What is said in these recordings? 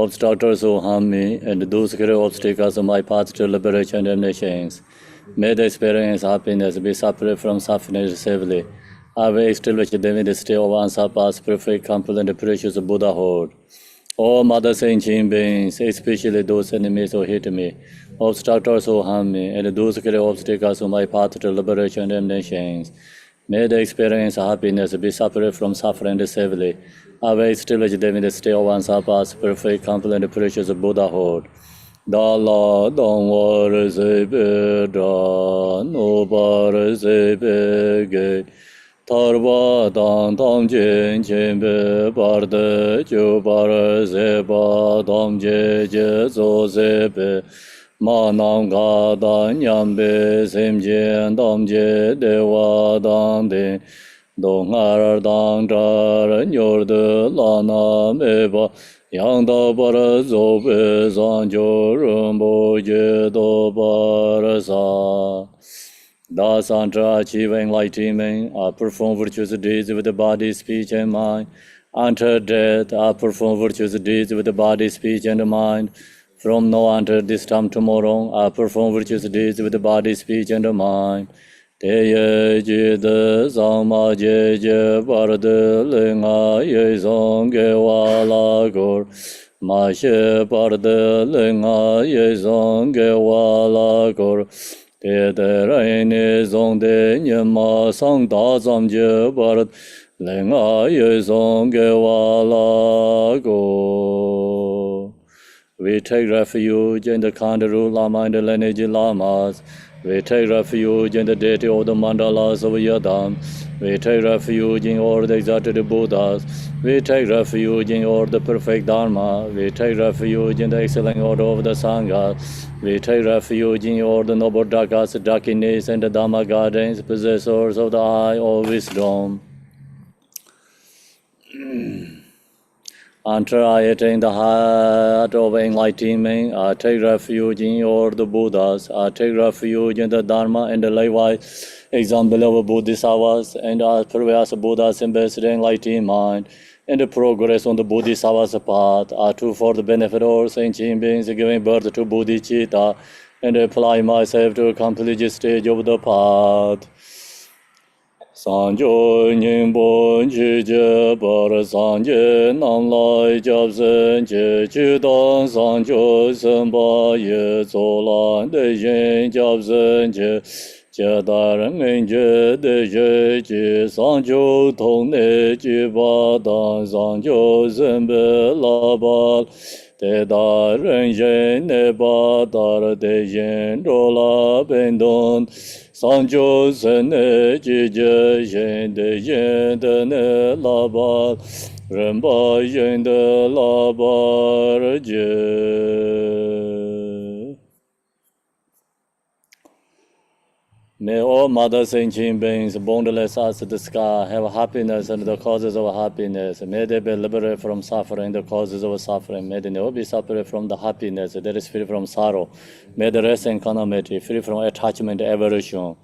obstructors who harm me, and those great obstacles on my path to liberation and omniscience. May they experience happiness, be separate from suffering safely. I will establish them in the state of unsurpassed, perfect, complete, and precious Buddhahood. All Mother Sentient beings, especially those enemies who hate me, obstructors who harm me, and those great obstacles on my path to liberation and omniscience. May they experience happiness, be separate from suffering safely. I will establish them in the state of unsurpassed, perfect, complete, and precious Buddhahood. Dala Dangwar Zebe Da Nobar Zebe Ge Tarba Dan Tam Jen Jembe Barde Jubar Zeba Dam Je Je Zo Zebe Manam Ga Dan Yambe Sem Jen Dam Je Dewa Dan De Dongar Dan Jar Nyor Lana Meba Yang da bara zobe zanjo rumbo je do bara sa. Da santra achieve enlightenment, I perform virtuous deeds with the body, speech, and mind. Until death, I perform virtuous deeds with the body, speech, and mind. From now until this time tomorrow, I perform virtuous deeds with the body, speech, and mind. Teye je de zama je je bar de lenga ye zong ge wa la gor ma she bar de lenga ye zong ge wa la gor te de rai ne zong de nye ma sang da zam je bar lenga ye zong ge wa la gor. We take refuge in the Kandaru Lama and the lineage Lamas. We take refuge in the deity of the mandalas of Yadam. We take refuge in all the exalted Buddhas. We take refuge in all the perfect Dharma. We take refuge in the excellent order of the Sangha. We take refuge in all the noble Dakas, Dakinis, and the Dhamma gardens, possessors of the eye of wisdom. Until I attain the heart of enlightenment, I take refuge in all the Buddhas. I take refuge in the Dharma and the likewise example of Bodhisattvas, and as previous Buddhas embodied enlightened mind and the progress on the Bodhisattva's path are true for the benefit of all sentient beings, giving birth to bodhicitta, and apply myself to a complete stage of the path. Sanjo Nyingbo Jije Bar Sanje Nam Lai Jab Sen Je Chudang Sanjo Senpa Ye Zolan De Yin Jab Sen Je Je Dar Ngin Je De Je Je Sanjo Tong Ne Ji Ba Dan Sanjo Senpe La Bal Te Dar Yen Ne Ba Dar De Yin Ro La Ben Don Sanjo Sene Jije Yen De Yen De Ne La Ba Renpa Yen De La Ba Je. May all Mother Sentient beings, boundless as the sky, have happiness and the causes of happiness. May they be liberated from suffering, the causes of suffering. May they never be separated from the happiness that is free from sorrow. May they rest in calamity, free from attachment, aversion.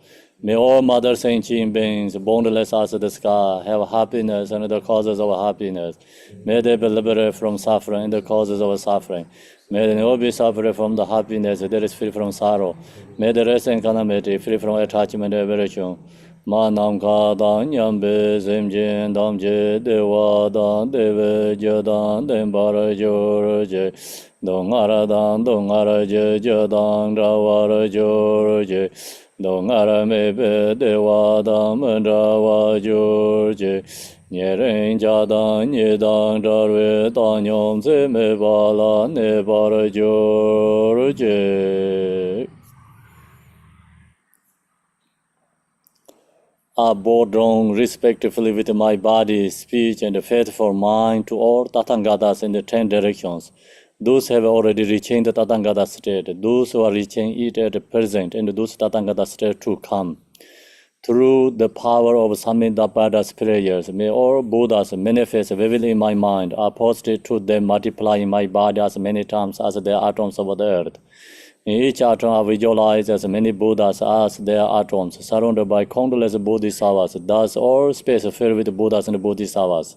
May all Mother Sentient beings, boundless as the sky, have happiness and the causes of happiness. May they be liberated from suffering, the causes of suffering. May they never be separated from the happiness that is free from sorrow. May they rest in calamity, free from attachment and aversion. Ma nam ka dan nyambe sem jen dam je dewa dan deve je dan den bara jor je dong ara je je dan rawar jor je dong ara me be dewa dan rawa jor je nye ren ja dan nye dan darwe dan nyom se me bala ne bara jor je. I bow down respectfully with my body, speech, and faithful mind to all Tathangatas in the 10 directions. Those have already reached the Tathangata state, those who are reaching it at the present, and those Tathangata state to come. Through the power of Samindapada's prayers, may all Buddhas manifest vividly in my mind. I posted to them, multiplying my body as many times as the atoms of the earth. In each atom, I visualize as many Buddhas as their atoms, surrounded by countless Bodhisattvas. Thus, all space filled with Buddhas and Bodhisattvas.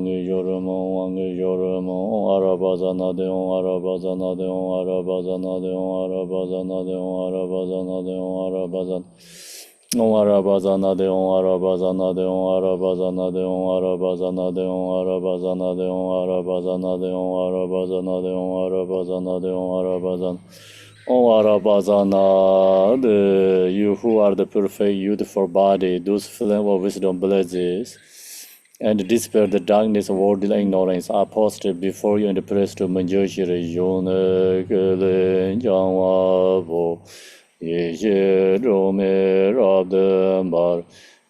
Wangi Yoramo, Wangi Yoramo, Arabazana de Arabazana de Arabazana de Arabazana de Arabazana de Arabazan. Arabazana de Arabazana de Arabazana de Arabazana de Arabazana de Arabazana de Arabazana de Arabazana de Arabazan. Arabazana, you who are the perfect, beautiful body, those flame of wisdom blesses. and dispel the darkness of worldly ignorance are posted before you and the press to Manjushiri Yone Gelen Jangwa Bo Ye Rome Rab de Bar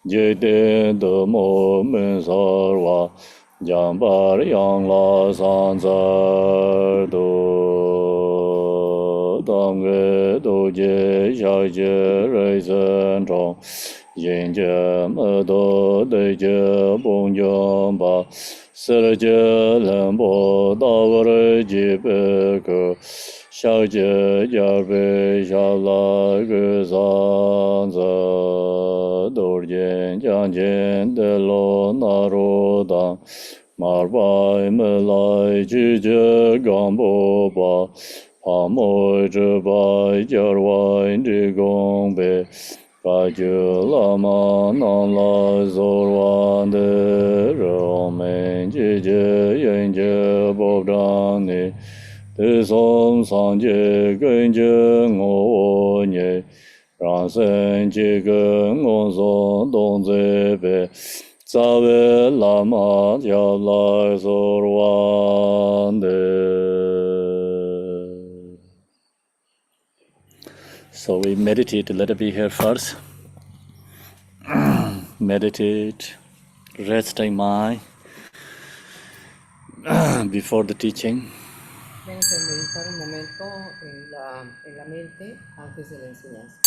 Jete de Mo Mensarwa Jambar Yang La Sanzar Do Damge Doje Shaje Reisen Chong yin je me do de je bong jong ba se je len bo da wo re ji be ge xiao je ya be xia la ge zan ze do yin jiang jian de lo na ro dang mar bai me lai ji je gang bo ba pa mo zhe bai jiao wai ji gong be Kaju lama nan la zorwan de romen jije yenje bobdan ni de som san je gen je ngo nye ran sen je gen ngo zon dong ze be za we lama ya la zorwan de. So we meditate, let it be here first. Meditate, resting mind before the teaching. Vamos a meditar un momento en la mente antes de la enseñanza.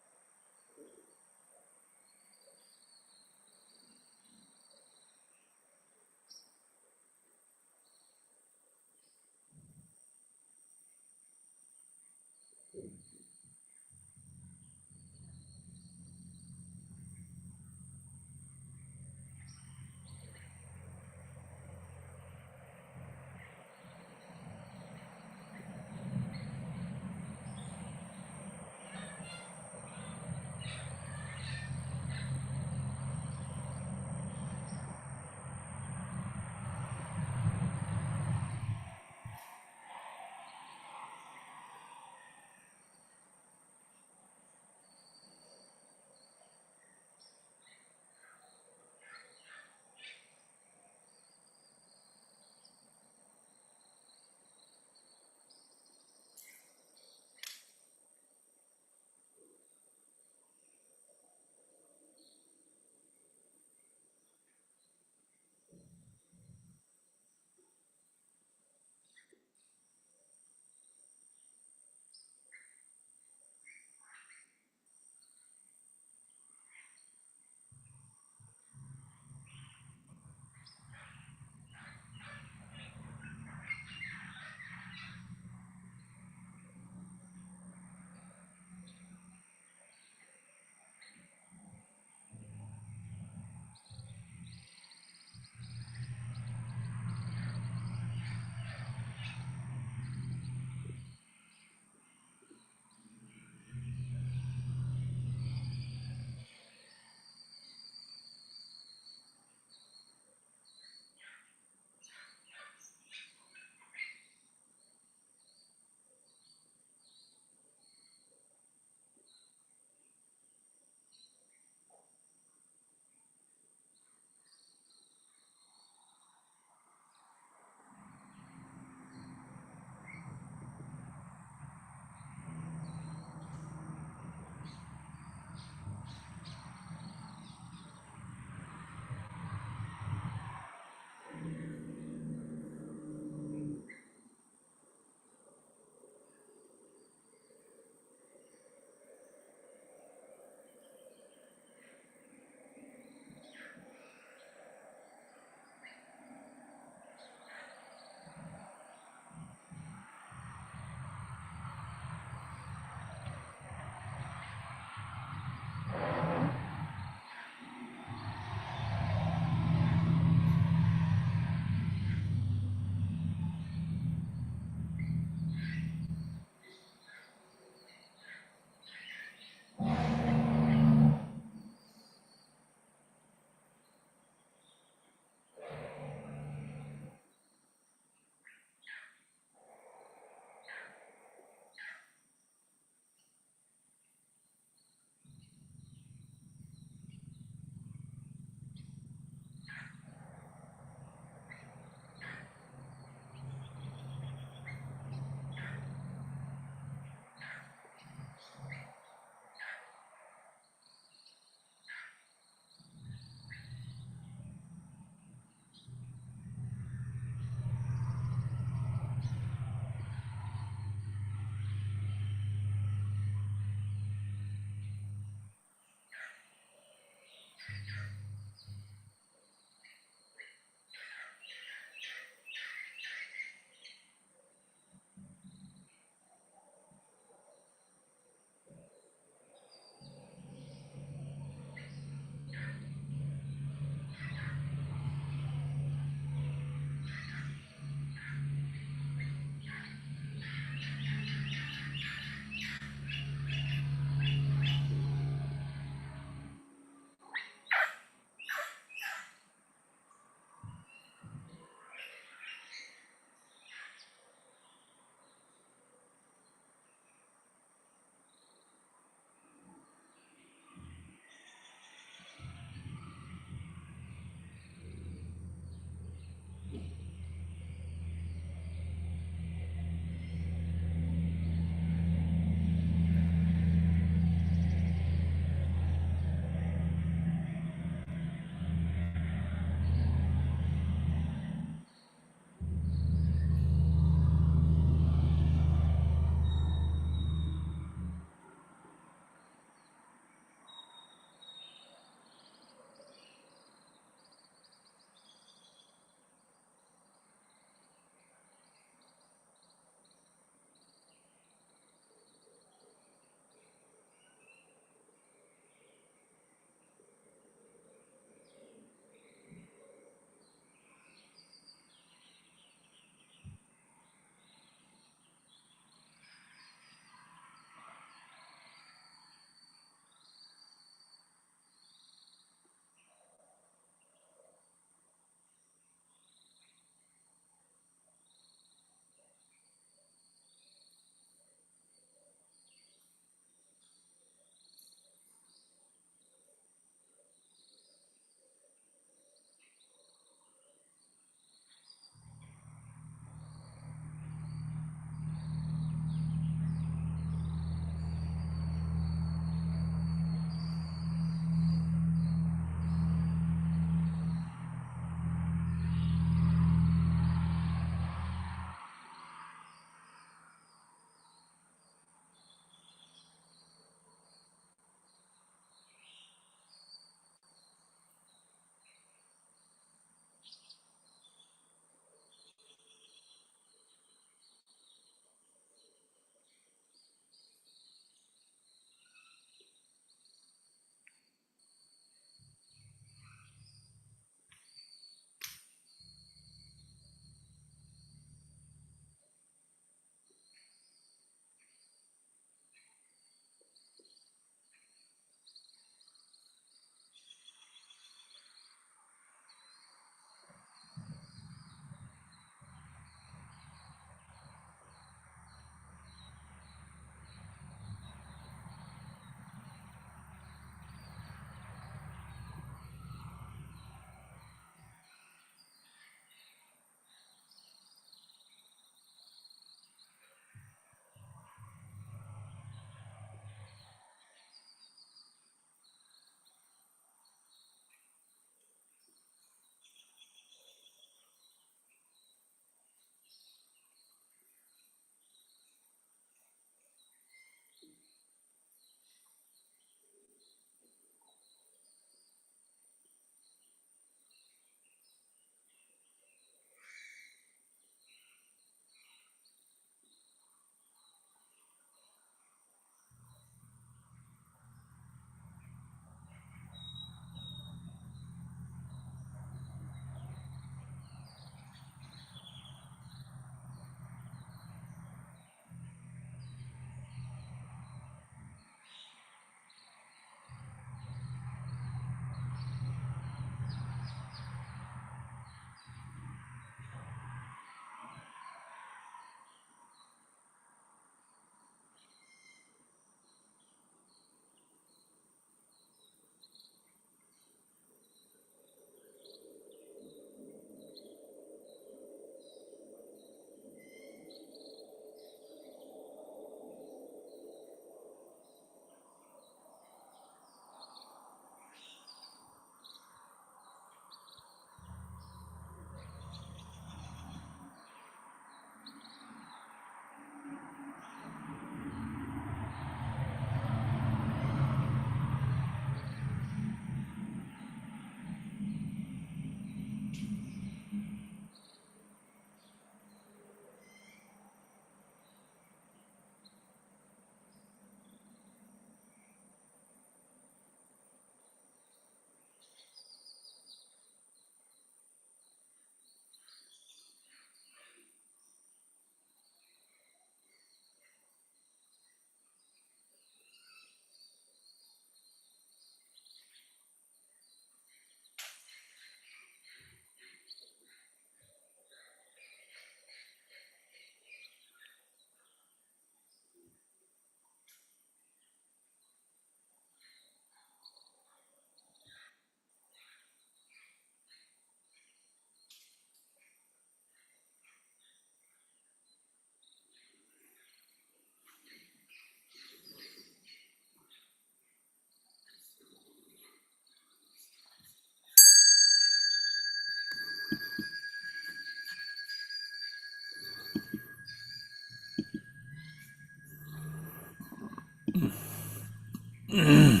Okay,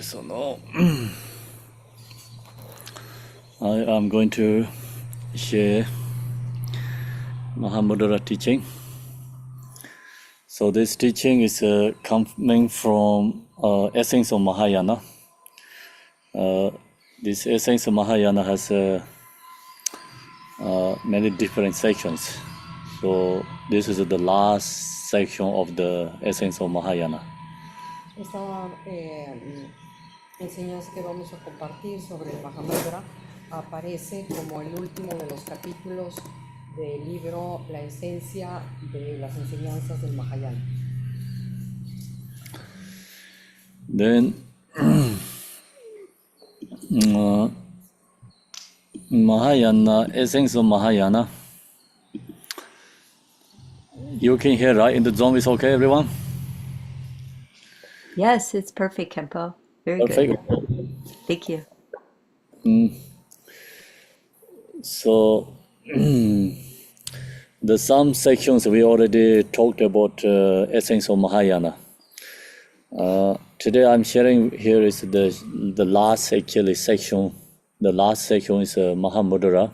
so now I am going to share Mahamudra teaching. So this teaching is coming from Essence of Mahayana. This Essence of Mahayana has many different sections. So this is the last section of the Essence of Mahayana. Esta enseñanza que vamos a compartir sobre el Mahamudra aparece como el último de los capítulos del libro La esencia de las enseñanzas del Mahayana. Then Mahayana, Essence of Mahayana. You can hear, right? In the Zoom is okay, everyone? Yes, it's perfect, Khenpo. Very Perfect. good. Thank you. So the some sections we already talked about Essence of Mahayana. Today I'm sharing here is the last actually section. The last section is Mahamudra.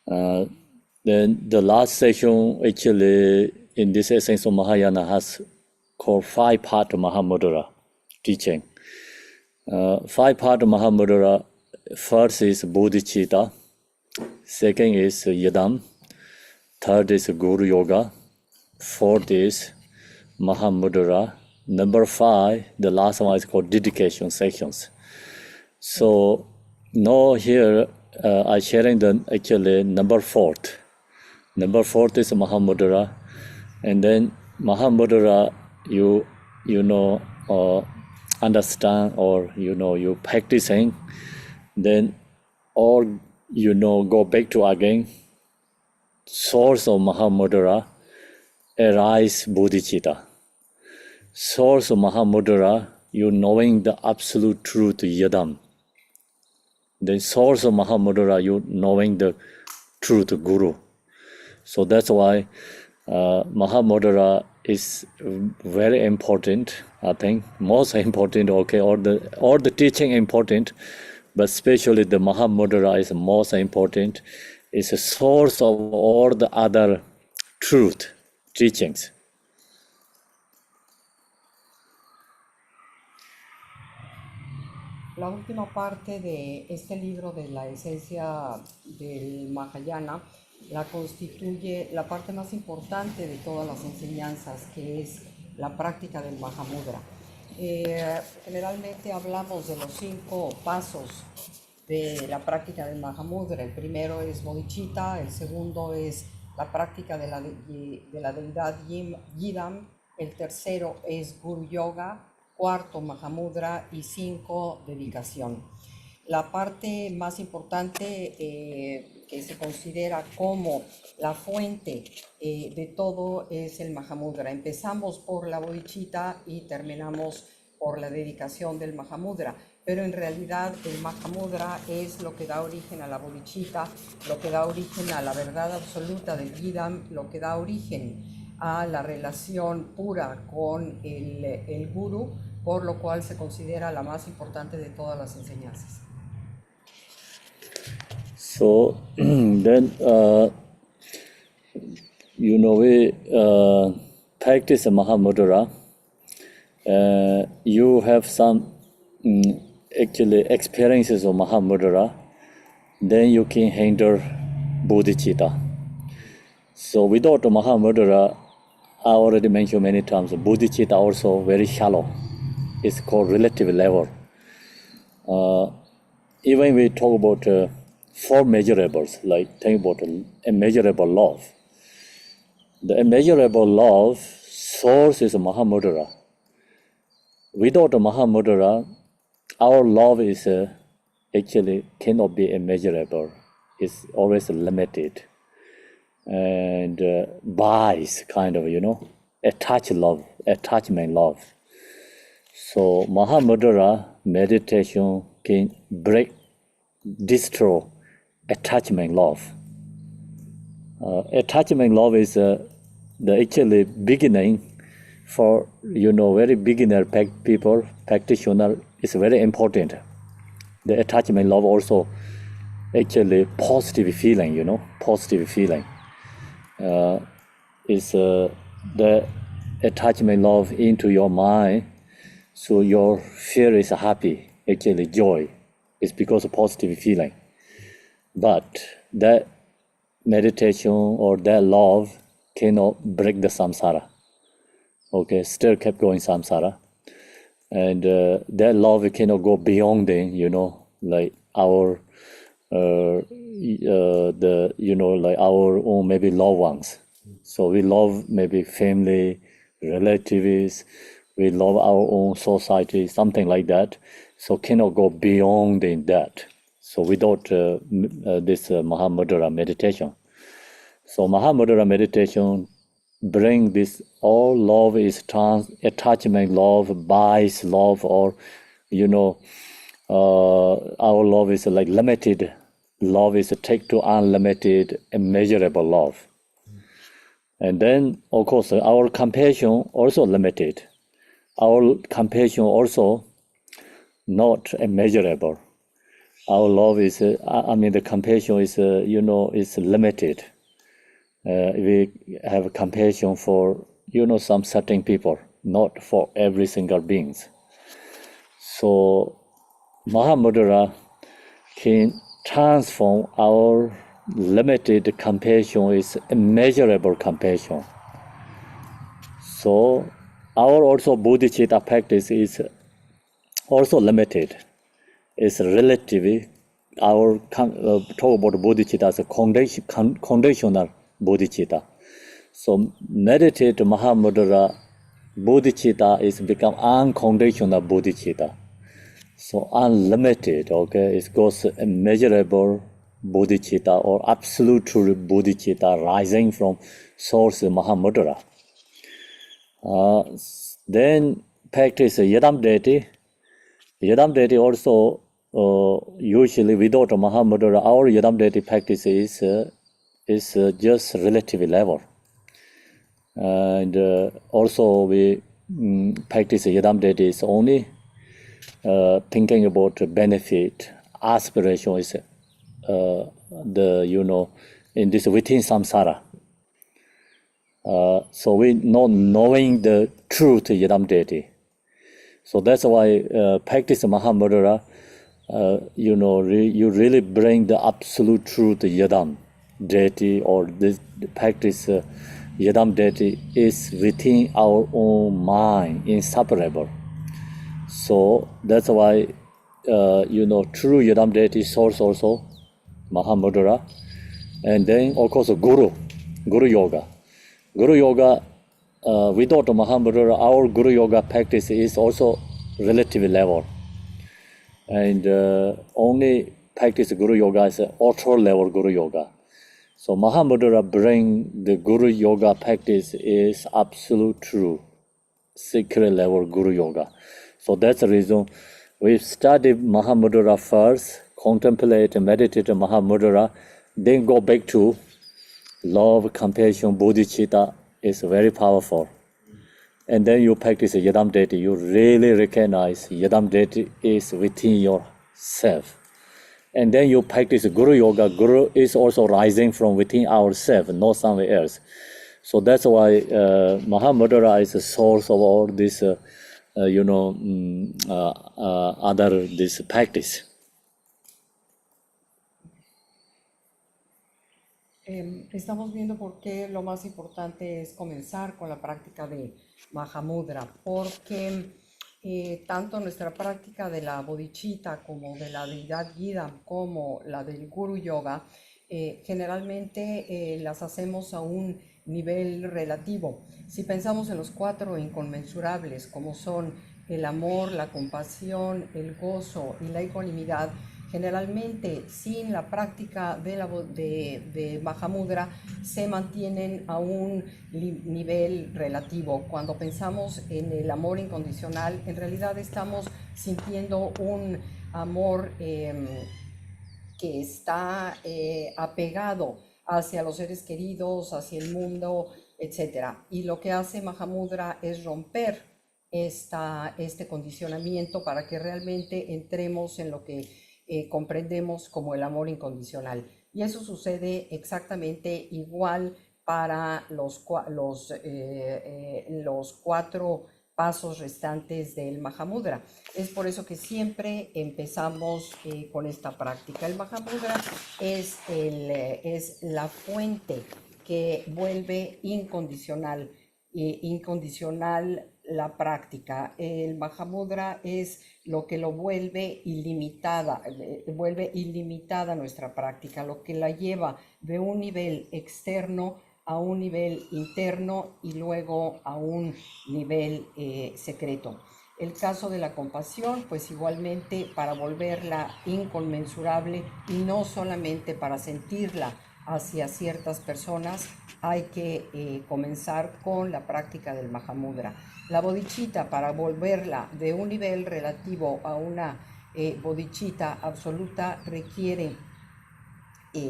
Then the last section actually in this Essence of Mahayana has called 5-part Mahamudra teaching. 5-part Mahamudra, first is bodhicitta, second is yadam, third is guru yoga, fourth is Mahamudra, number 5, the last one is called dedication sections. So now here I'm sharing the actually number 4th. Number 4th is Mahamudra, and then Mahamudra you know understand or you practicing, then or go back to again source of Mahamudra, arise bodhicitta. Source of Mahamudra, you knowing the absolute truth yadam. Then source of Mahamudra, you knowing the truth guru. So that's why Mahamudra is very important. I think most important. Okay, or the teaching important, but especially the Mahamudra is most important. It's a source of all the other truth teachings. La última parte de este libro de la esencia del Mahayana la constituye la parte más importante de todas las enseñanzas, que es la práctica del Mahamudra. Generalmente hablamos de los 5 pasos de la práctica del Mahamudra. El primero es bodhicitta, el segundo es la práctica de la deidad Yidam, el tercero es Guru Yoga, cuarto Mahamudra y 5 dedicación. La parte más importante que se considera como la fuente de todo es el Mahamudra. Empezamos por la bodhicitta y terminamos por la dedicación del Mahamudra, pero en realidad el Mahamudra es lo que da origen a la bodhicitta, lo que da origen a la verdad absoluta del Yidam, lo que da origen a la relación pura con el Guru, por lo cual se considera la más importante de todas las enseñanzas. So then we practice Mahamudra. You have some actually experiences of Mahamudra, then you can handle bodhicitta. So without Mahamudra, I already mentioned many times, bodhicitta also very shallow. It's called relative level. Even we talk about 4 measurables, like think about immeasurable love. The immeasurable love source is Mahamudra. Without Mahamudra, our love is actually cannot be immeasurable. It's always limited and bias kind of, attachment love. So Mahamudra meditation can destroy attachment love. Attachment love is the actually beginning for very beginner people practitioner is very important. The attachment love also actually positive feeling, positive feeling. Is the attachment love into your mind, so your fear is happy, actually joy. It's because of positive feeling. But that meditation or that love cannot break the samsara. Okay, still kept going samsara. And that love cannot go beyond it, like our like our own maybe loved ones. So we love maybe family, relatives, we love our own society, something like that. So cannot go beyond in that. So without this Mahamudra meditation. So Mahamudra meditation bring this all love is attachment love, bias love, or our love is like limited. Love is take to unlimited, immeasurable love. And then, of course, our compassion also limited. Our compassion also not immeasurable. Our love is, the compassion is, is limited. We have compassion for, some certain people, not for every single beings. So Mahamudra can transform our limited compassion is immeasurable compassion. So our also bodhicitta practice is also limited. It's relatively, our talk about bodhicitta as a conditional bodhicitta. So meditate Mahamudra bodhicitta is become unconditional bodhicitta. So unlimited, okay, it goes immeasurable bodhicitta or absolute bodhicitta rising from source Mahamudra. Then practice Yadam deity. Yadam deity also usually without Mahamudra, our Yadam deity practice is just relative level. And also we practice Yadam deity is only thinking about benefit, aspiration is in this within samsara. So we not knowing the truth Yadam deity. So that's why practice Mahamudra, you really bring the absolute truth Yadam deity, or this practice Yadam deity is within our own mind, inseparable. So that's why, true Yadam deity source also Mahamudra, and then of course Guru Yoga. Guru Yoga, without Mahamudra, our Guru Yoga practice is also relative level. And only practice Guru Yoga is ultra level Guru Yoga. So Mahamudra bring the Guru Yoga practice is absolute true, secret level Guru Yoga. So that's the reason we study Mahamudra first, contemplate and meditate Mahamudra, then go back to love, compassion, bodhicitta is very powerful. And then you practice Yadam deity, you really recognize Yadam deity is within yourself. And then you practice Guru Yoga, Guru is also rising from within ourselves, not somewhere else. So that's why Mahamudra is the source of all this, other this practice. Estamos viendo por qué lo más importante es comenzar con la práctica de Mahamudra, porque tanto nuestra práctica de la bodhicitta como de la deidad Yidam como la del Guru Yoga, generalmente las hacemos a un nivel relativo. Si pensamos en los cuatro inconmensurables, como son el amor, la compasión, el gozo y la ecuanimidad, generalmente sin la práctica de Mahamudra se mantienen a un nivel relativo. Cuando pensamos en el amor incondicional, en realidad estamos sintiendo un amor que está apegado hacia los seres queridos, hacia el mundo, etc. Y lo que hace Mahamudra es romper este condicionamiento para que realmente entremos en lo que comprendemos como el amor incondicional. Y eso sucede exactamente igual para los 4 pasos restantes del Mahamudra. Es por eso que siempre empezamos con esta práctica. El Mahamudra es la fuente que vuelve incondicional la práctica. El Mahamudra es lo que lo vuelve ilimitada nuestra práctica, lo que la lleva de un nivel externo a un nivel interno y luego a un nivel secreto. El caso de la compasión, pues igualmente para volverla inconmensurable y no solamente para sentirla hacia ciertas personas, hay que comenzar con la práctica del Mahamudra. La bodhicitta, para volverla de un nivel relativo a una bodhicitta absoluta, requiere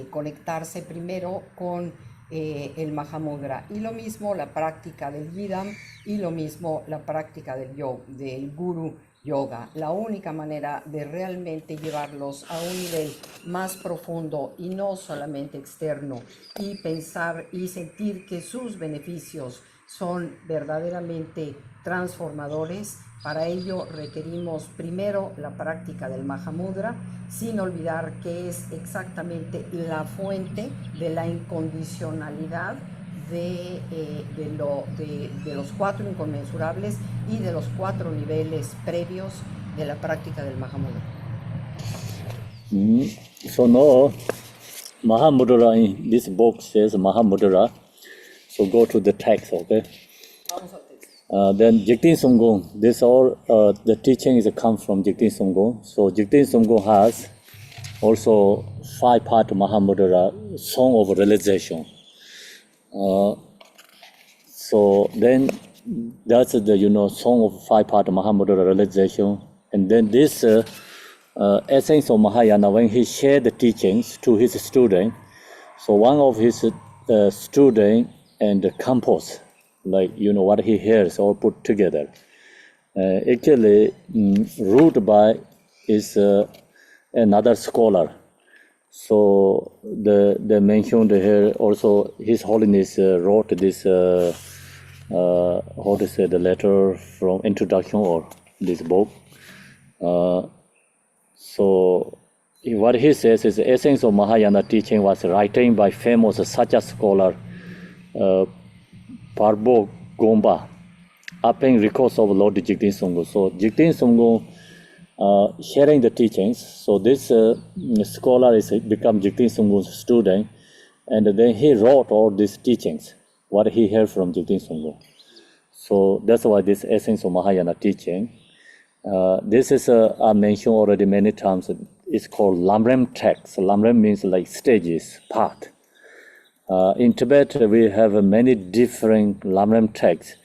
conectarse primero con el Mahamudra, y lo mismo la práctica del Yidam, y lo mismo la práctica del Guru Yoga. La única manera de realmente llevarlos a un nivel más profundo y no solamente externo, y pensar y sentir que sus beneficios son verdaderamente transformadores, para ello requerimos primero la práctica del Mahamudra, sin olvidar que es exactamente la fuente de la incondicionalidad de los 4 inconmensurables y de los 4 niveles previos de la práctica del Mahamudra. So now, Mahamudra in this book says Mahamudra. So go to the text, okay? Vamos al texto. Then Jigten Sumgong, this all the teaching is come from Jigten Sumgong. So Jigten Sumgong has also 5-part Mahamudra, Song of Realization. So then that's the Song of 5-part Mahamudra Realization. And then this essence of Mahayana, when he shared the teachings to his student, so one of his student and Khenpo, like what he hears all put together. Actually, ruled by is another scholar. So they mentioned here also His Holiness wrote this how to say, the letter from introduction or this book. So what he says is the essence of Mahayana teaching was written by famous such a scholar Parbo Gomba, upon records of Lord Jigten Sumgong. So Jigten Sumgong sharing the teachings. So this scholar is become Jigten Sumgong's student, and then he wrote all these teachings, what he heard from Jigten Sumgong. So that's why this essence of Mahayana teaching. This is I mentioned already many times. It's called Lamrem text. Lamrem means like stages, path. In Tibet, we have many different Lamrem texts,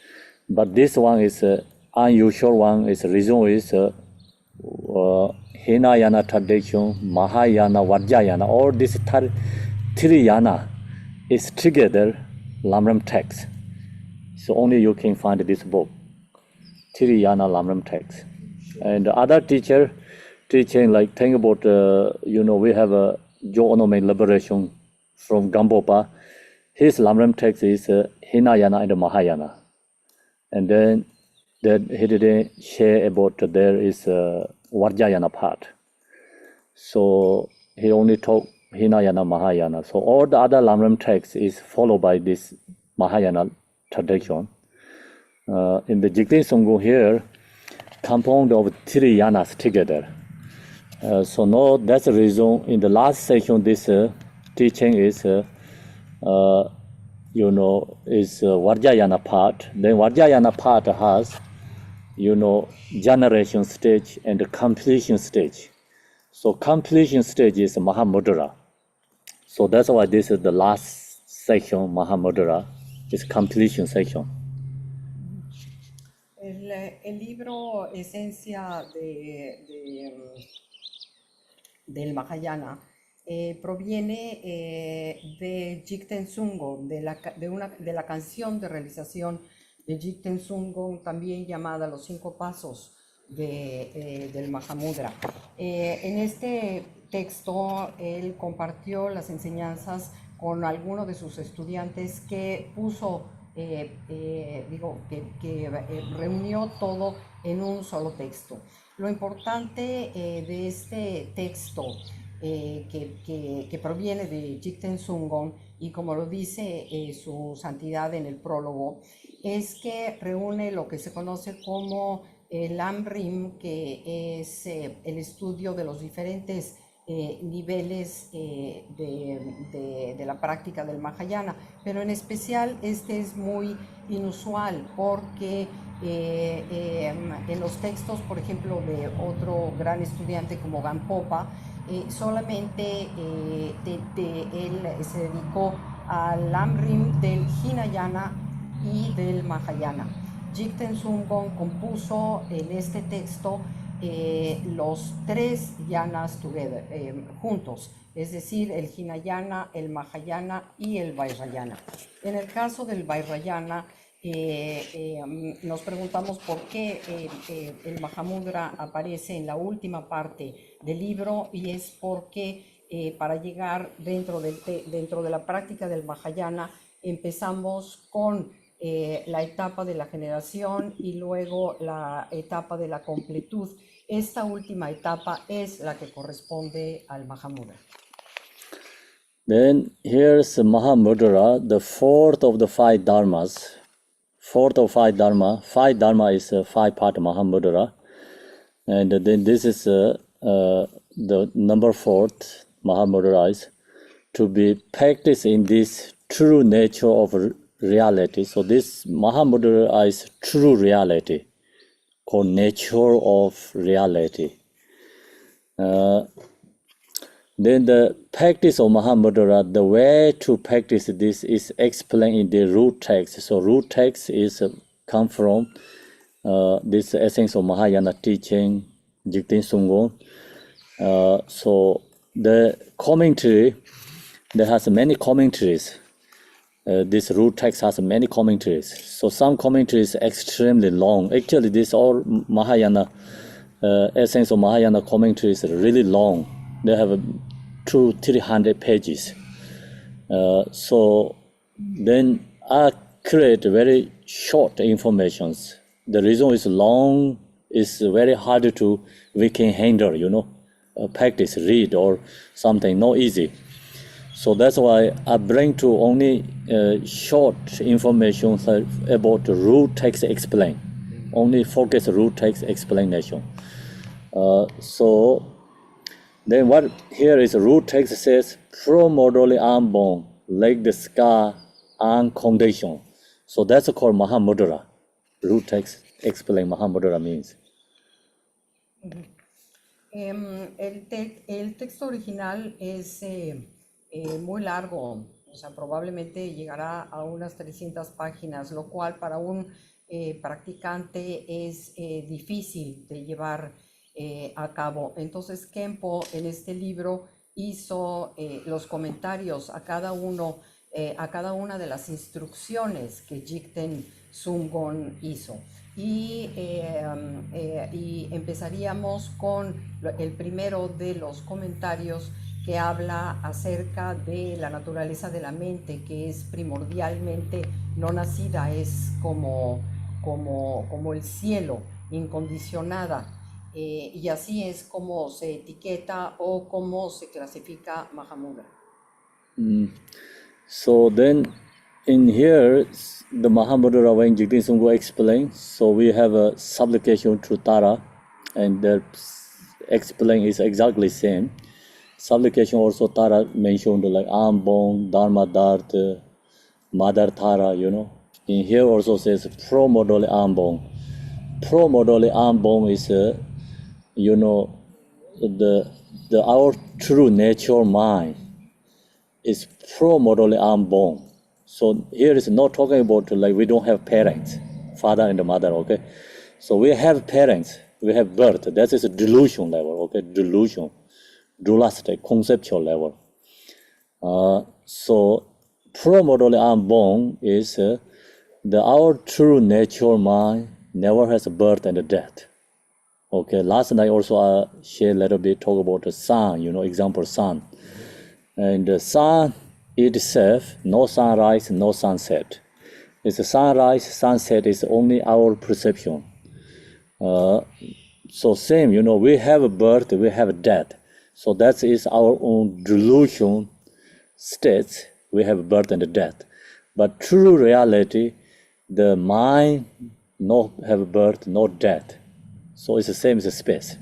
but this one is unusual one. Its reason is Hinayana tradition, Mahayana, Vajrayana. All these 3 yana is together Lamrem text. So only you can find this book, 3 yana Lamrem text. And other teaching like think about we have a Jo-Onome liberation from Gampopa. His Lamrem text is Hinayana and Mahayana. And then that he didn't share about there is Vajrayana part. So he only taught Hinayana, Mahayana. So all the other Lamrem texts is followed by this Mahayana tradition. In the Jigten Sumgong here, compound of 3 yanas together. So now that's the reason in the last section this teaching is is Vajrayana part. Then Vajrayana part has generation stage and completion stage. So completion stage is Mahamudra. So that's why this is the last section, Mahamudra, is completion section. El libro Esencia del Mahayana proviene de Jigten Sungong, de la canción de realización de Jigten Sungong, también llamada Los 5 Pasos del Mahamudra. En este texto él compartió las enseñanzas con alguno de sus estudiantes que puso, reunió todo en un solo texto. Lo importante de este texto que proviene de Jigten Sungong, y como lo dice su santidad en el prólogo, es que reúne lo que se conoce como el Amrim, que es el estudio de los diferentes niveles de la práctica del Mahayana, pero en especial este es muy inusual porque en los textos, por ejemplo, de otro gran estudiante como Gampopa, solamente él se dedicó al Amrim del Hinayana y del Mahayana. Jigten Sungong compuso en este texto los 3 yanas together, juntos, es decir, el Hinayana, el Mahayana y el Vajrayana. En el caso del Vajrayana, nos preguntamos por qué el Mahamudra aparece en la última parte del libro, y es porque para llegar dentro de la práctica del Mahayana empezamos con la etapa de la generación y luego la etapa de la completud. Esta última etapa es la que corresponde al Mahamudra. Then here's Mahamudra, the fourth of the 5 dharmas. Fourth of 5 dharma. 5 dharma is a 5-part Mahamudra. And then this is the number 4th Mahamudra is to be practiced in this true nature of reality. So this Mahamudra is true reality, called nature of reality. Then the practice of Mahamudra, the way to practice this is explained in the root text. So root text is come from this essence of Mahayana teaching, Jigten Sungong. So the commentary, there has many commentaries. This root text has many commentaries. So some commentaries extremely long. Actually, this all Mahayana essence of Mahayana commentaries are really long. They have 200-300 pages. So then I create very short informations. The reason is long is very hard to we can handle, practice, read or something, not easy. So that's why I bring to only short information about the root text explain. Only focus root text explanation. So then what here is root text says pro-modally unborn, like the scar and condition. So that's called Mahamudra. Root text explain Mahamudra means. El texto original es muy largo, o sea, probablemente llegará a unas 300 páginas, lo cual para un practicante es difícil de llevar a cabo. Entonces Khenpo en este libro hizo los comentarios a cada una de las instrucciones que Jigten Sungong hizo. Y empezaríamos con el primero de los comentarios, que habla acerca de la naturaleza de la mente, que es primordialmente no nacida, es como el cielo, incondicionada, y así es como se etiqueta o como se clasifica Mahamudra. So then in here the Mahamudra when Jigten Sungong explains, so we have a supplication to Tara, and the explain is exactly same. Supplication also Tara mentioned like Ambon, Dharma Dart, Mother Tara, In here also says pro-modally Ambon. Pro-modally Ambon is, our true nature mind is pro-modally Ambon. So here is not talking about like we don't have parents, father and mother, okay? So we have parents, we have birth. That is a delusion level, okay? Delusion. dualistic, conceptual level. So primordially unborn is our true nature mind never has birth and death. Okay, last night also I shared a little bit, talk about the sun, example sun. And the sun itself, no sunrise, no sunset. It's a sunrise, sunset is only our perception. So same, we have a birth, we have a death. So that is our own delusion states, we have birth and death. But true reality, the mind not have birth, no death. So it's the same as the space.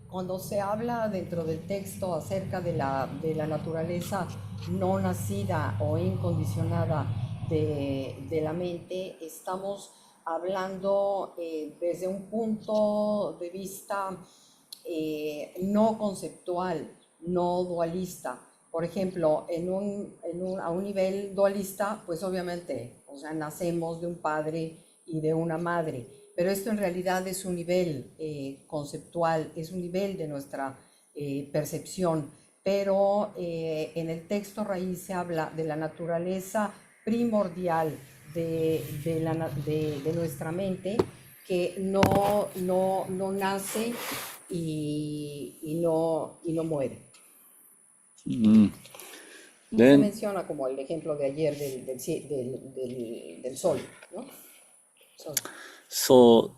Cuando se habla dentro del texto acerca de la naturaleza no nacida o incondicionada de la mente, estamos hablando desde un punto de vista no conceptual, no dualista. Por ejemplo, a un nivel dualista, pues obviamente, o sea, nacemos de un padre y de una madre, pero esto en realidad es un nivel conceptual, es un nivel de nuestra percepción, pero en el texto raíz se habla de la naturaleza primordial de nuestra mente, que no nace y no muere. Se menciona como el ejemplo de ayer del sol, ¿no? So,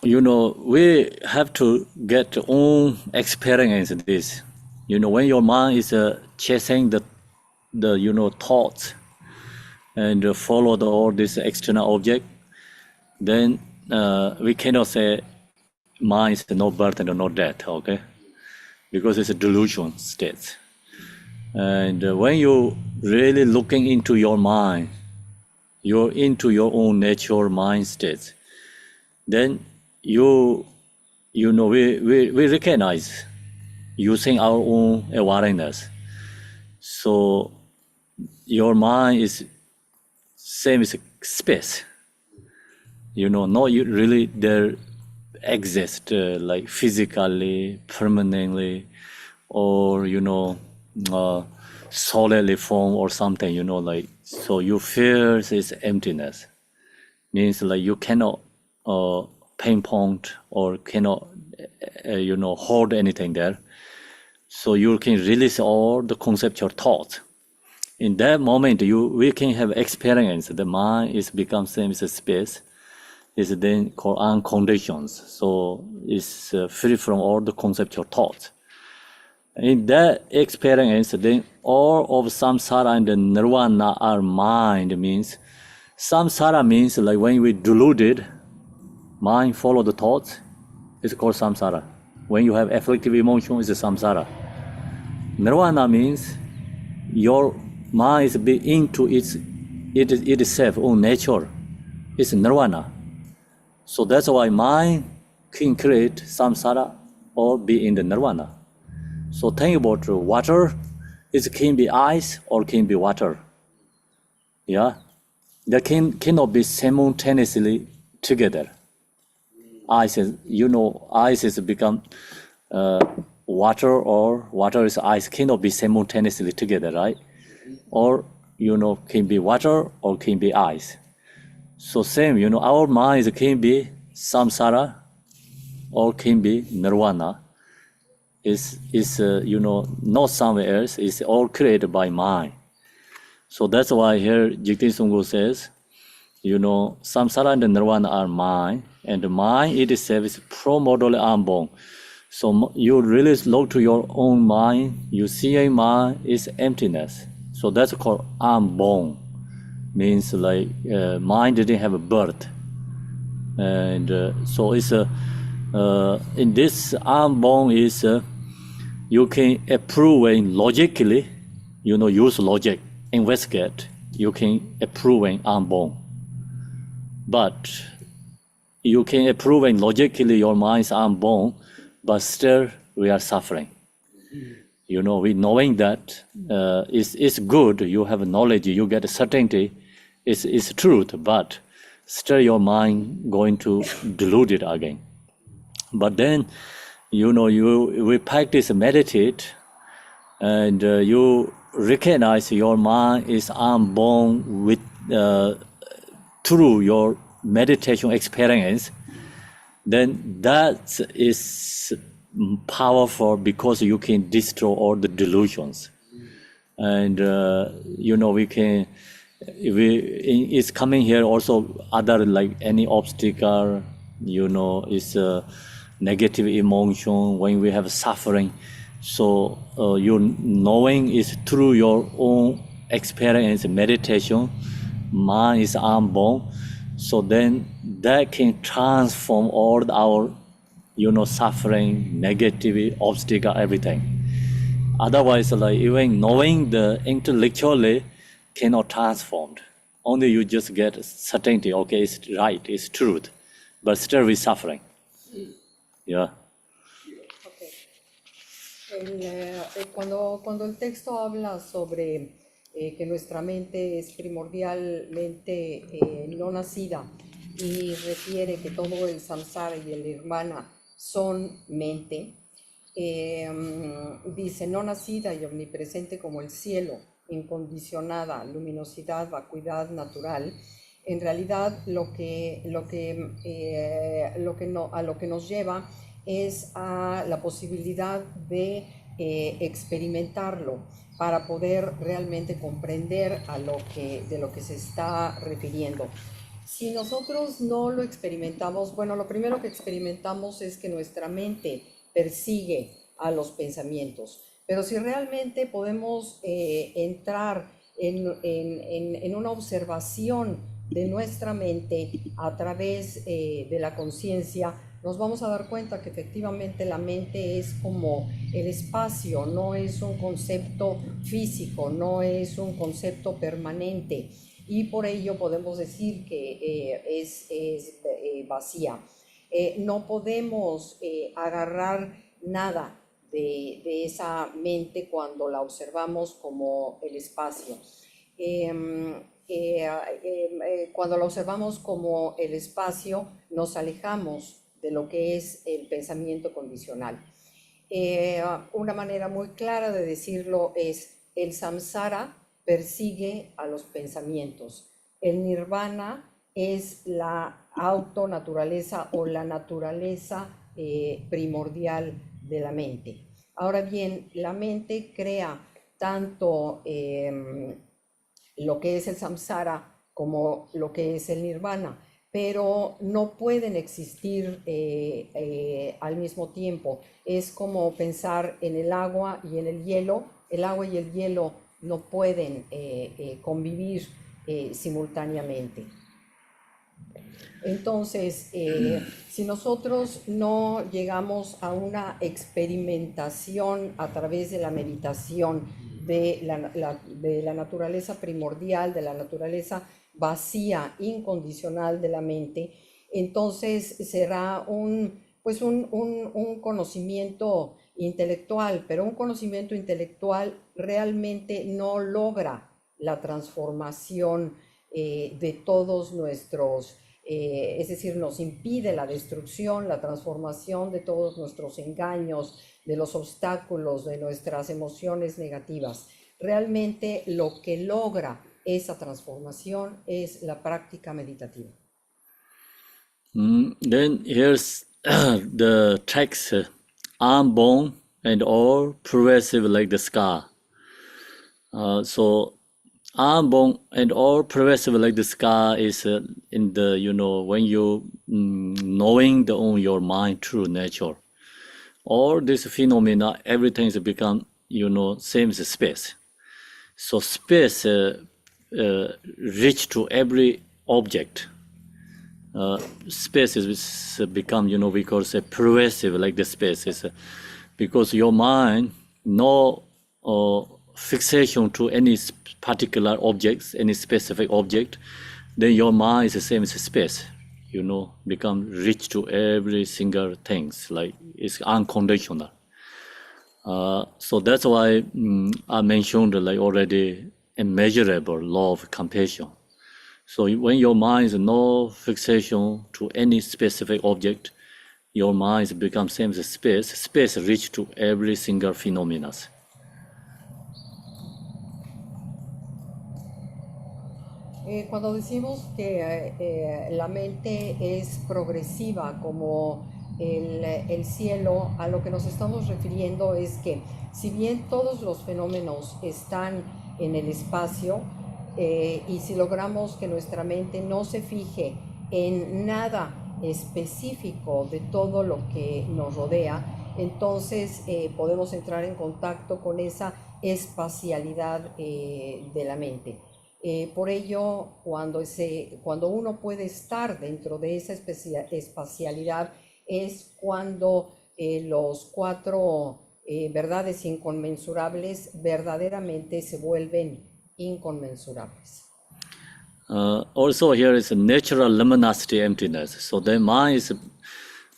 we have to get own experience in this. When your mind is chasing the thoughts and follow all this external object, then we cannot say mind is no birth and no death, okay? Because it's a delusion state. And when you really looking into your mind, you're into your own nature mind state, then we recognize using our own awareness. So your mind is same as space. Not really there exist like physically, permanently, or solidly form or something. Like, so you feel this emptiness means like you cannot pinpoint or cannot hold anything there. So you can release all the conceptual thoughts. In that moment, we can have experience. The mind is become same as a space. Is then called unconditioned. So it's free from all the conceptual thoughts. In that experience, then all of samsara and nirvana are mind. Means samsara means like when we deluded, mind follow the thoughts, it's called samsara. When you have afflictive emotion, it's a samsara. Nirvana means your mind is be into itself, own nature. It's nirvana. So that's why mind can create samsara or be in the nirvana. So think about water, it can be ice or can be water. Yeah, that cannot be simultaneously together. Ice is become water, or water is ice, cannot be simultaneously together, right? Or can be water or can be ice. So same, our mind can be samsara or can be nirvana. Is not somewhere else. It's all created by mind. So that's why here Jigten Sunggu says, samsara and nirvana are mind, and the mind itself is primordially unborn. So you really look to your own mind, you see a mind is emptiness. So that's called unborn. Means like mind didn't have a birth. And so it's in this unborn is you can approve and logically, use logic, investigate, you can approve and unborn. But you can approve and logically your mind is unborn, but still we are suffering. We knowing that it's good, you have knowledge, you get certainty, it's truth, but still your mind going to delude it again. But then, we practice meditate, and you recognize your mind is unborn with through your meditation experience. Then that is powerful because you can destroy all the delusions, and it's coming here also other like any obstacle, is a negative emotion when we have suffering. So you knowing is through your own experience, meditation, mind is unborn. So then that can transform all our, suffering, negative, obstacle, everything. Otherwise, like even knowing the intellectually cannot transform. Only you just get certainty, okay, it's right, it's truth, but still with suffering. Yeah. Cuando el texto habla sobre que nuestra mente es primordialmente no nacida y refiere que todo el samsara y el nirvana son mente, dice no nacida y omnipresente como el cielo, incondicionada, luminosidad, vacuidad natural. En realidad a lo que nos lleva es a la posibilidad de experimentarlo para poder realmente comprender de lo que se está refiriendo. Si nosotros no lo experimentamos, bueno, lo primero que experimentamos es que nuestra mente persigue a los pensamientos, pero si realmente podemos entrar en una observación de nuestra mente a través de la conciencia, nos vamos a dar cuenta que efectivamente la mente es como el espacio, no es un concepto físico, no es un concepto permanente, y por ello podemos decir que es vacía. No podemos agarrar nada de esa mente cuando la observamos como el espacio. Cuando la observamos como el espacio, nos alejamos de lo que es el pensamiento condicional. Una manera muy clara de decirlo es: el samsara persigue a los pensamientos. El nirvana es la autonaturaleza o la naturaleza primordial de la mente. Ahora bien, la mente crea tanto lo que es el samsara como lo que es el nirvana, pero no pueden existir al mismo tiempo. Es como pensar en el agua y en el hielo. El agua y el hielo no pueden convivir simultáneamente. Entonces, si nosotros no llegamos a una experimentación a través de la meditación de la naturaleza primordial, de la naturaleza vacía, incondicional de la mente, entonces será un conocimiento intelectual, pero un conocimiento intelectual realmente no logra la transformación de todos nuestros, es decir, nos impide la destrucción, la transformación de todos nuestros engaños, de los obstáculos, de nuestras emociones negativas. Realmente lo que logra esa transformación es la práctica meditativa. Then here's the text, unborn and all pervasive like the scar. So unborn and all pervasive like the scar is in the, when you knowing your mind true nature. All this phenomena, everything has become, same as space. So space reach to every object. Space is become, we call it pervasive, like the space is because your mind no fixation to any particular objects, any specific object, then your mind is the same as space. Become rich to every single things, like it's unconditional. So that's why I mentioned like already immeasurable law of compassion. So when your mind is no fixation to any specific object, your mind becomes same as space. Space reach to every single phenomena. Cuando decimos que la mente es progresiva como el cielo, a lo que nos estamos refiriendo es que si bien todos los fenómenos están en el espacio, y si logramos que nuestra mente no se fije en nada específico de todo lo que nos rodea, entonces podemos entrar en contacto con esa espacialidad de la mente. Por ello, cuando uno puede estar dentro de esa espacialidad es cuando los cuatro verdades inconmensurables verdaderamente se vuelven inconmensurables. Also here is a natural luminosity emptiness. So the mind is,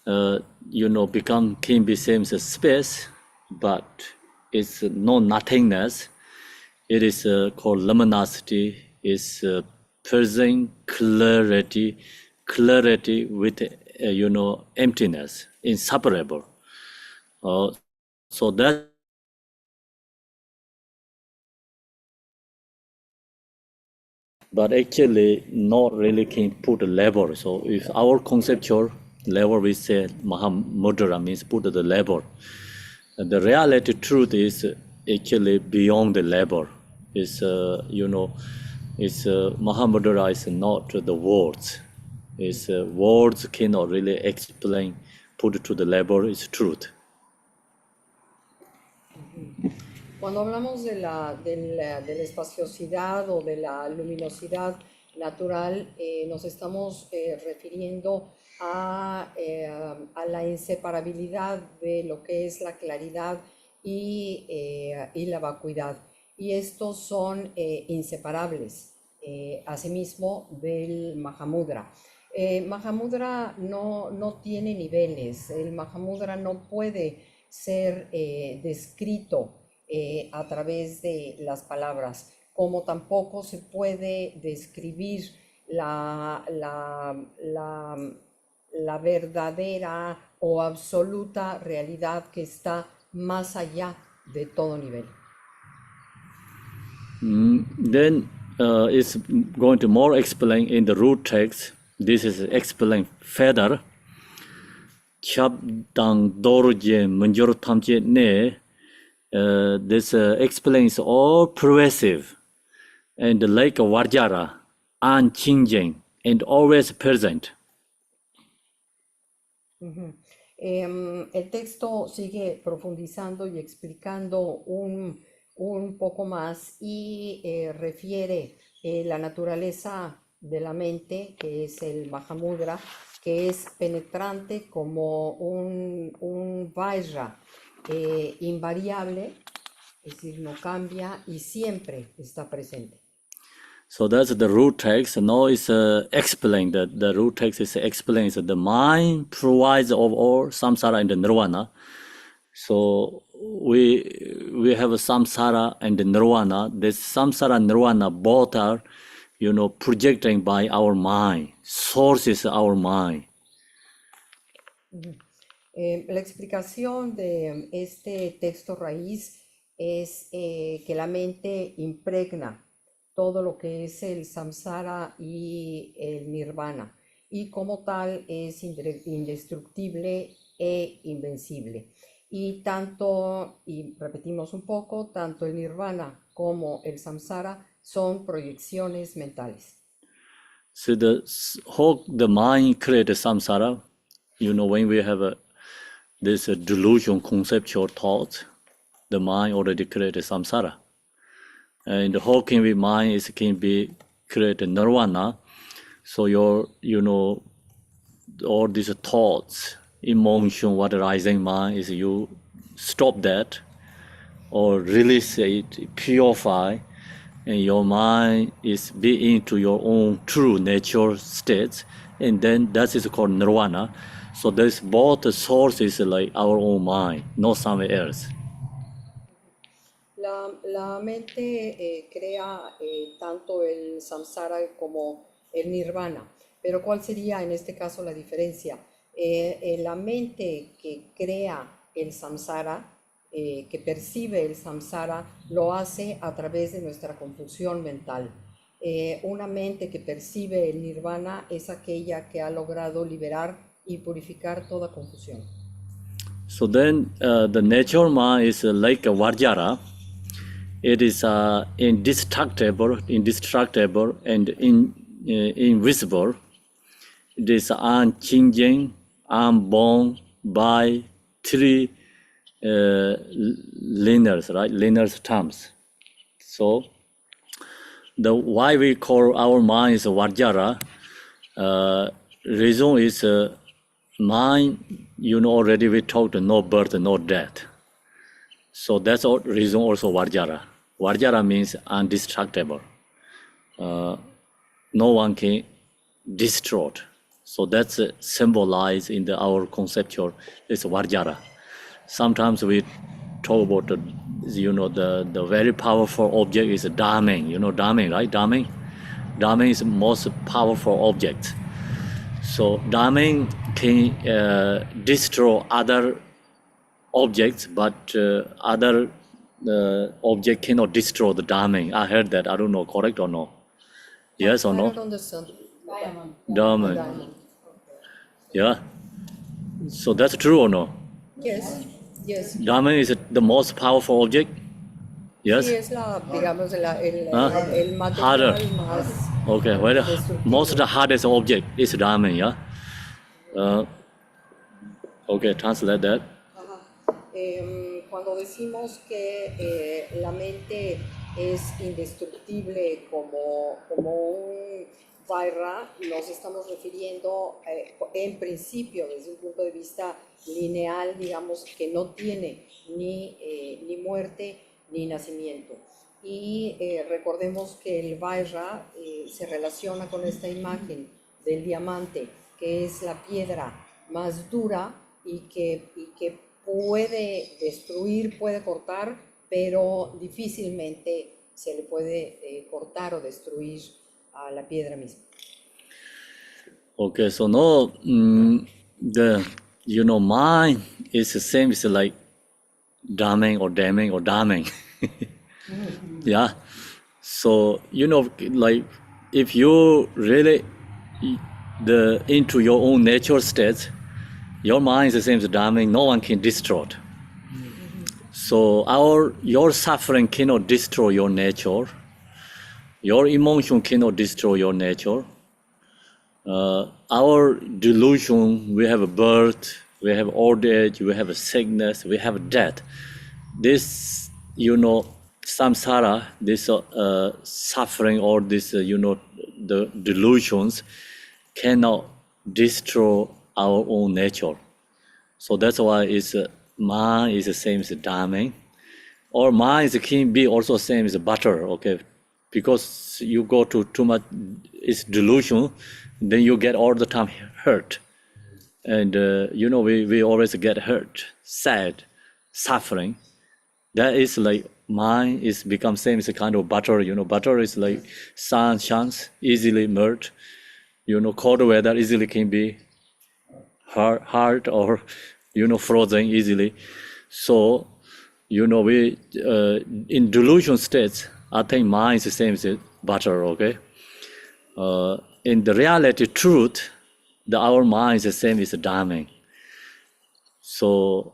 can be same as space, but it's no nothingness. It is called luminosity. It's present clarity with emptiness, inseparable. So that. But actually not really can put a label. So if our conceptual level, we say Mahamudra means put the label. And the reality truth is actually beyond the label. It's Mahamudra is not the words. It's words cannot really explain, put to the label. It's truth. Cuando hablamos de la espaciosidad o de la luminosidad natural, nos estamos refiriendo a la inseparabilidad de lo que es la claridad y la vacuidad. Y estos son inseparables, asimismo, del Mahamudra. Mahamudra no tiene niveles, el Mahamudra no puede ser descrito a través de las palabras, como tampoco se puede describir la verdadera o absoluta realidad que está más allá de todo nivel. Then it's going to more explain in the root text. This is explained further. Chabdang dorje munjor tamje ne. This explains all pervasive and like Vajra, unchanging and always present. El texto sigue profundizando y explicando un poco más y refiere la naturaleza de la mente, que es el Mahamudra, que es penetrante como un Vajra, invariable, es decir, no cambia y siempre está presente. So that's the root text. Now it's explained that the root text is explains that the mind provides of all samsara and the nirvana. So we have a samsara and the nirvana. This samsara and nirvana both are, projecting by our mind. Source is our mind. La explicación de este texto raíz es que la mente impregna todo lo que es el samsara y el nirvana, y como tal es indestructible e invencible. Y repetimos un poco, tanto el nirvana como el samsara son proyecciones mentales. So the mind creates samsara. When we have this delusion, conceptual thoughts, the mind already created samsara. And how can we mind can be created nirvana? So all these thoughts, emotion, what arising mind is you stop that or release it, purify, and your mind is be into your own true nature states, and then that is called nirvana. So there's both the sources like our own mind, not somewhere else. La mente crea tanto el samsara como el nirvana, pero ¿cuál sería en este caso la diferencia? La mente que crea el samsara, que percibe el samsara, lo hace a través de nuestra confusión mental. Una mente que percibe el nirvana es aquella que ha logrado liberar y purificar toda confusión. So then the natural mind is like a Vajra. It is indestructible, and invisible. It is unchanging, unborn by three linears, right? Linear terms. So why we call our mind is Vajra, reason is mind, already we talked, no birth, no death. So that's all reason also Vajra. Vajra means indestructible. No one can destroy it. So that's symbolized in our conceptual, it's Vajra. Sometimes we talk about the very powerful object is Dhaming. You know Dhaming, right? Dhaming? Dhaming is the most powerful object. So Dhaming can destroy other objects, but other object cannot destroy the Dhaming. I heard that. I don't know, correct or no? Yes or I no? don't understand. Dhaming. Yeah. So that's true or no? Yes, yes. Dhaming is the most powerful object? Yes? Sí, es digamos, el Harder. material más Okay, well, destructivo. most the hardest object is Dhaming, yeah? Okay, translate that. Cuando decimos que la mente es indestructible como un vaira, nos estamos refiriendo en principio desde un punto de vista lineal, digamos, que no tiene ni muerte ni nacimiento. Y recordemos que el vaira se relaciona con esta imagen del diamante, que es la piedra más dura y que puede destruir, puede cortar, pero difícilmente se le puede cortar o destruir a la piedra misma. Okay, so no, mind is the same as like damning or damning or damning. Yeah. So, like if you really into your own natural state, your mind is the same as damning, no one can destroy it. So your suffering cannot destroy your nature. Your emotion cannot destroy your nature. Our delusion, we have a birth, we have old age, we have a sickness, we have death. This, samsara, this suffering or this, the delusions cannot destroy our own nature. So that's why mind is the same as damning. Or mind can be also same as butter, okay? Because you go to too much, it's delusion, then you get all the time hurt. And, we always get hurt, sad, suffering. That is like mind is become same as a kind of butter. Butter is like sun shines, easily melt. Cold weather easily can be hard or, frozen easily. So, we, in delusion states, I think mind is the same as butter, okay? In the reality, truth, our mind is the same as damning. So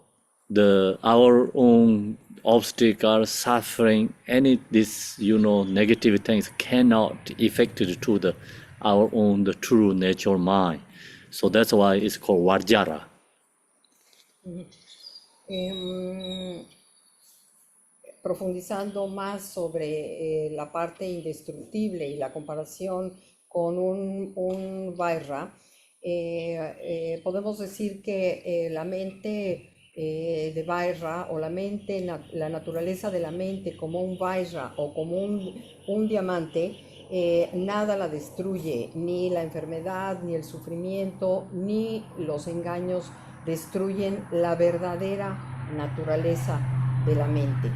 our own obstacle, suffering, any this negative things cannot affect to our own the true nature mind. So that's why it's called Vajra. Profundizando más sobre la parte indestructible y la comparación con un vaira, podemos decir que la mente de vaira o la naturaleza de la mente como un vaira o como un diamante, nada la destruye, ni la enfermedad, ni el sufrimiento, ni los engaños destruyen la verdadera naturaleza de la mente.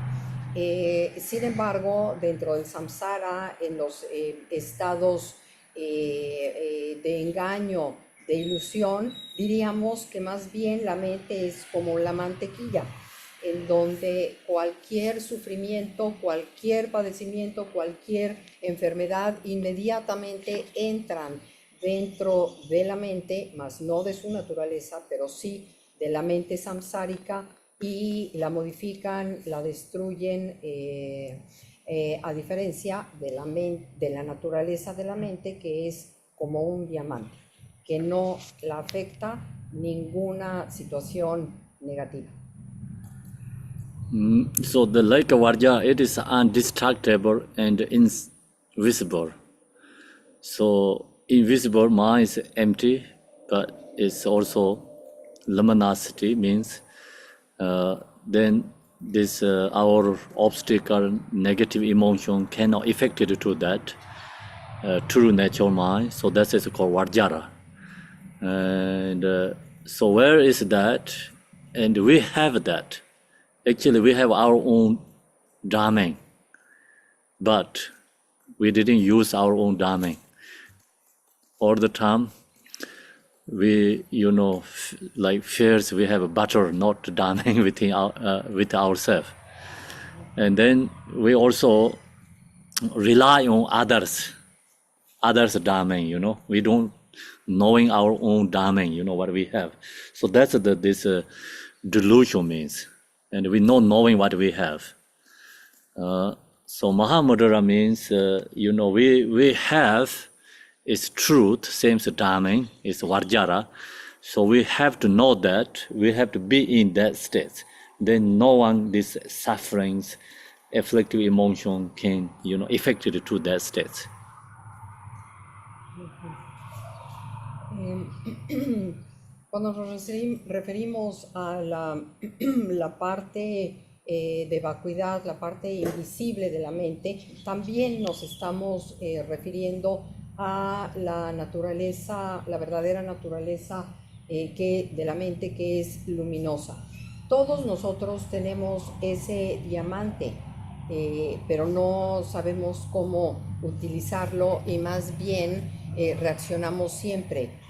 Sin embargo, dentro del samsara, en los estados de engaño de ilusión, diríamos que más bien la mente es como la mantequilla, en donde cualquier sufrimiento, cualquier padecimiento, cualquier enfermedad inmediatamente entran dentro de la mente, mas no de su naturaleza, pero sí de la mente samsárica, y la modifican, la destruyen, a diferencia de la naturaleza de la mente, que es como un diamante, que no la afecta ninguna situación negativa. So the like Varja, it is undestructible and invisible. So invisible mind is empty, but it's also luminosity means then this our obstacle, negative emotion cannot affect it to that true natural mind. So that is called Varjara. And so where is that? And we have that. Actually, we have our own Dharma, but we didn't use our own Dharma. All the time, we, like fears, we have butter, not Dharma within with ourselves. And then we also rely on others Dharma, we don't knowing our own Dharma, what we have. So that's this delusion means. And we not knowing what we have. So Mahamudra means, we have is truth, same as Dharma, is Varjara. So we have to know that, we have to be in that state. Then no one, these sufferings, afflictive emotion can, affect it to that state. Cuando nos referimos a la parte de vacuidad, la parte invisible de la mente, también nos estamos refiriendo a la naturaleza, la verdadera naturaleza de la mente, que es luminosa. Todos nosotros tenemos ese diamante, pero no sabemos cómo utilizarlo, y más bien reaccionamos siempre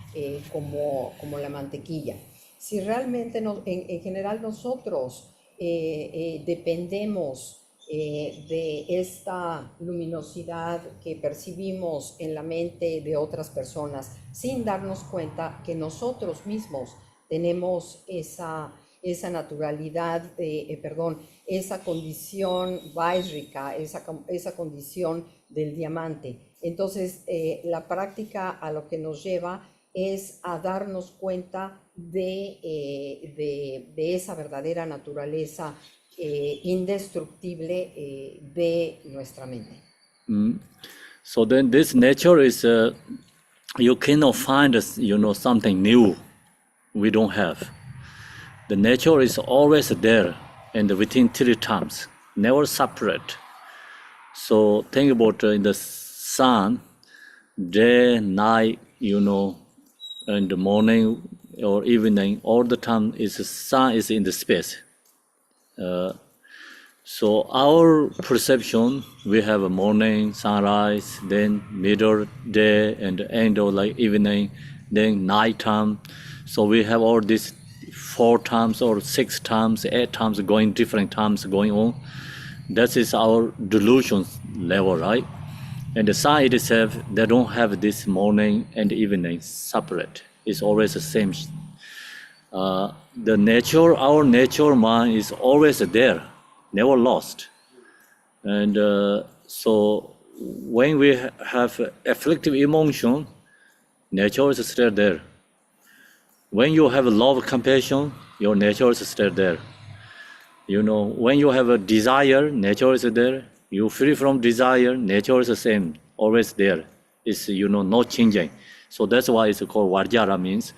como la mantequilla. Si realmente en general nosotros dependemos de esta luminosidad que percibimos en la mente de otras personas, sin darnos cuenta que nosotros mismos tenemos esa naturalidad, esa condición vaisrika, esa condición del diamante. Entonces, la práctica a lo que nos lleva es a darnos cuenta de esa verdadera naturaleza indestructible de nuestra mente. So then this nature is, you cannot find, something new we don't have. The nature is always there and within 3 times, never separate. So think about in the sun, day, night, in the morning or evening, all the time is the sun is in the space. So our perception, we have a morning, sunrise, then middle day, and end of like evening, then night time. So we have all these 4 times or 6 times, 8 times going, different times going on. That is our delusion level, right? And the sun itself, they don't have this morning and evening separate. It's always the same. The nature, our nature mind is always there, never lost. And so when we have afflictive emotion, nature is still there. When you have love, compassion, your nature is still there. When you have a desire, nature is there. You free from desire, nature is the same, always there. It's, not changing. So that's why it's called Varjara means.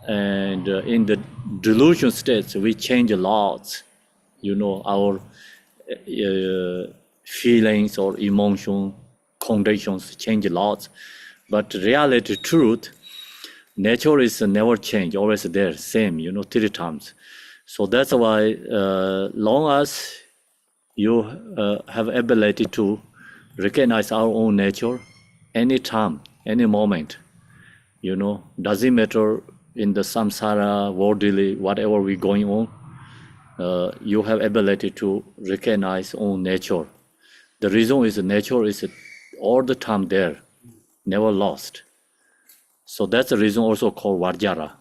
And in the delusion states, we change a lot. Our feelings or emotion, conditions change a lot. But reality, truth, nature is never change, always there, same, 3 times. So that's why long as you have ability to recognize our own nature, any time, any moment, doesn't matter in the samsara, worldly, whatever we going on, you have ability to recognize own nature. The reason is the nature is all the time there, never lost. So that's the reason also called Vajra.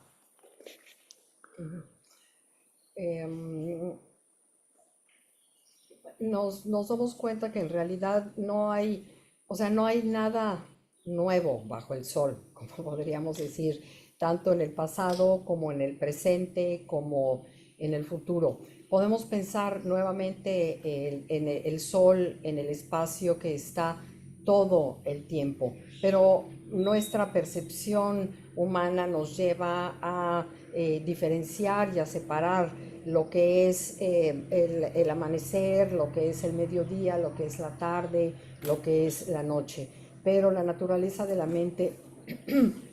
Nos damos cuenta que en realidad no hay, o sea, no hay nada nuevo bajo el sol, como podríamos decir, tanto en el pasado como en el presente, como en el futuro. Podemos pensar nuevamente en el sol, en el espacio que está todo el tiempo, pero nuestra percepción humana nos lleva a diferenciar y a separar lo que es el amanecer, lo que es el mediodía, lo que es la tarde, lo que es la noche. Pero la naturaleza de la mente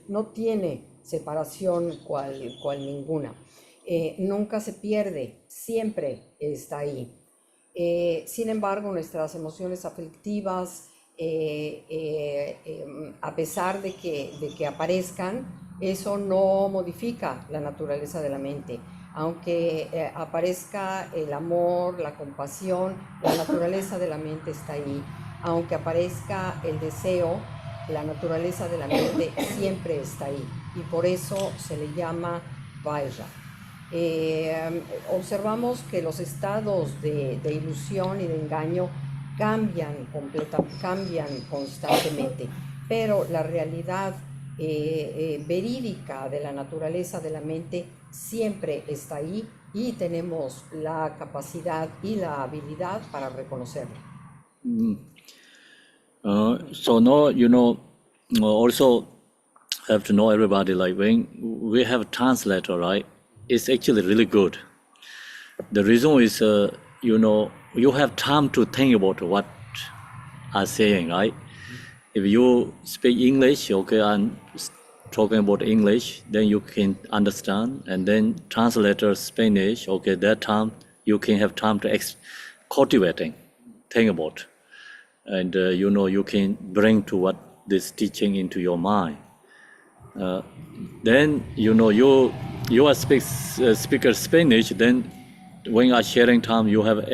no tiene separación cual ninguna. Nunca se pierde, siempre está ahí. Sin embargo, nuestras emociones aflictivas, a pesar de que aparezcan, eso no modifica la naturaleza de la mente. Aunque aparezca el amor, la compasión, la naturaleza de la mente está ahí. Aunque aparezca el deseo, la naturaleza de la mente siempre está ahí. Y por eso se le llama Vajra. Observamos que los estados de ilusión y de engaño cambian constantemente, pero la realidad verídica de la naturaleza de la mente siempre está ahí y tenemos la capacidad y la habilidad para reconocerla. So now, also have to know everybody, like when we have a translator, right? It's actually really good. The reason is, you have time to think about what I'm saying, right? If you speak English, okay, I'm talking about English, then you can understand, and then translator Spanish, okay, that time you can have time to cultivating, think about, and you can bring to what this teaching into your mind. Then you are speaker Spanish. Then when you are sharing time, you have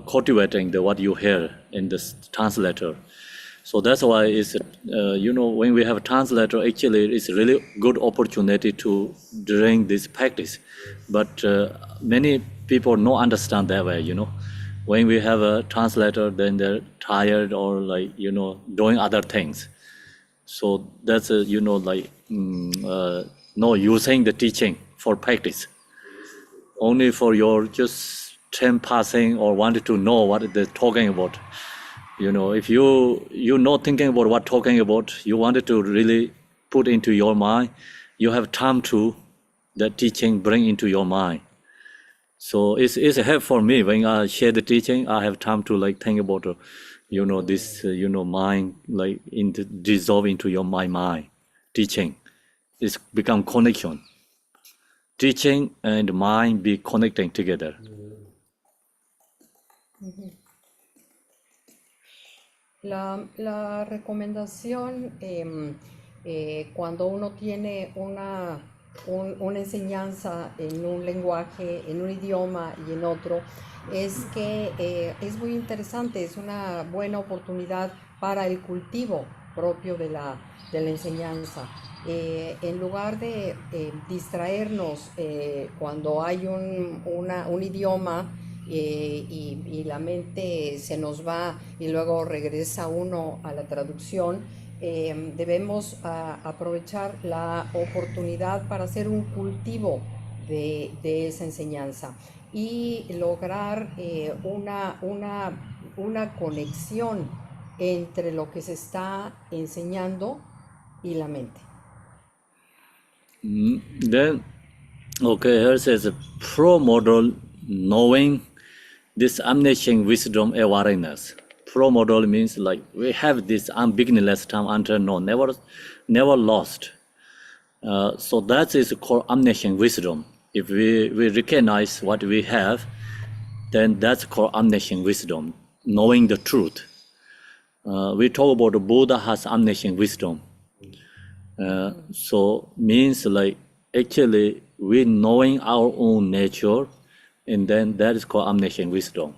cultivating what you hear in this translator. So that's why it's when we have a translator, actually it's a really good opportunity to during this practice. But many people don't understand that way. When we have a translator, then they're tired or doing other things. So that's no using the teaching for practice, only for your just time passing or wanted to know what they're talking about. If you're not thinking about what talking about, you wanted to really put into your mind, you have time to that teaching bring into your mind. So it's a help for me when I share the teaching. I have time to think about this mind dissolve into your mind. Teaching it's become connection. Teaching and mind be connecting together. La recomendación cuando uno tiene una enseñanza en un lenguaje, en un idioma y en otro, es que es muy interesante, es una buena oportunidad para el cultivo propio de la enseñanza. En lugar de distraernos cuando hay un idioma y la mente se nos va y luego regresa uno a la traducción, debemos aprovechar la oportunidad para hacer un cultivo de esa enseñanza y lograr una conexión entre lo que se está enseñando y la mente. Then, okay, here says pro model knowing this omniscient wisdom awareness. Pro model means we have this unbeginningless time until no, never lost. So that is called omniscient wisdom. If we recognize what we have, then that's called omniscient wisdom, knowing the truth. We talk about the Buddha has omniscient wisdom. So means like actually we knowing our own nature, and then that is called omniscient wisdom.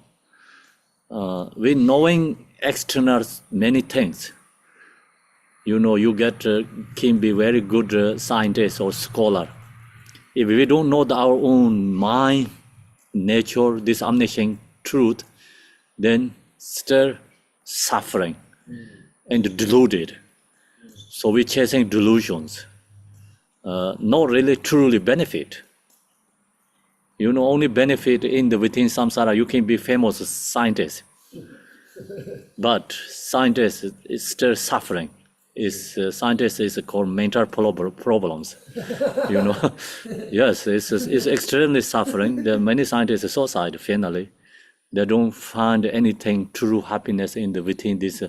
We knowing external many things. You know, you can be very good scientist or scholar. If we don't know our own mind, nature, this omniscient truth, then still suffering and deluded. So we're chasing delusions, not really truly benefit. You know, only benefit within samsara. You can be famous scientist, but scientist is still suffering. Scientist is called mental problems. You know, yes, it's extremely suffering. There are many scientists suicide finally. They don't find anything true happiness within this,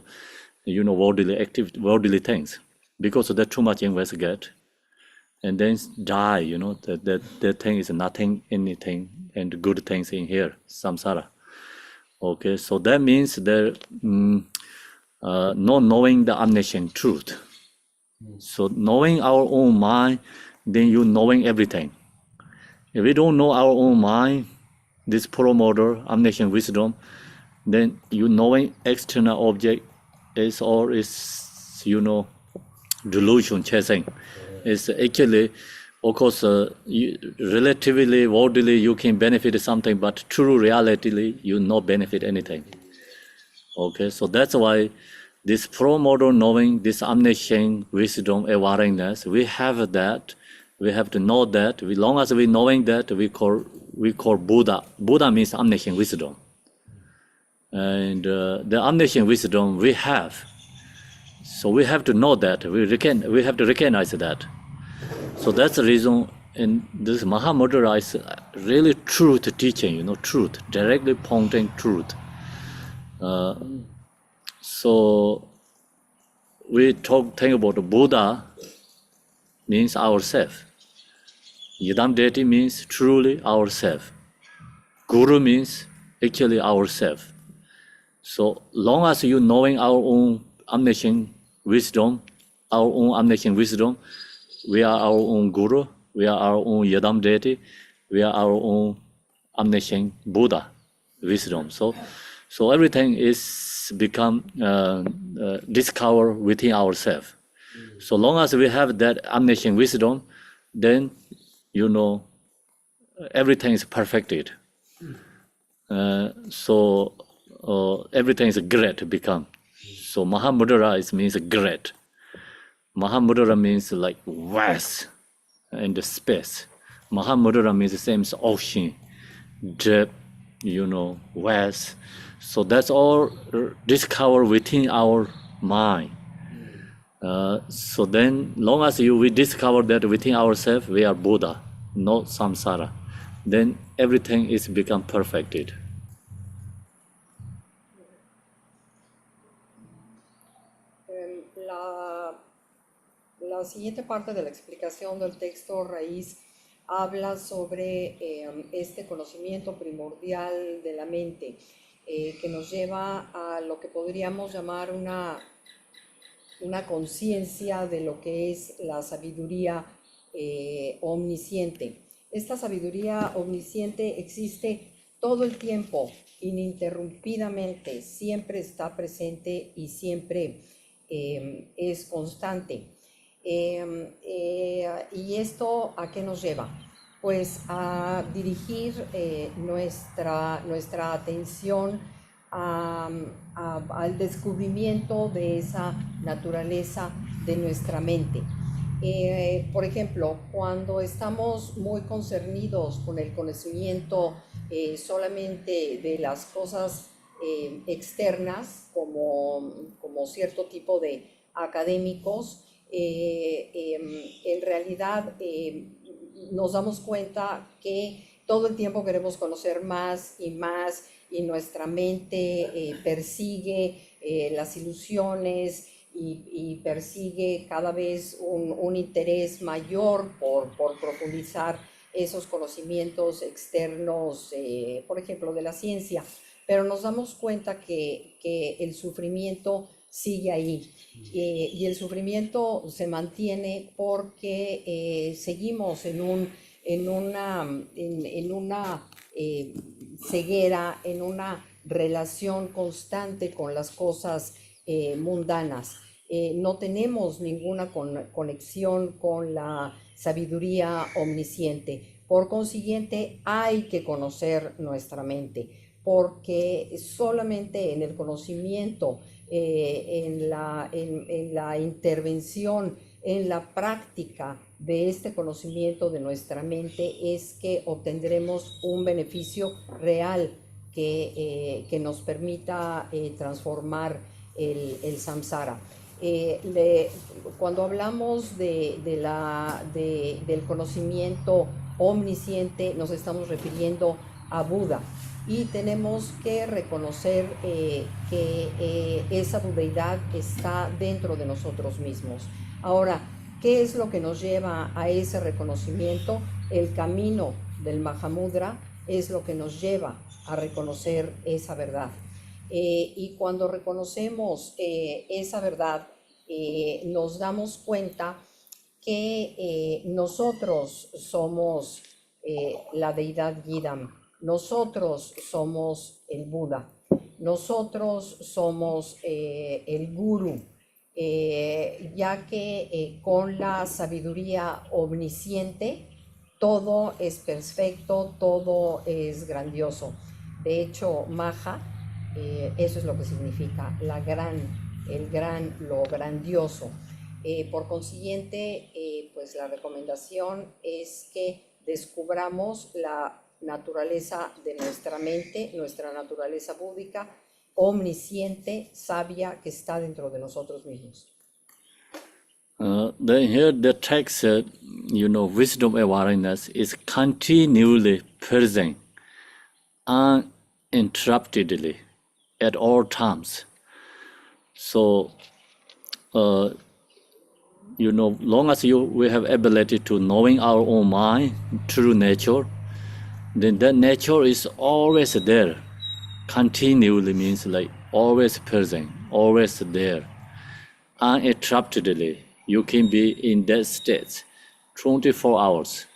worldly things, because they too much investigate, and then die. You know that thing is nothing, anything, and good things in here, samsara. Okay, so that means they're not knowing the omniscient truth. So knowing our own mind, then you knowing everything. If we don't know our own mind, this promoter, omniscient wisdom, then you knowing external object is delusion chasing. It's actually, of course, relatively, worldly, you can benefit something, but true reality, you not benefit anything. Okay, so that's why this pro-model knowing, this omniscient wisdom, awareness, we have that. We have to know that. Long as we knowing that, we call Buddha. Buddha means omniscient wisdom, and the omniscient wisdom we have. So we have to know that. We have to recognize that. So that's the reason. And this Mahamudra is really truth teaching. Truth, directly pointing truth. So we think about Buddha means ourself. Yidam deity means truly ourself. Guru means actually ourself. So long as you knowing our own omniscient wisdom, we are our own Guru, we are our own Yidam deity, we are our own omniscient Buddha wisdom. So everything is become discovered within ourselves. So long as we have that omniscient wisdom, then everything is perfected. So everything is great become. So Mahamudra means great. Mahamudra means like vast and the space. Mahamudra means the same as ocean, depth, vast. So that's all discovered within our mind. So then, long as we discover that within ourselves, we are Buddha, not samsara, then everything is become perfected. La siguiente parte de la explicación del texto raíz habla sobre este conocimiento primordial de la mente que nos lleva a lo que podríamos llamar una conciencia de lo que es la sabiduría omnisciente. Esta sabiduría omnisciente existe todo el tiempo, ininterrumpidamente, siempre está presente y siempre es constante. ¿Y esto a qué nos lleva? Pues a dirigir nuestra atención al descubrimiento de esa naturaleza de nuestra mente. Por ejemplo, cuando estamos muy concernidos con el conocimiento solamente de las cosas externas, como cierto tipo de académicos, en realidad nos damos cuenta que todo el tiempo queremos conocer más y nuestra mente persigue las ilusiones y persigue cada vez un interés mayor por profundizar esos conocimientos externos, por ejemplo, de la ciencia. Pero nos damos cuenta que el sufrimiento sigue ahí. Y el sufrimiento se mantiene porque seguimos en una ceguera, en una relación constante con las cosas mundanas. No tenemos ninguna conexión con la sabiduría omnisciente. Por consiguiente, hay que conocer nuestra mente, porque solamente en el conocimiento, en la intervención, en la práctica de este conocimiento de nuestra mente es que obtendremos un beneficio real que nos permita transformar el samsara. Cuando hablamos del conocimiento omnisciente, nos estamos refiriendo a Buda, y tenemos que reconocer que esa budeidad está dentro de nosotros mismos. Ahora, ¿qué es lo que nos lleva a ese reconocimiento? El camino del Mahamudra es lo que nos lleva a reconocer esa verdad. Y cuando reconocemos esa verdad, nos damos cuenta que nosotros somos la deidad Yidam, nosotros somos el Buda, nosotros somos el Guru, ya que con la sabiduría omnisciente todo es perfecto, todo es grandioso. De hecho, Maha, eso es lo que significa, lo grandioso. Por consiguiente, pues la recomendación es que descubramos la naturaleza de nuestra mente, nuestra naturaleza búdica, omnisciente, sabia, que está dentro de nosotros mismos. Then here the text said, wisdom awareness is continually present, uninterruptedly, at all times. So, long as we have ability to knowing our own mind, true nature, then that nature is always there. Continually means like always present, always there, uninterruptedly. You can be in that state 24 hours,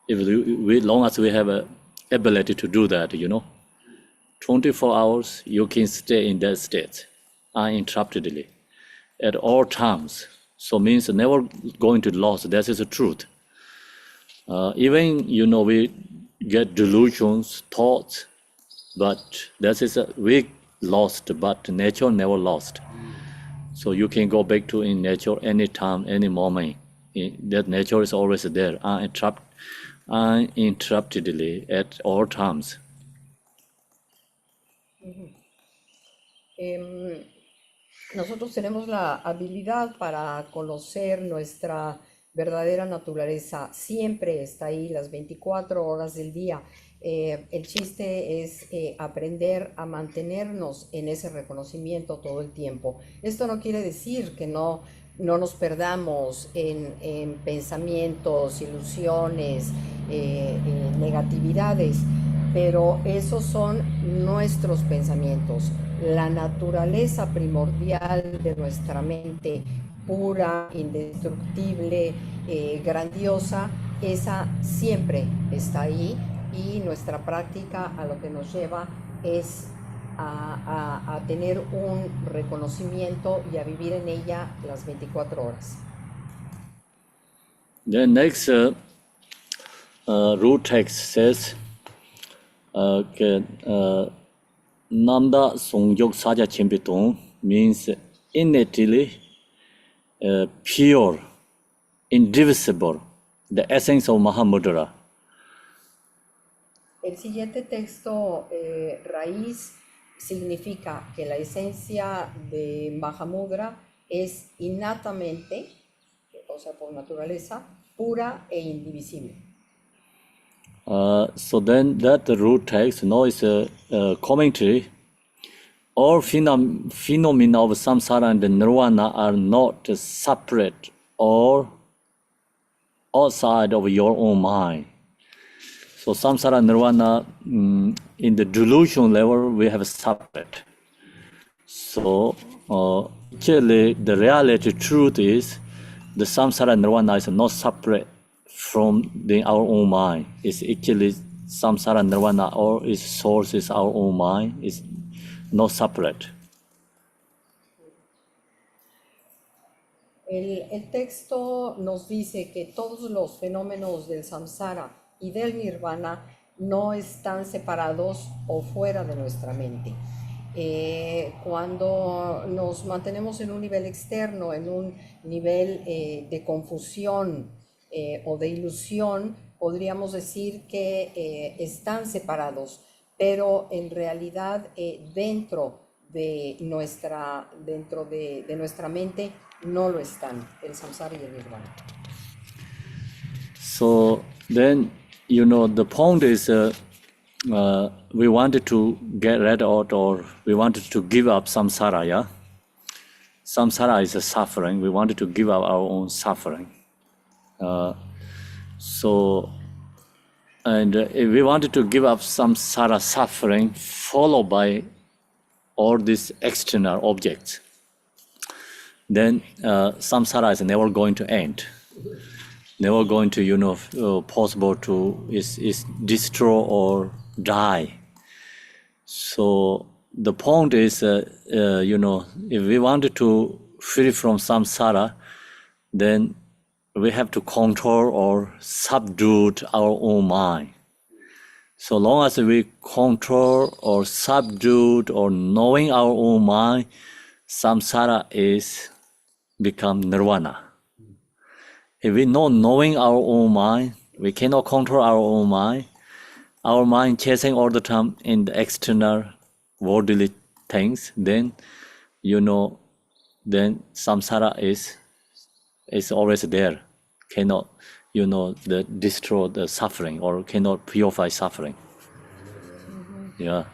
long as we have a ability to do that, 24 hours, you can stay in that state uninterruptedly at all times. So means never going to lose. That is the truth. Even, we get delusions, thoughts, but that is we lost, but nature never lost. So you can go back to in nature anytime, any moment. That nature is always there, uninterruptedly at all times. Nosotros tenemos la habilidad para conocer nuestra verdadera naturaleza. Siempre está ahí las 24 horas del día. El chiste es aprender a mantenernos en ese reconocimiento todo el tiempo. Esto no quiere decir que no nos perdamos en pensamientos, ilusiones, negatividades, pero esos son nuestros pensamientos. La naturaleza primordial de nuestra mente, pura, indestructible, grandiosa, esa siempre está ahí, y nuestra práctica a lo que nos lleva es a tener un reconocimiento y a vivir en ella las 24 horas. The next root text says, Namda Songyok Saja Chimpitong means innately pure, indivisible, the essence of Mahamudra. El siguiente texto raíz significa que la esencia de Mahamudra es innatamente, o sea, por naturaleza, pura e indivisible. So then that root text is a commentary. All phenomena of samsara and nirvana are not separate or outside of your own mind. So samsara and nirvana, in the delusion level, we have separate. So Actually, the reality truth is the samsara and nirvana is not separate from our own mind. It's actually samsara and nirvana, or its source is our own mind. It's not separate. El texto nos dice que todos los fenómenos del samsara y del nirvana no están separados o fuera de nuestra mente. Cuando nos mantenemos en un nivel externo, en un nivel de confusión o de ilusión, podríamos decir que están separados, pero en realidad dentro de nuestra mente no lo están, el samsara y el nirvana. So then, the point is we wanted to get rid of, or we wanted to give up samsara, yeah? Samsara is a suffering. We wanted to give up our own suffering. If we wanted to give up samsara suffering followed by all these external objects, then samsara is never going to end, never going to possible to is destroy or die. So the point is if we wanted to free from samsara, then we have to control or subdue our own mind. So long as we control or subdue or knowing our own mind, samsara is become nirvana. If we not knowing our own mind, we cannot control our own mind. Our mind chasing all the time in the external worldly things, then then samsara is always there. Cannot destroy the suffering or cannot purify suffering. Yeah.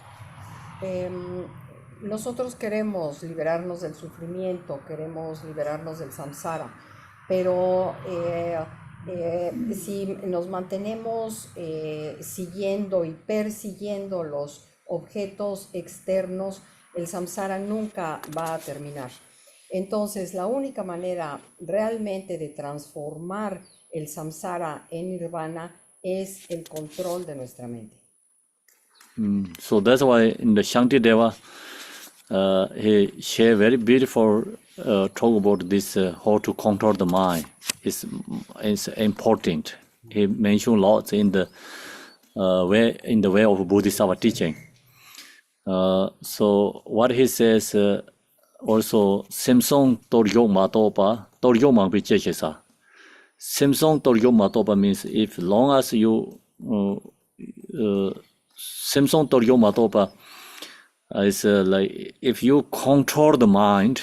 Nosotros queremos liberarnos del sufrimiento, queremos liberarnos del samsara, pero si nos mantenemos siguiendo y persiguiendo los objetos externos, el samsara nunca va a terminar. Entonces, la única manera realmente de transformar el samsara en nirvana es el control de nuestra mente. So that's why in the Shantideva, he shared very beautiful talk about this how to control the mind. It's important. He mentioned lots in the way of Bodhisattva teaching. So what he says also Simsong Toryo Matopa Toryo Mang Vichechesa. Simsong Toryo Matopa means if long as you Simsong Toryo Matopa is like if you control the mind,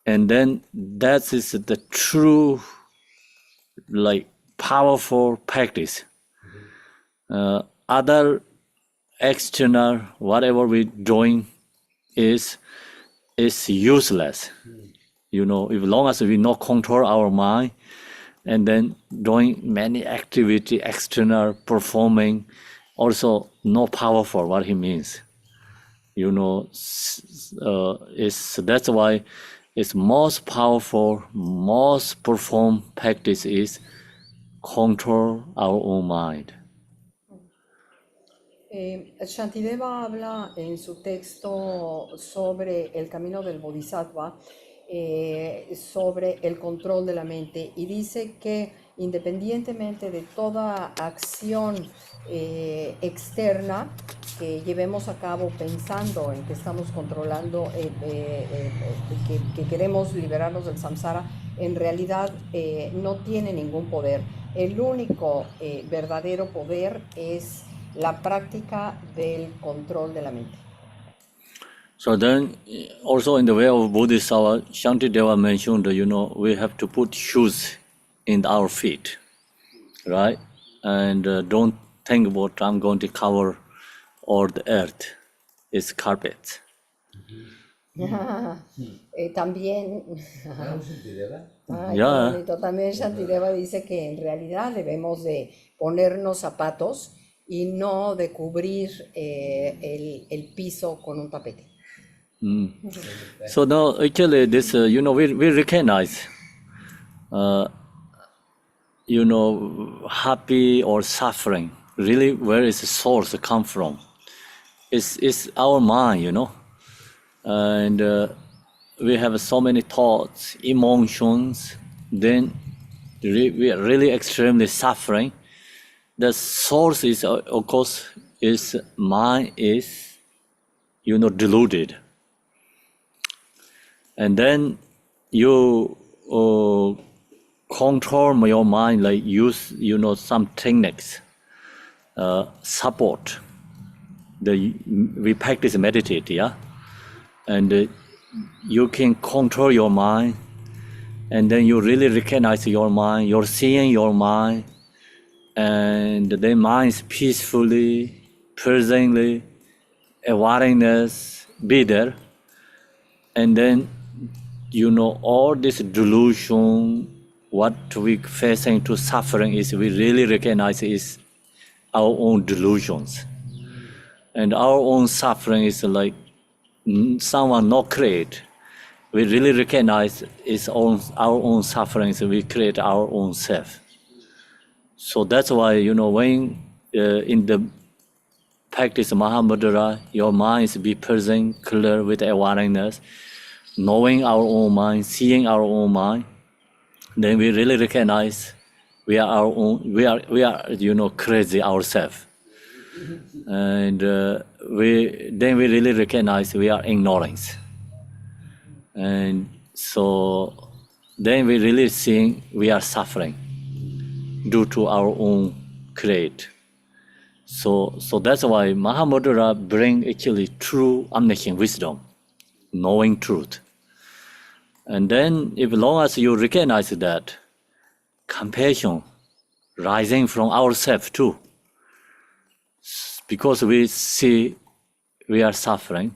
and then that is the true powerful practice. Other external whatever we doing is useless. If long as we not control our mind, and then doing many activity external performing, also not powerful. What he means, that's why it's most powerful, most perform practice is control our own mind. Shantideva habla en su texto sobre el camino del Bodhisattva, sobre el control de la mente, y dice que independientemente de toda acción externa que llevemos a cabo pensando en que estamos controlando, que queremos liberarnos del samsara, en realidad no tiene ningún poder. El único verdadero poder es la práctica del control de la mente. So then, also in the way of Bodhisattva, Shantideva mentioned, we have to put shoes in our feet, right? And don't think about I'm going to cover all the earth. It's carpet. También, Yeah. también Shantideva dice que en realidad debemos de ponernos zapatos y no de cubrir el piso con un tapete. So now actually this, we recognize, happy or suffering, really where is the source come from? It's our mind, and we have so many thoughts, emotions, then we are really extremely suffering. The source is, of course, is mind is, deluded. And then you control your mind, like use, some techniques, support. We practice meditate, yeah? And you can control your mind, and then you really recognize your mind, you're seeing your mind, and the mind is peacefully, presently, awareness, be there. And then, all this delusion, what we facing to suffering is we really recognize is our own delusions. And our own suffering is like someone not create. We really recognize it's our own sufferings, we create our own self. So that's why, when in the practice Mahamudra, your mind is be present, clear with awareness, knowing our own mind, seeing our own mind, then we really recognize we are our own, we are crazy ourselves. And we really recognize we are ignorance. And so then we really seeing we are suffering due to our own create. So that's why Mahamudra bring actually true omniscient wisdom, knowing truth. And then if long as you recognize that, compassion rising from ourselves too, because we see we are suffering,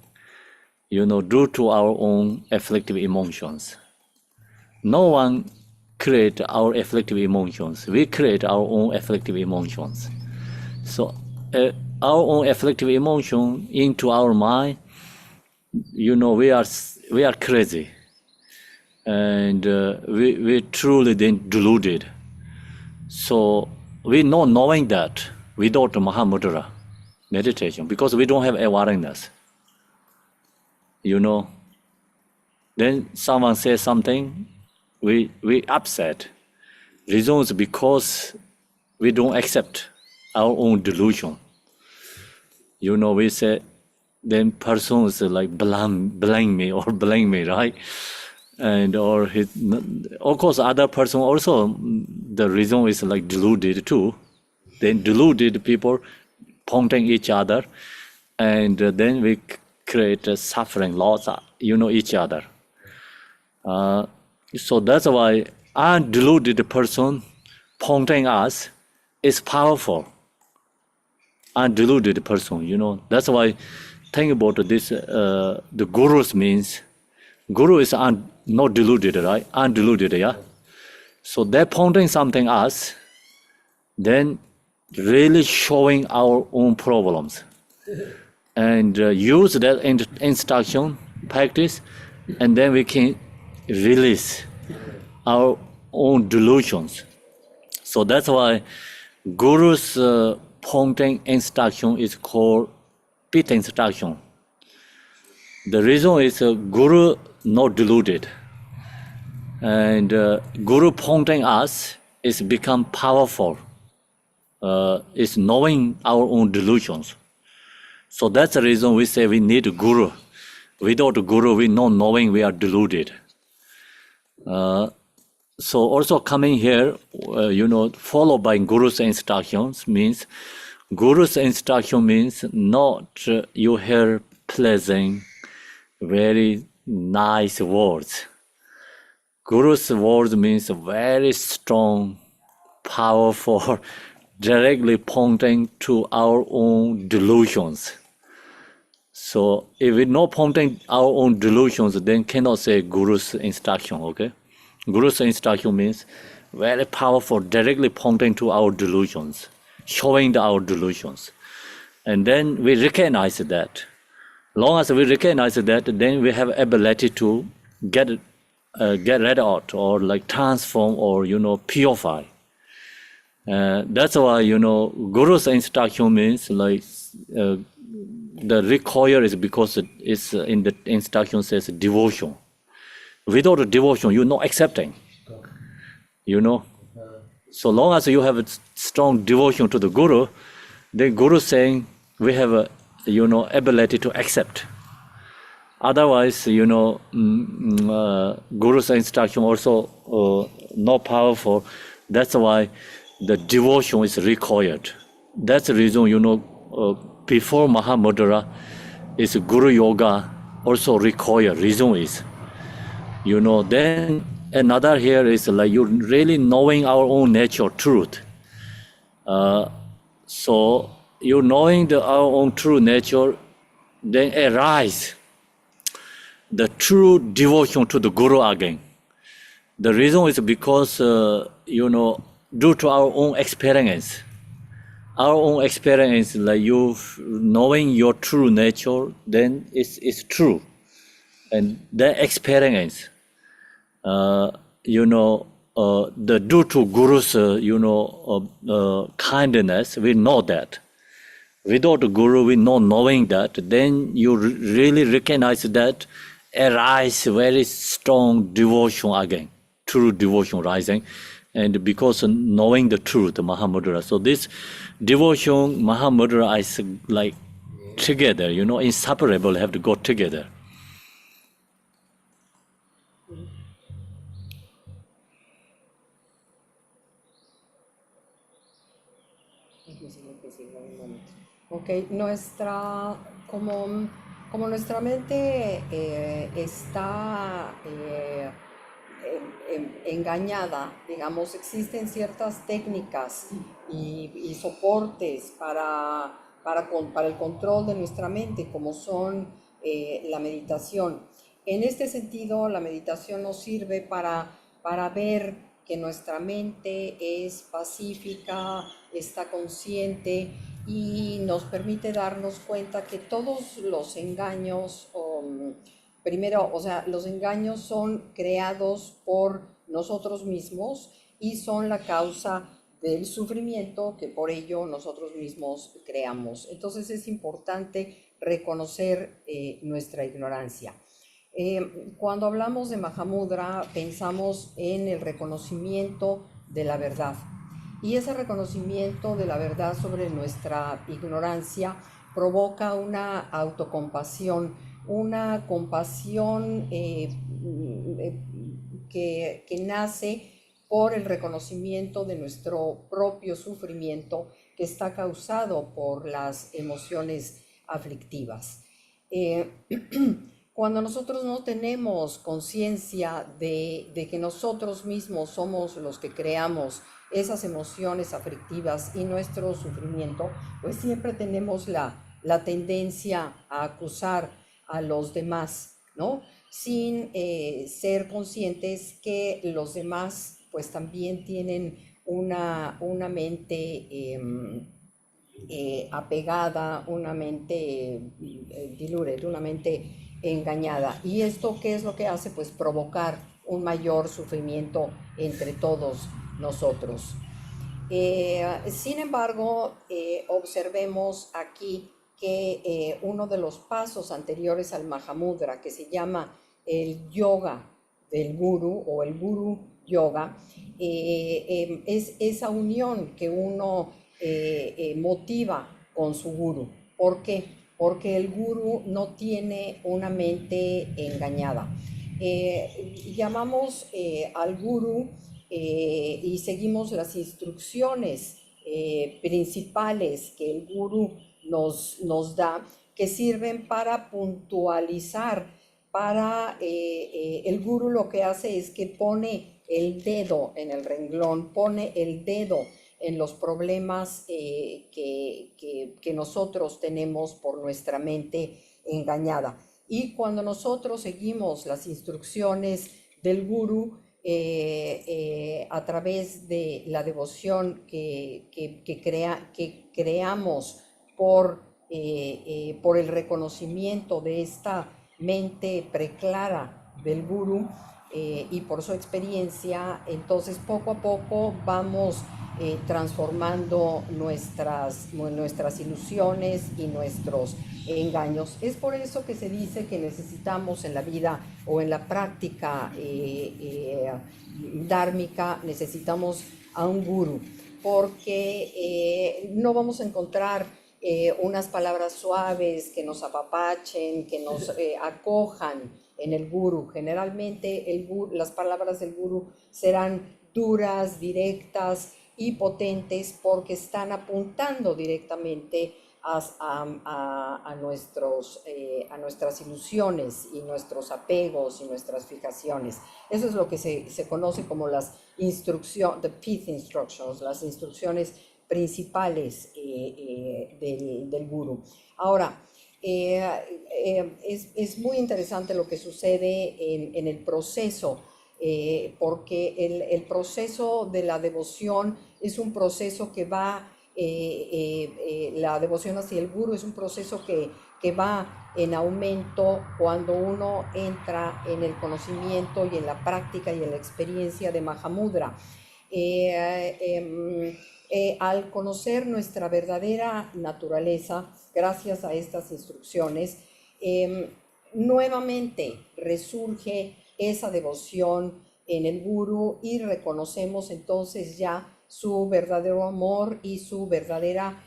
due to our own afflictive emotions. No one create our afflictive emotions. We create our own afflictive emotions. So our own afflictive emotion into our mind, we are crazy, and we truly then deluded. So we not knowing that without Mahamudra meditation, because we don't have awareness. Then someone says something, we upset. Reasons because we don't accept our own delusion. We say, then person is like blame me, right? And or of course other person also, the reason is like deluded too. Then deluded people pointing each other, and then we create suffering, loss, each other. So that's why undeluded person pointing us is powerful. Undeluded person, That's why think about this, the gurus means, guru is not deluded, right? Undeluded, yeah? So they're pointing something us, then really showing our own problems. And use that instruction, practice, and then we can release our own delusions. So that's why Guru's pointing instruction is called pit instruction. The reason is Guru not deluded. And Guru pointing us is become powerful, is knowing our own delusions. So that's the reason we say we need a Guru. Without a Guru, we not knowing we are deluded. So also coming here, followed by Guru's instructions means, Guru's instruction means not you hear pleasant, very nice words. Guru's words means very strong, powerful, directly pointing to our own delusions. So if we're not pointing our own delusions, then cannot say Guru's instruction, okay? Guru's instruction means very powerful, directly pointing to our delusions, showing our delusions. And then we recognize that. Long as we recognize that, then we have ability to get rid out or like transform or purify. That's why Guru's instruction means like the require is because it's in the instruction says devotion. Without devotion, you're not accepting. So long as you have a strong devotion to the Guru, the Guru saying we have a ability to accept. Otherwise, Guru's instruction also not powerful. That's why the devotion is required. That's the reason, before Mahamudra is Guru Yoga also required. Reason is, then another here is like you really knowing our own nature, truth. So you knowing our own true nature, then arise the true devotion to the Guru again. The reason is because, due to our own experience, like you knowing your true nature, then it's true. And that experience, the due to Guru's, kindness, we know that. Without the Guru, we not knowing that, then you really recognize that arise very strong devotion again, true devotion rising, and because knowing the truth, Mahamudra. So this devotion, Mahamudra is like together, inseparable, have to go together. Ok, como nuestra mente está engañada, digamos, existen ciertas técnicas y soportes para el control de nuestra mente, como son la meditación. En este sentido, la meditación nos sirve para ver que nuestra mente es pacífica, está consciente y nos permite darnos cuenta que todos los engaños, los engaños son creados por nosotros mismos y son la causa del sufrimiento que por ello nosotros mismos creamos. Entonces es importante reconocer nuestra ignorancia. Cuando hablamos de Mahamudra, pensamos en el reconocimiento de la verdad. Y ese reconocimiento de la verdad sobre nuestra ignorancia provoca una autocompasión, una compasión que nace por el reconocimiento de nuestro propio sufrimiento que está causado por las emociones aflictivas. Cuando nosotros no tenemos conciencia de que nosotros mismos somos los que creamos esas emociones aflictivas y nuestro sufrimiento, pues siempre tenemos la tendencia a acusar a los demás, ¿no? Sin ser conscientes que los demás pues también tienen una mente apegada, una mente deluded, una mente engañada. ¿Y esto qué es lo que hace? Pues provocar un mayor sufrimiento entre todos nosotros. Sin embargo, observemos aquí que uno de los pasos anteriores al Mahamudra, que se llama el yoga del guru o el guru yoga, es esa unión que uno motiva con su guru. ¿Por qué? Porque el guru no tiene una mente engañada. Llamamos al guru y seguimos las instrucciones principales que el guru nos da, que sirven para puntualizar. El guru lo que hace es que pone el dedo en el renglón, pone el dedo en los problemas que nosotros tenemos por nuestra mente engañada. Y cuando nosotros seguimos las instrucciones del guru a través de la devoción que creamos por por el reconocimiento de esta mente preclara del gurú y por su experiencia, entonces poco a poco vamos transformando nuestras ilusiones y nuestros engaños. Es por eso que se dice que necesitamos en la vida o en la práctica dármica, necesitamos a un gurú, porque no vamos a encontrar unas palabras suaves que nos apapachen, que nos acojan en el gurú. Generalmente las palabras del gurú serán duras, directas y potentes porque están apuntando directamente a nuestras ilusiones y nuestros apegos y nuestras fijaciones. Eso es lo que se conoce como las instrucciones, the fifth instructions, las instrucciones principales del gurú. Ahora, es muy interesante lo que sucede en el proceso, porque el proceso de la devoción es un proceso que va, la devoción hacia el gurú es un proceso que va en aumento cuando uno entra en el conocimiento y en la práctica y en la experiencia de Mahamudra. Al conocer nuestra verdadera naturaleza, gracias a estas instrucciones, nuevamente resurge esa devoción en el gurú y reconocemos entonces ya su verdadero amor y su verdadera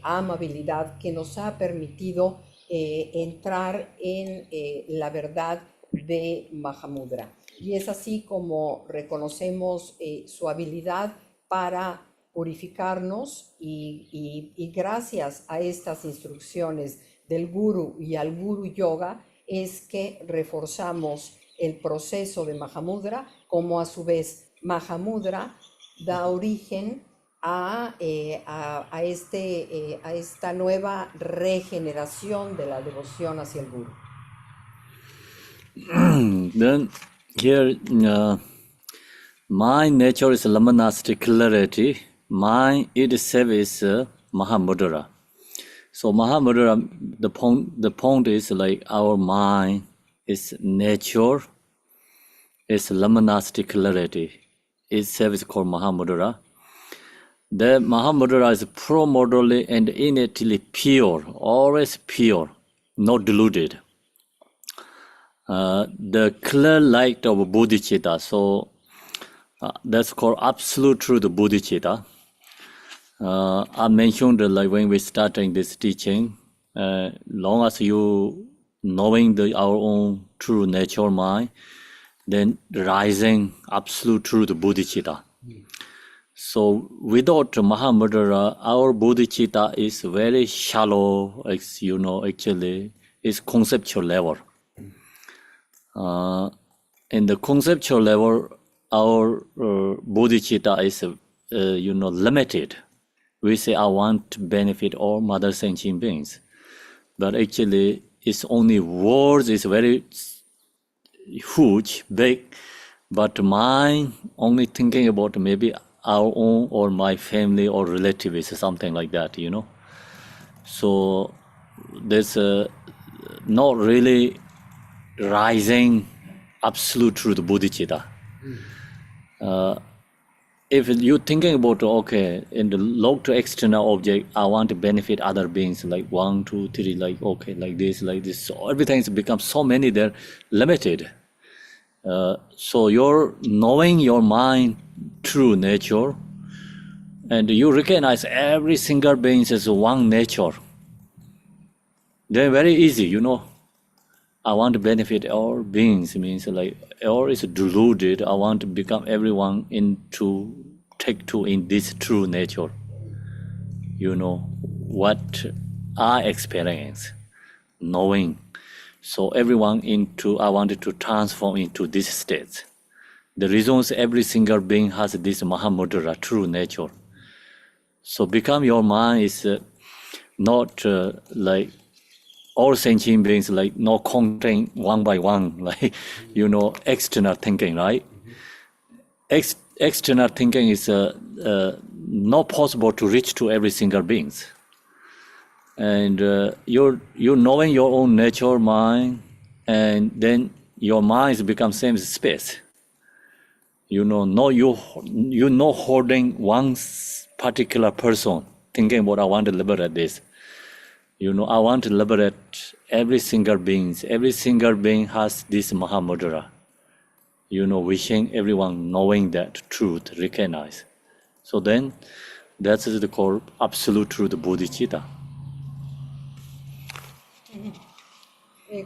amabilidad que nos ha permitido entrar en la verdad de Mahamudra. Y es así como reconocemos su habilidad para purificarnos y gracias a estas instrucciones del gurú y al gurú yoga es que reforzamos el proceso de Mahamudra, como a su vez Mahamudra da origen a esta nueva regeneración de la devoción hacia el gurú. Then here, my nature is Lamanastic clarity. Mind itself is Mahamudra. So Mahamudra, the point is like our mind is nature, is Lamanastic clarity. Itself is called Mahamudra. The Mahamudra is pro-modally and innately pure, always pure, not deluded. The clear light of bodhicitta, so that's called absolute truth bodhicitta. I mentioned like when we starting this teaching, long as you knowing our own true nature mind, then rising absolute truth bodhicitta. So without Mahamudra, our bodhicitta is very shallow, actually, it's conceptual level. In the conceptual level, our bodhicitta is, limited. We say, I want to benefit all mother sentient beings. But actually, it's only words is very huge, big, but mind only thinking about maybe our own or my family or relatives or something like that, So there's not really rising absolute truth bodhicitta. If you're thinking about, okay, in the log to external object, I want to benefit other beings, like 1, 2, 3, like, okay, like this. So everything's become so many, they're limited. So you're knowing your mind true nature, and you recognize every single being as one nature. They're very easy, I want to benefit all beings, means like all is deluded. I want to become everyone take to in this true nature. What I experience, knowing. So everyone I wanted to transform into this state. The reasons every single being has this Mahamudra, true nature. So become your mind is not like all sentient beings, like not counting one by one, like, external thinking, right? External thinking is not possible to reach to every single beings. and you knowing your own nature mind, and then your mind becomes same space. You know you holding one particular person, thinking about I want to liberate this. I want to liberate every single being. Every single being has this Mahamudra. Wishing everyone knowing that truth, recognize. So then, that is the core absolute truth bodhicitta.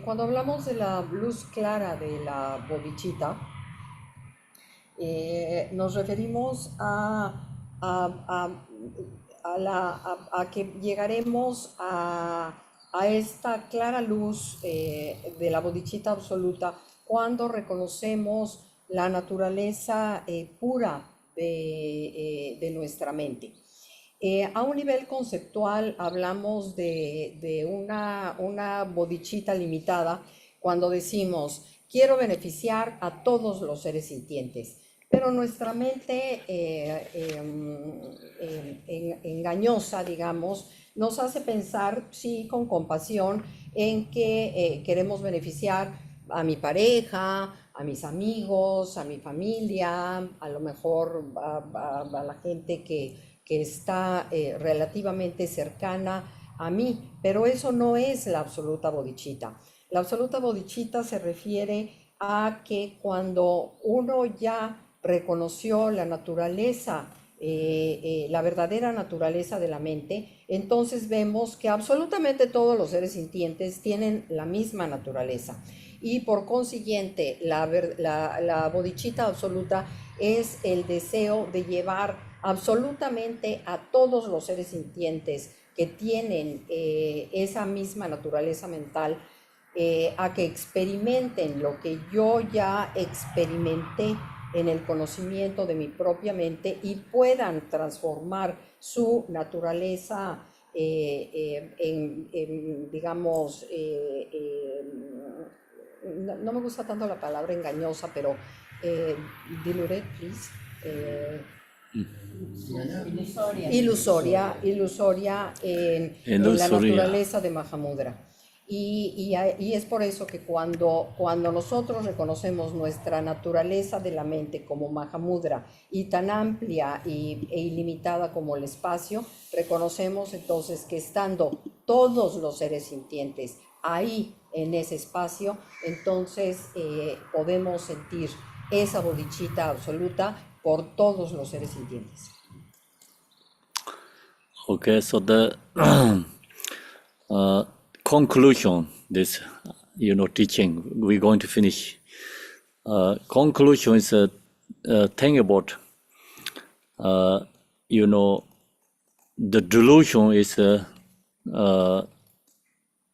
Cuando hablamos de la luz clara de la bodhicitta, nos referimos a que llegaremos a esta clara luz de la bodhicitta absoluta cuando reconocemos la naturaleza pura de nuestra mente. A un nivel conceptual hablamos de una bodhicitta limitada cuando decimos quiero beneficiar a todos los seres sintientes. Pero nuestra mente engañosa, digamos, nos hace pensar, sí, con compasión, en que queremos beneficiar a mi pareja, a mis amigos, a mi familia, a lo mejor a la gente que está relativamente cercana a mí. Pero eso no es la absoluta bodhicitta. La absoluta bodhicitta se refiere a que cuando uno ya reconoció la naturaleza, la verdadera naturaleza de la mente, entonces vemos que absolutamente todos los seres sintientes tienen la misma naturaleza. Y por consiguiente, la bodhicitta absoluta es el deseo de llevar absolutamente a todos los seres sintientes que tienen esa misma naturaleza mental a que experimenten lo que yo ya experimenté en el conocimiento de mi propia mente y puedan transformar su naturaleza digamos, no me gusta tanto la palabra engañosa, pero diluted, please. Ilusoria en la naturaleza de Mahamudra. Y es por eso que cuando nosotros reconocemos nuestra naturaleza de la mente como Mahamudra y tan amplia e ilimitada como el espacio, reconocemos entonces que estando todos los seres sintientes ahí en ese espacio, entonces podemos sentir esa bodhicitta absoluta por todos los seres sintientes. Okay, so the conclusion, this teaching, we're going to finish. Conclusion is a thing about the delusion is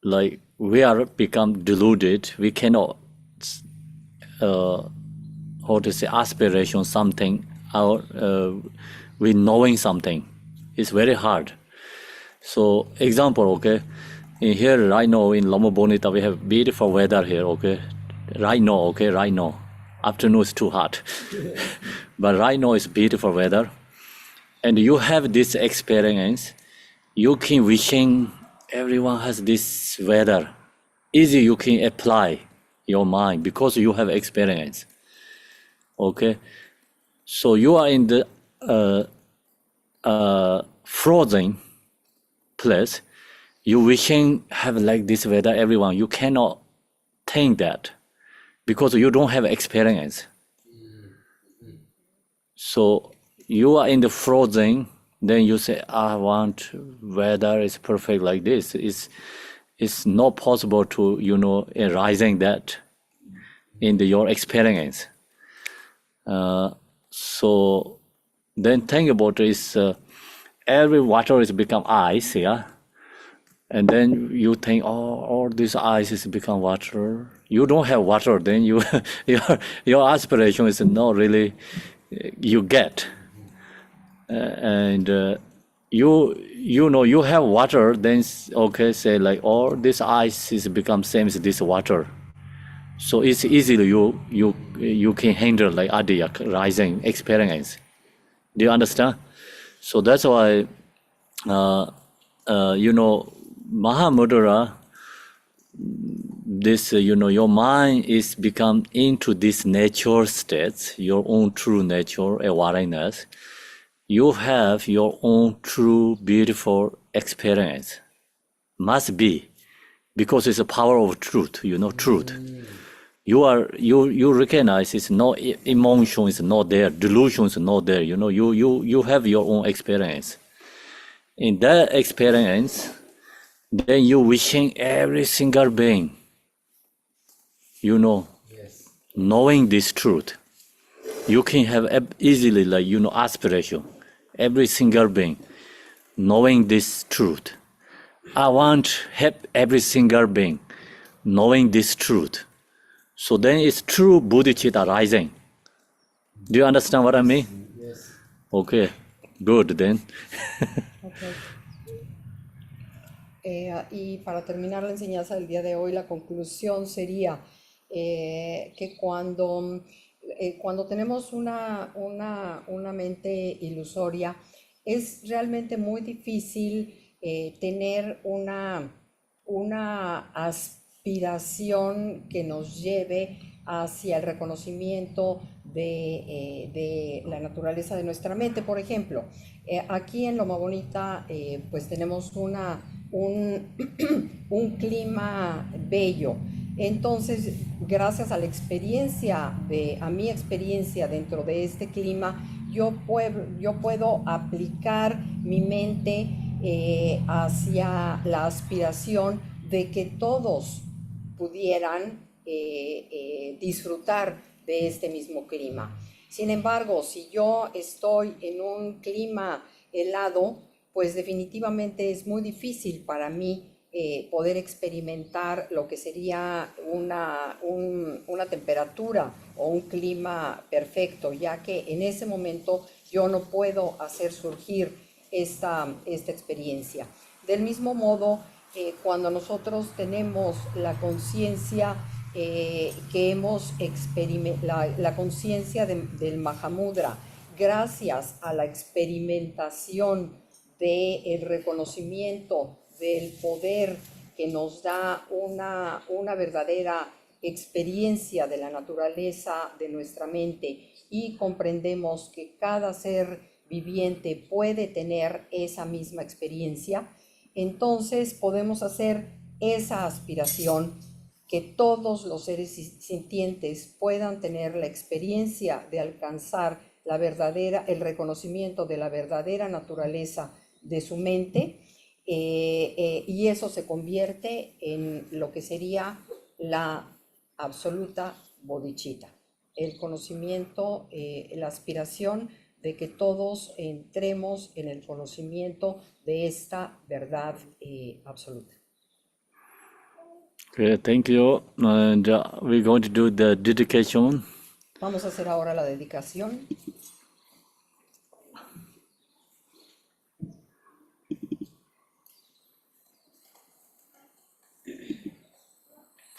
like we are become deluded. We cannot how to say aspiration something or we knowing something. It's very hard. So example, okay. In here right now in Loma Bonita we have beautiful weather here, okay. Right now. Afternoon is too hot. But right now it's beautiful weather. And you have this experience. You can wishing everyone has this weather. Easy you can apply your mind because you have experience. Okay. So you are in the frozen place. You wishing have like this weather, everyone. You cannot think that because you don't have experience. So you are in the frozen, then you say, I want weather is perfect like this. It's not possible to, arising that in your experience. So then think about is every water is become ice, yeah? And then you think, all this ice is become water. You don't have water, then your aspiration is not really you get. And you have water, then okay, say like, this ice is become same as this water. So it's easily you can handle like adya rising experience. Do you understand? So that's why Mahamudra, this, your mind is become into this natural states, your own true nature awareness. You have your own true, beautiful experience. Must be, because it's the power of truth, truth. You recognize it's no emotion is not there, delusion is not there, you have your own experience. In that experience, then you wishing every single being, knowing this truth. You can have easily, aspiration. Every single being, knowing this truth. I want to help every single being, knowing this truth. So then it's true bodhicitta rising. Do you understand what I mean? Yes. Okay, good then. Okay. Y para terminar la enseñanza del día de hoy, la conclusión sería que cuando tenemos una mente ilusoria, es realmente muy difícil tener una aspiración que nos lleve hacia el reconocimiento de la naturaleza de nuestra mente. Por ejemplo, aquí en Loma Bonita pues tenemos un clima bello. Entonces, gracias a la experiencia, a mi experiencia dentro de este clima, yo puedo aplicar mi mente hacia la aspiración de que todos pudieran disfrutar de este mismo clima. Sin embargo, si yo estoy en un clima helado, pues definitivamente es muy difícil para mí poder experimentar lo que sería una temperatura o un clima perfecto, ya que en ese momento yo no puedo hacer surgir esta experiencia. Del mismo modo, cuando nosotros tenemos la conciencia que hemos experimentado, la conciencia del Mahamudra, gracias a la experimentación del reconocimiento del poder que nos da una verdadera experiencia de la naturaleza de nuestra mente, y comprendemos que cada ser viviente puede tener esa misma experiencia, entonces podemos hacer esa aspiración, que todos los seres sintientes puedan tener la experiencia de alcanzar el reconocimiento de la verdadera naturaleza de su mente, y eso se convierte en lo que sería la absoluta bodhicitta, el conocimiento, la aspiración de que todos entremos en el conocimiento de esta verdad absoluta. Okay, thank you. And we're going to do the dedication. Vamos a hacer ahora la dedicación.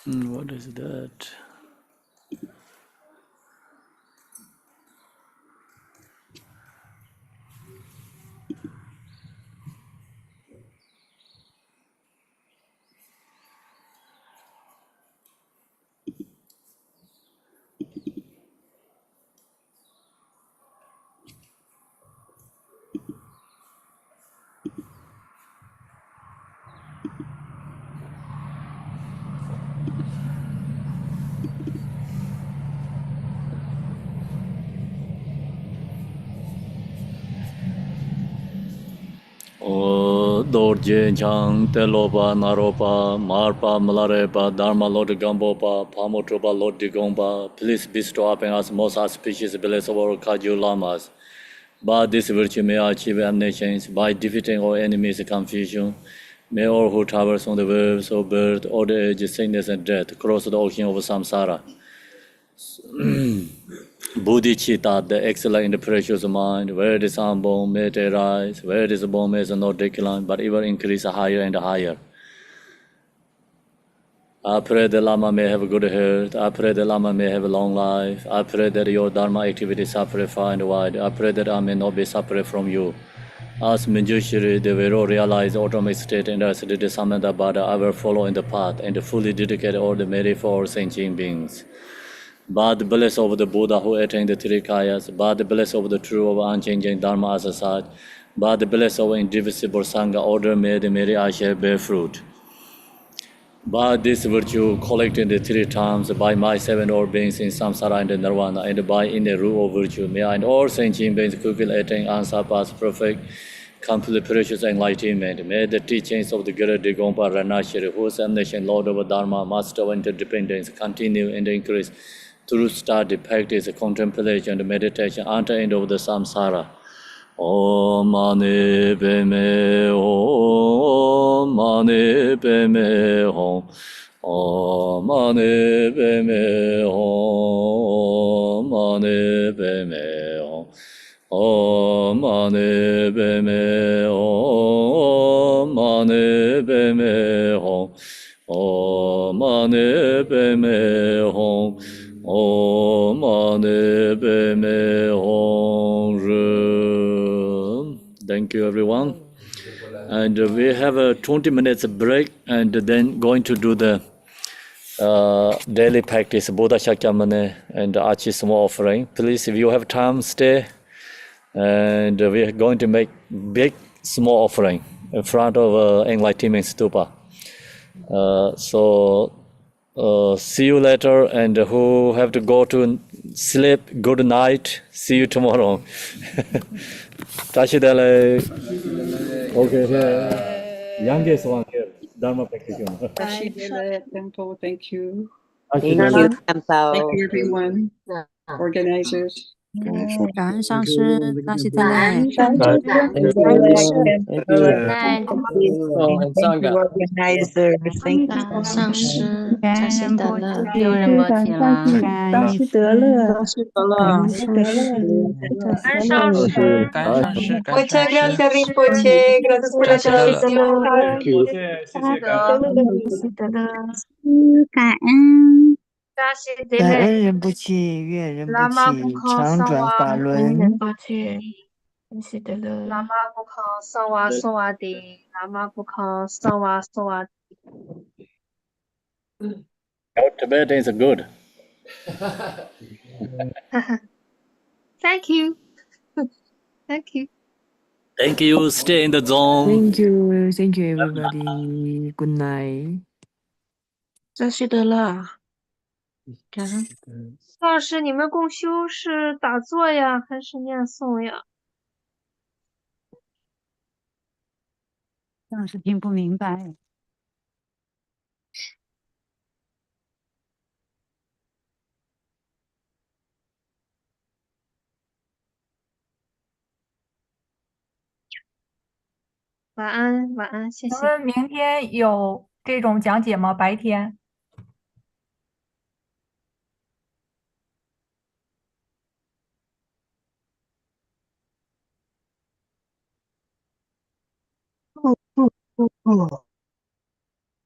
What is that? Dorje Chang Telopa Naropa Marpa Malarepa Dharma Lord Gambopa Pamotropa Lord Digomba, please bestow upon us most auspicious bless of our Kaju Lamas. By this virtue may achieve omniscience, by defeating all enemies confusion. May all who traverse on the waves of birth, old age, sickness and death cross the ocean of samsara. Bodhicitta, the excellent and precious mind, where it is unborn, may it arise, where it is born, may it not decline, but ever increase higher and higher. I pray the Lama may have good health. I pray the Lama may have a long life. I pray that your Dharma activities are purified and wide. I pray that I may not be separate from you. As Manjushri, they will all realize automatic state and as did Samantha Bada, I will follow in the path and fully dedicate all the merit for all sentient beings. By the bliss of the Buddha who attained the three kayas, by the bliss of the true of unchanging Dharma as a such, by the bliss of indivisible Sangha order made Mary I shall bear fruit. By this virtue collected the three times, by my seven all beings in samsara and nirvana, and by in the rule of virtue, may I and all sentient beings quickly attain unsurpassed perfect, complete precious enlightenment. May the teachings of the Guru Digompa Ranashiri, who is omniscient Lord of Dharma, Master of interdependence, continue and increase through study, practice, contemplation, and meditation until end of the samsara. Om Mani Padme Om Mani Padme Hum. Om Mani Padme Om Mani Padme Hum. Om Mani Padme Om Mani Padme Hum. Om Mani Padme Hum. Om Mani Padme Hum. Thank you, everyone. And we have a 20 minutes break, and then going to do the daily practice, Buddha Shakyamuni and Achi small offering. Please, if you have time, stay. And we are going to make big small offering in front of Enlightenment Stupa. See you later, and who have to go to sleep, good night. See you tomorrow. Tashidale. Okay, here. Youngest one here, Dharma practitioner. Temple, thank you. Thank you, Tashidale. Khenpo. Thank you, everyone. Organizers. 感恩上师，大喜得嘞。感恩上感。 感恩上师，大喜得乐。有人没起啦？感恩上师，大喜得乐。感恩上师，感恩上师，感恩 Muchas 上师， gracias, Rinpoche. Gracias por la 大喜得乐。 clase. 大喜得乐。感恩，感恩人不弃，愿人不弃，常转法恩轮。人不弃，大喜得乐。 Your Tibetan is good. Thank you. Thank you. Thank you. Stay in the zone. Thank you everybody. Good night. 大喜得乐。感恩。老师，你们共修是打坐呀，还是念诵呀？上师听不明白。晚安，晚安，谢谢。请问明天有这种讲解吗？白天？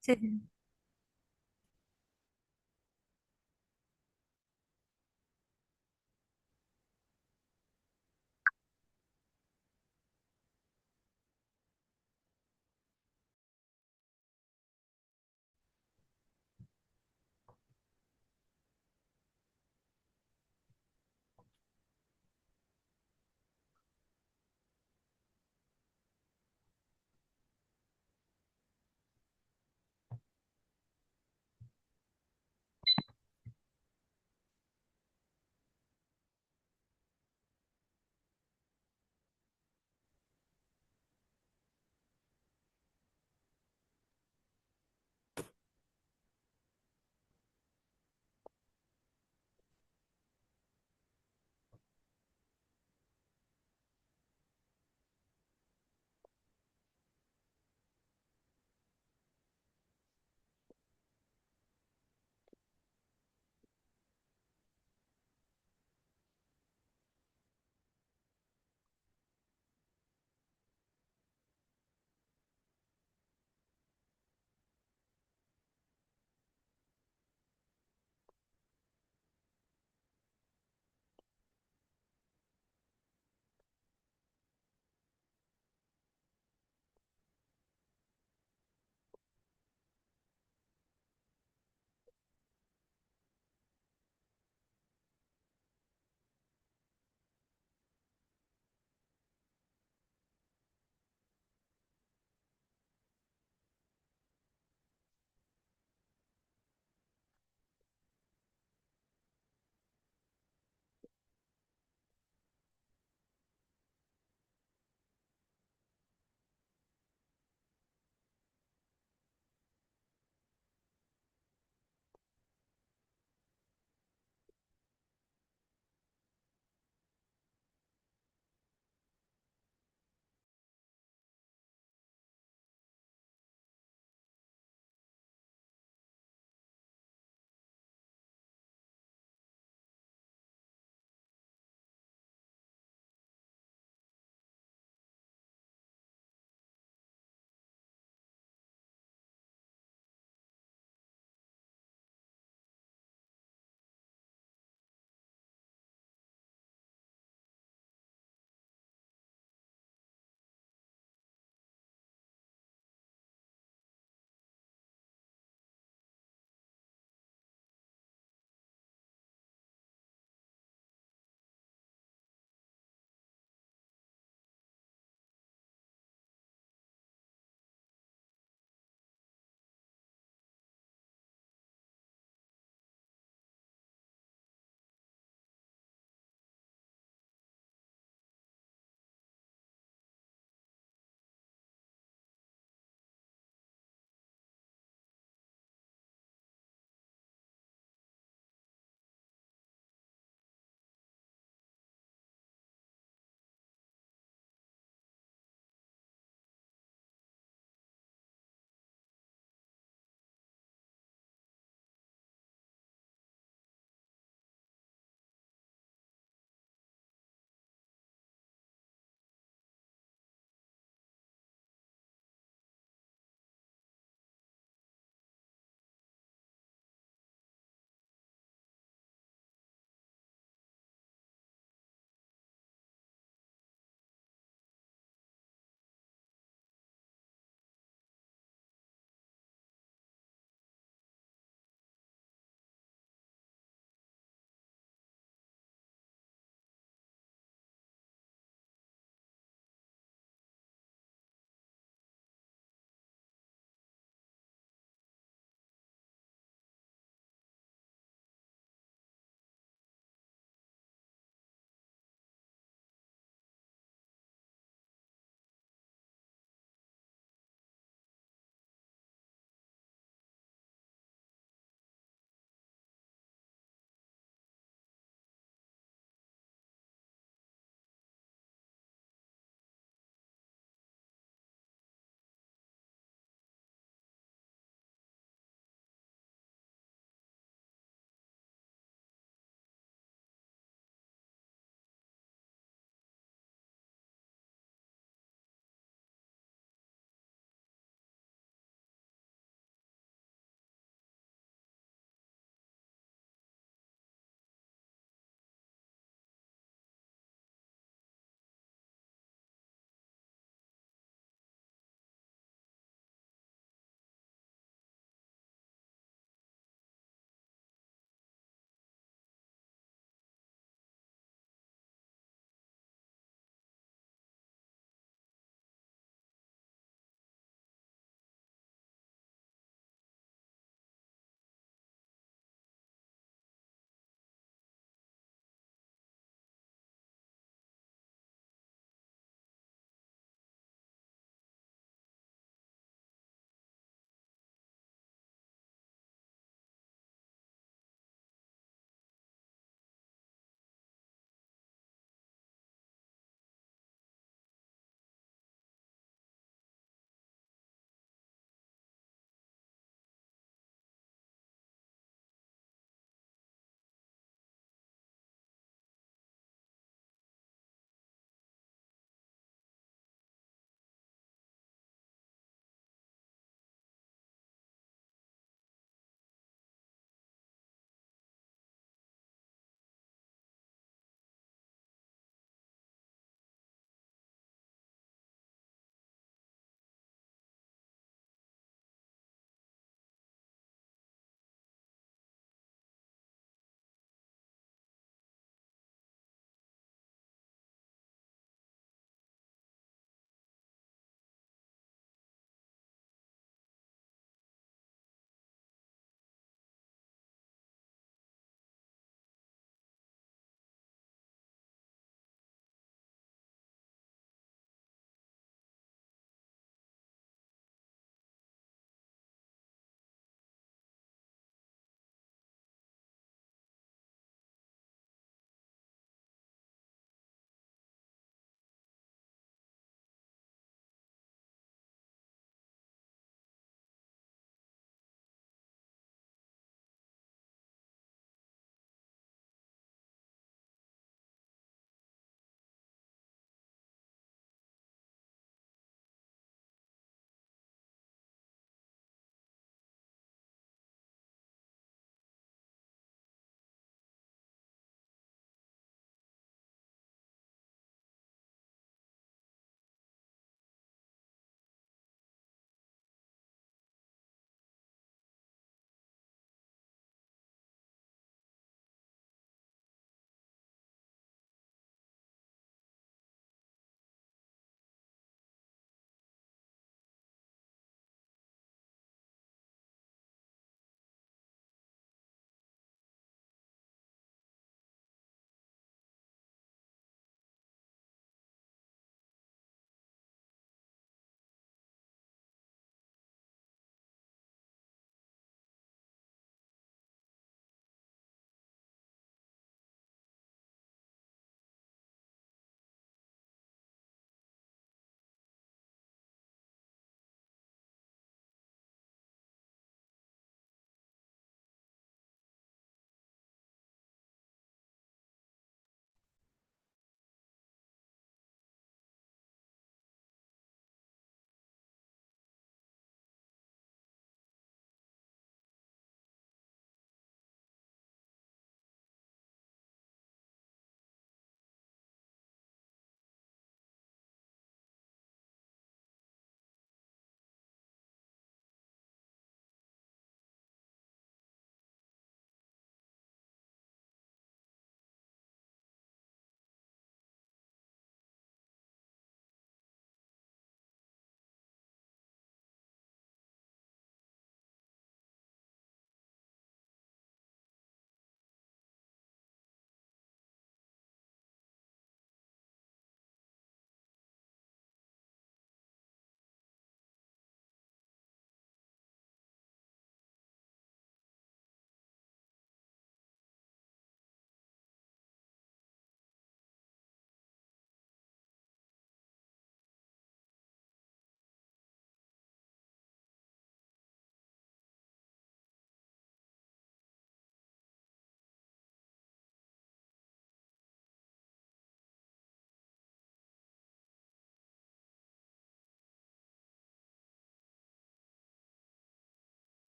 谢谢。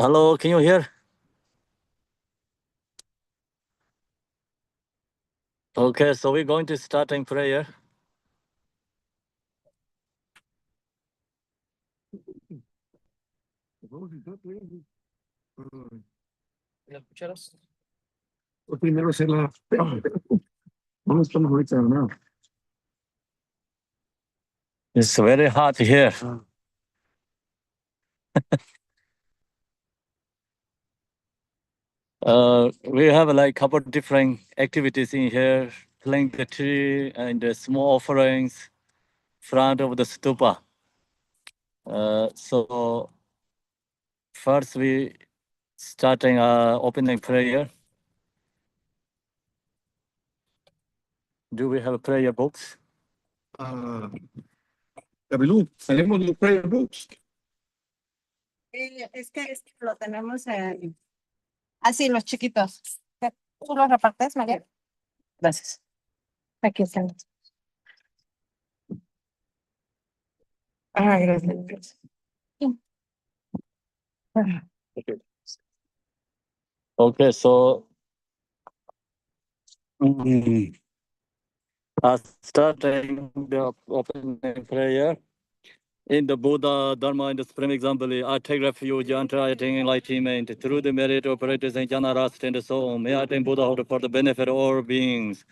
Hello, can you hear? Okay, so we're going to start in prayer. Primero hacer la... No estamos ahorita, ¿no? It's very hot here. We have like couple of different activities in here, playing the tree and the small offerings front of the stupa. So first we starting opening prayer. Do we have prayer books? Gabriel, salimos de los prayer books. Es que lo tenemos así, los chiquitos. ¿Tú los repartes, María? Gracias. Aquí están. Ay, gracias. Okay, so starting the opening prayer. In the Buddha, Dharma, and the Supreme Example, I take refuge and attain enlightenment through the merit of practice and jhana rest and so on. May I attain Buddhahood for the benefit of all beings.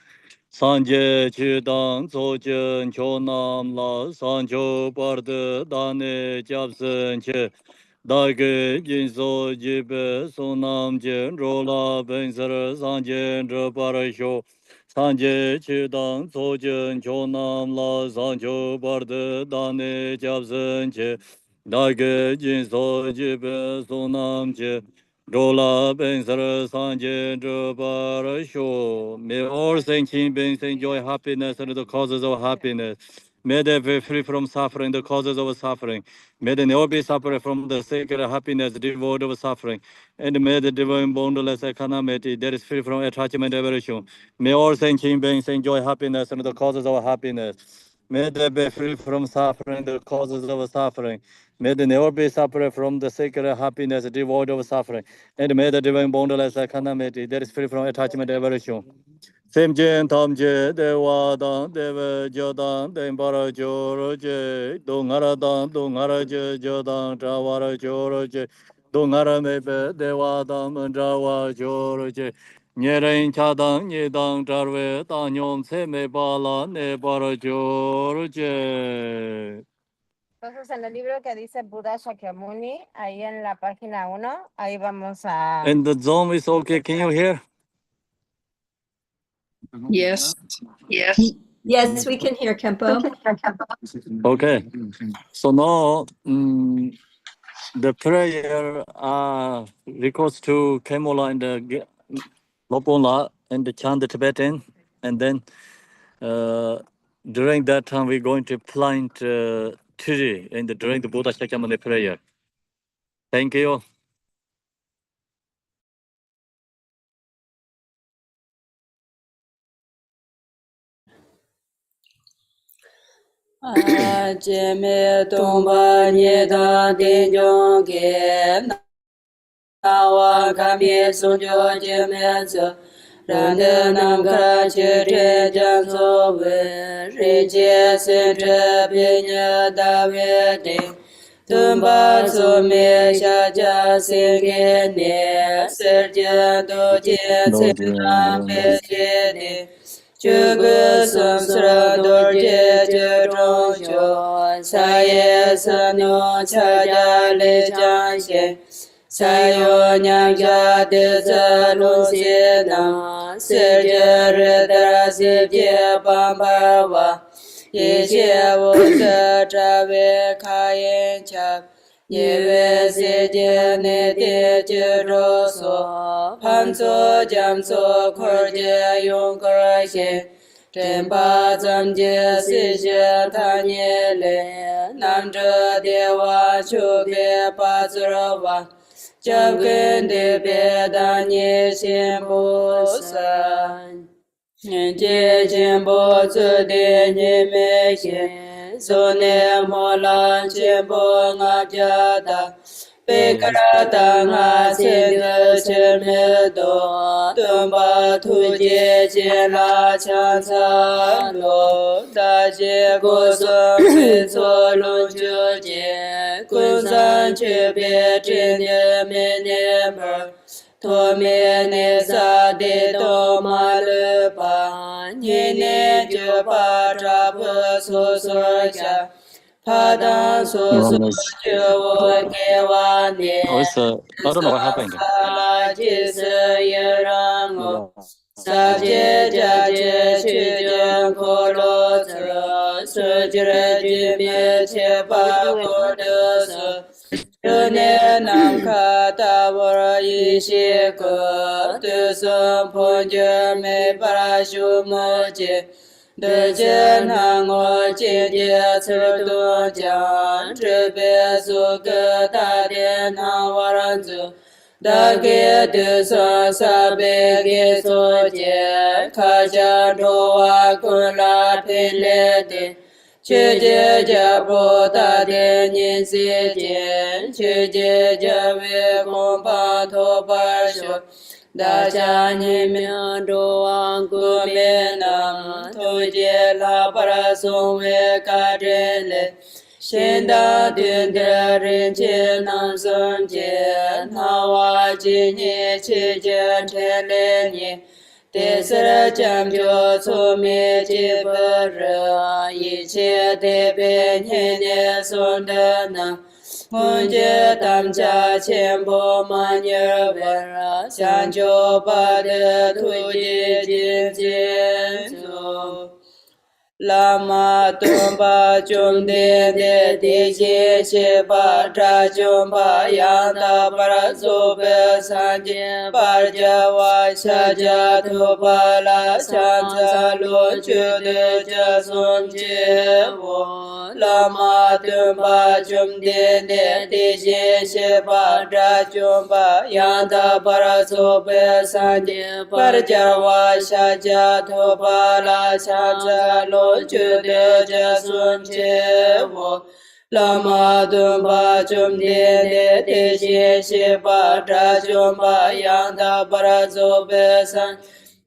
Sanje Chidang Sochen Chonam La Sancho Parde Dane Japsen Che Dage Jinso Jibe Sonam Jen Rola Benser Sanje Parasho Sanje Chidang Sochen Chonam La Sancho Parde Dane Japsen Che Dage Jinso Jibe Sonam Jen Rola Bensara Sanje Parasho. May all thinking beings enjoy happiness and the causes of happiness. May they be free from suffering, the causes of suffering. May they never be suffering from the sacred happiness, devoid of suffering. And may the divine boundless equanimity that is free from attachment and aversion. May all thinking beings enjoy happiness and the causes of happiness. May they be free from suffering, the causes of suffering. May they never be suffering from the sacred happiness, devoid of suffering. And may the divine boundless equanimity that is free from attachment and aversion. Semjen Tamje, Dewadan, Deve Jodan, Dembara Joroje, Dongaradan, Dongaraje, Jodan, Trawara Joroje, Dongara Mebe, Dewadan, Mandrawa Joroje, Nyeren Chadan, Nyedang Tarwe, Tanyon Seme Bala, Nebara Joroje. Entonces, en el libro que dice Buddha Shakyamuni, ahí en la página 1, ahí vamos a... And the Zoom is okay, can you hear? Yes. Yes, we can hear Khenpo. Okay, so now the prayer records to Kemola and the Lopola and the chant the Tibetan, and then during that time we're going to plant tree during the Buddha Shakyamuni prayer. Thank you. Jeme tomba nyeda denjong ge nawa kami sunjo jeme zo rande namka chire janzo we reje sentre pinya dawe de tumba so me shaja senge ne serje do je sena me de Chögö samsara dorje chötrong chö, saye sanyo chaja le chanshe, sayo nyangja de zalung se na, serje redara sivje bambarwa, yeche wote trawe kayen chak, yewe seje ne de chötro so, panso jamso korje yung korje, Tenpa zamje sije tanye le, namja dewa choke pazrawa, jabgen de bedanye shenpo san. Je shenpo tsude nyeme she, sone molan shenpo ngabjada, Pekarata Sindhu Chirmido Tumba Tuje Jela Chansa Lo Daje Gosum Chiso Lunjuje Kunzan Chibe Chinde Minember Tome Nesa De Tomalupa Nine Jupa Trapu Susurja Pada Susu Juvo Gewani I don't know what happened. Sala Jisa Yarango Saje Jaje Chujun Kolo Tro Sujra Jimye Chepa Kodosu Yone Namka Tawara Yishiko Tusum Punja Me Parashu Moje Dejen Hango Jie Certu Jan Trebe Suka Tadien Hawaranzu Dage Dusa Sabe Geso Je Kaja Doa Kula Pilete Chuje Jabo Tadien Yinsi Jen Chuje Jabe Kompa Tobarsho Dajani Miando Angumena Toje La Parasome Kadele Shinda Dindra Rinche Nanson Je Nawa Jini Chije Teleni Desra Jamjo Tsumi Jibara Yiche Debe Nyene Sondana Munje Tamcha Khenpo Manya Vera Sanjo Pada Tuje Jinsu Lama Tumba Chumde De Deje Sheba Trajumba Yanda Parazobe Sanje Parjawa Shaja Tupala Shanza Lochude Jasun Jevo Lama Tumba Chumde De Deje Sheba Trajumba Yanda Parazobe Sanje Parjawa Shaja Tupala Shanza Jude Jasun Chevo Lama Dumba Chumde De Deje Sheba Trajumba Yanda Parazo Besan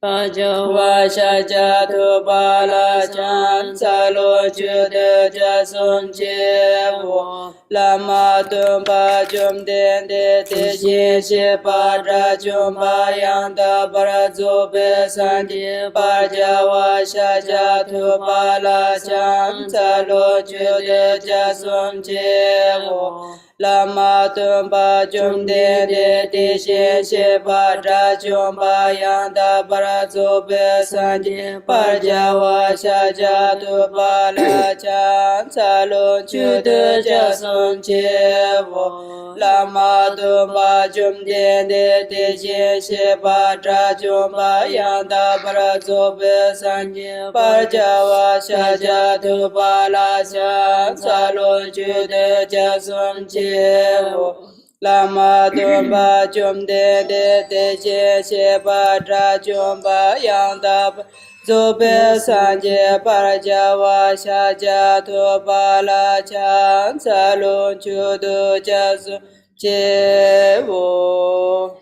Pajawa Shaja Tupala Chan Salo Jude Jasun Chevo Lama Dumba Chumde De Deje Sheba Trajumba Yanda Parazo Besan Pajawa Shaja Tupala Chan Salo Jude Jasun Chevo Lama Tumba Chumde De Deje Sheba Trajumba Yanda Parazo Besan Pajawa Shaja Tupala Chan Salo Jude Jasun Chevo Lama Tumba Chumde De Deje Sheba Trajumba Yanda Parazo Besan Pajawa Shaja Tupala Chan Salo Jude Jasun Chevo Lama Tumba Chumde De Deje Sheba Trajumba Yanda Zobe Sanje Parajawa Shaja Tupala Chan Salo Jude Jasun Chevo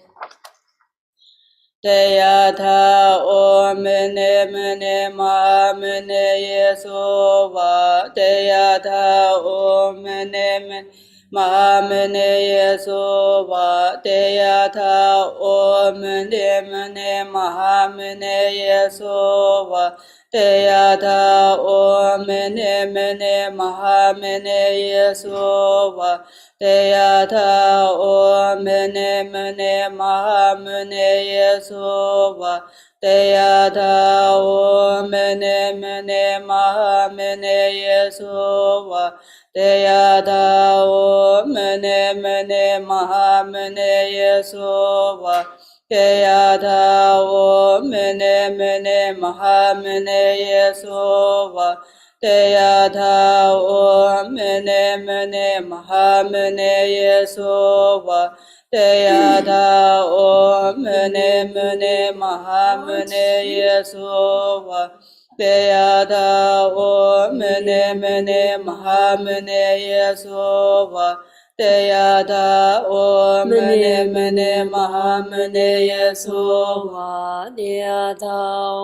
Deyatha Om Mene Mene Ma Mene Yesova Deyatha Om Mene Mene Ma Mene Yesova Deyatha Om Mene Mene Ma Mene Yesova Deyatha Om Mene Mene Ma Mene Yesova Deyatha Om Mene Mene Ma Mene Yesova Deyatha Om Mene Mene Ma Mene Yesova Deyatha Om Mene Mene Ma Mene Yesova Deyatha Om Mene Mene Ma Mene Yesova Deyatha Om Mene Mene Ma Mene Yesova Deyatha Om Mene Mene Ma Mene Yesova Deyatha Om Mene Mene Ma Mene Yesova Deyada Om Mene Mene Mahamune Yesova Deyada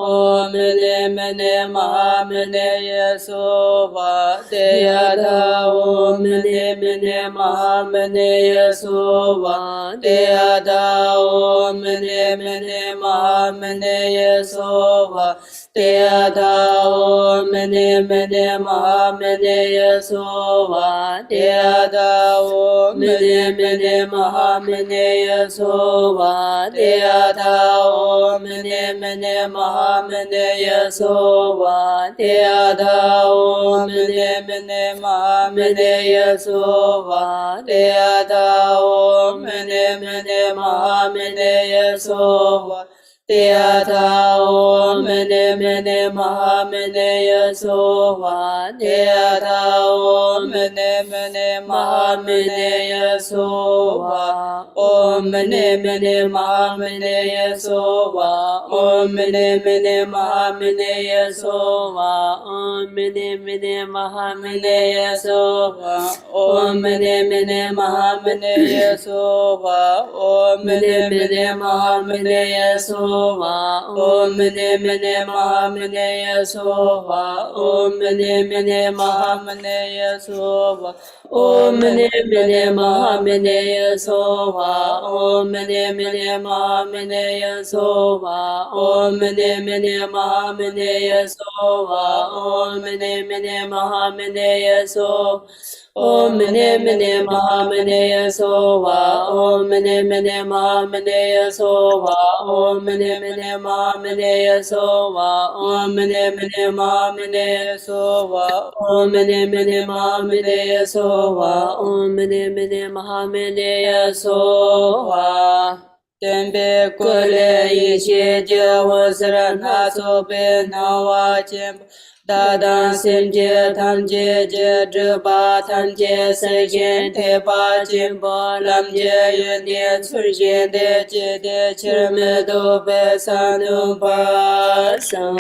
Om Mene Mene Mahamune Yesova Deyada Om Mene Mene Mahamune Yesova Deyada Om Mene Mene Mahamune Yesova Deyada Om Mene Mene Mahamune Yesova Deyada Om Mene Mene Mahamune Yesova Deyada Om Mene Mene Mahamune Yesova Deyada Om Mene Mene Mahamune Yesova Deyada Om Mene Mene Mahamune Yesova Deyada Om Mene Mene Mahamune Yesova Deyada Om Mene Mene Mahamune Yesova Om Mene Mene Mahamune Yesova Om Mene Mene Mahamune Yesova Om Mene Mene Mahamune Yesova Om Mene Mene Mahamune Yesova Om Mene Mene Mahamune Yesova Om Mene Mene Mahamune Yesova Om Mene Mene Mahamune Yesova Om Mene Mene Mahamune Yesova Om Mene Mene Mahamune Yesova Om Mene Mene Mahamune Yesova Om Mene Mene Mahamune Yesova Om Mene Mene Mahamune Yesova Om Mene Mene Mahamune Yesova Om Mene Mene Mahamune Yesova Om Mene Mene Mahamune Yesova Om Mene Mene Mahamune Yesova Om Mene Mene Mahamune Yesova Tembe kule ishe je wasra na sobe na wa jem dadan semje tanje je drba tanje sejen te ba jem ba lam je yende surje de je de chirme do be sanu ba sam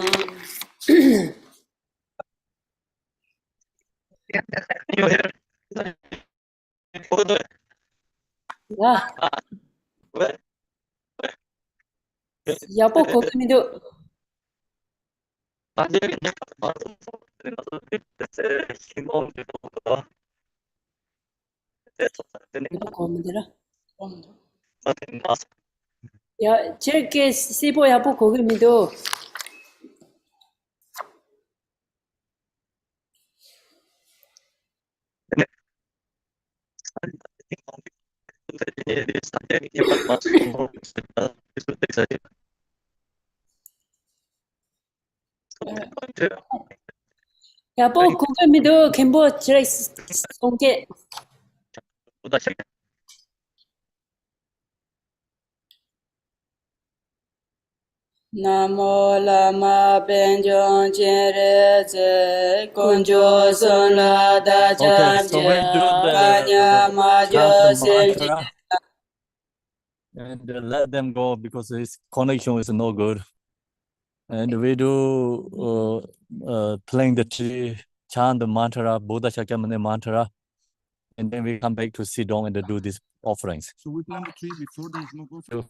Ya poco que me dio. Ya, cerque si poi a poco che mi do. Ya poco che mi do Khenpo chira songke. Namo lama benjong jere ze konjo son la da chan je kanya ma jo sen ji. And let them go because his connection is no good. And we do playing the tree, chant the mantra, Buddha Shakyamuni mantra, and then we come back to sit down and do these offerings. So we plant the tree before the smoke.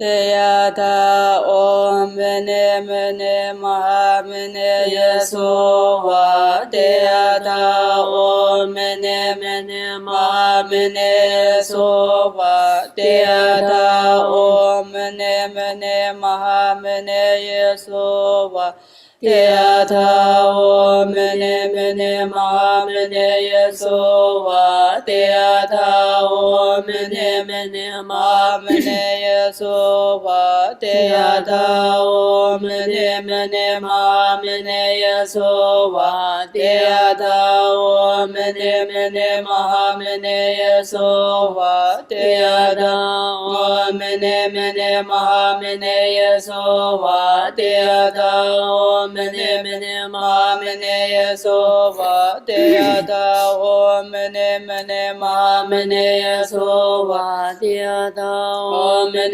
Deyada Om Mene Mene Mahamune Yesova Deyada Om Mene Mene Mahamune Yesova Deyada Om Mene Mene Mahamune Yesova Deyada Om Mene Mene Mahamune Yesova Deyada Om Mene Mene Mahamune Yesova Deyada Om Mene Mene Mahamune Yesova Deyada Om Mene Mene Mahamune Yesova Deyada Om Mene Mene Mahamune Yesova Deyada Om Mene Mene Mahamune Yesova Deyada Om Mene Mene Mahamune Yesova Deyada Om Mene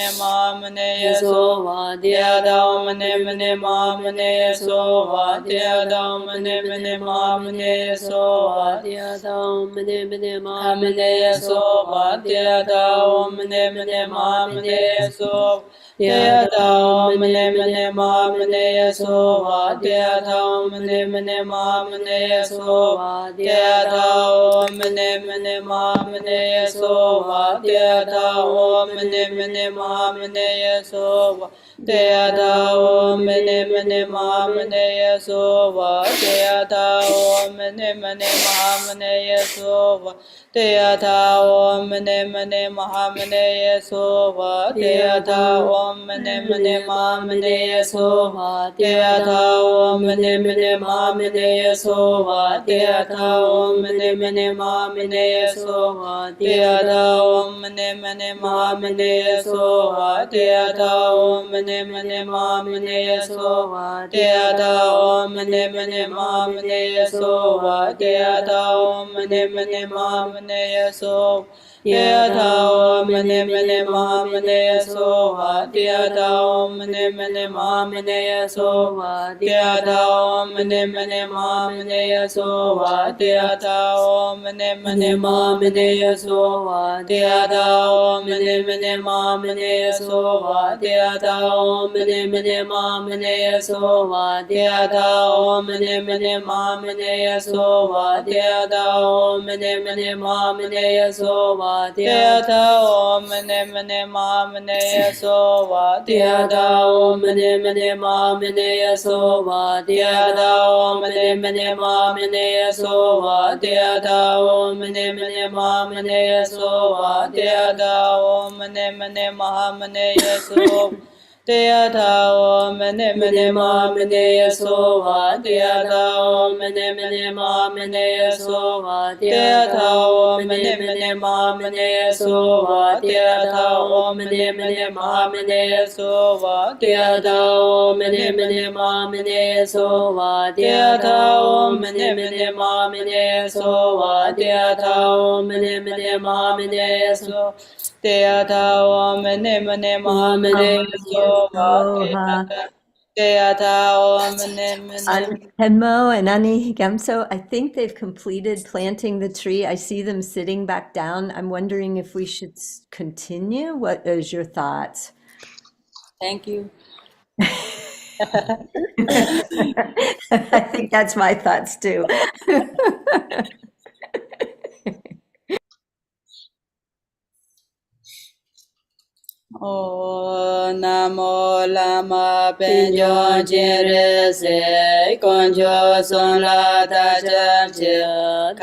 mane mamane so va dia da mane mamane so va dia da mane mamane so va dia da mane mamane so va dia da mane mamane so dia da mane mamane so va dia da mane mamane so va dia da mane mamane so va dia da mane mamane so va dia da mane mamane so va dia da mane mamane so va dia da mane mamane so va dia da mane mamane so va dia da mane mamane so va dia da mane mamane so va dia da mane mamane so va dia da mane mamane so va dia da mane mamane so va dia da mane mamane so dia da mane mamane so va dia da mane mamane so va dia da mane mamane so va dia da mane mamane so va dia da mane mamane so va dia da mane mamane so va dia da mane mamane so va dia da mane mamane so va dia da mane mamane so va dia da mane mamane so va dia da mane mamane so va dia da mane mamane so va dia da mane mamane so dia da mane mamane so va dia da mane mamane so va dia da mane mamane so va dia da mane mamane so va dia da mane mamane so va dia da mane mamane so va dia da mane mamane so dia da mane mamane so va dia da mane Khenpo and Ani Gamso, I think they've completed planting the tree. I see them sitting back down. I'm wondering if we should continue. What is your thoughts? Thank you. I think that's my thoughts too. O Namo Lama Penjo Jire Se Konjo Son La Ta Jam Je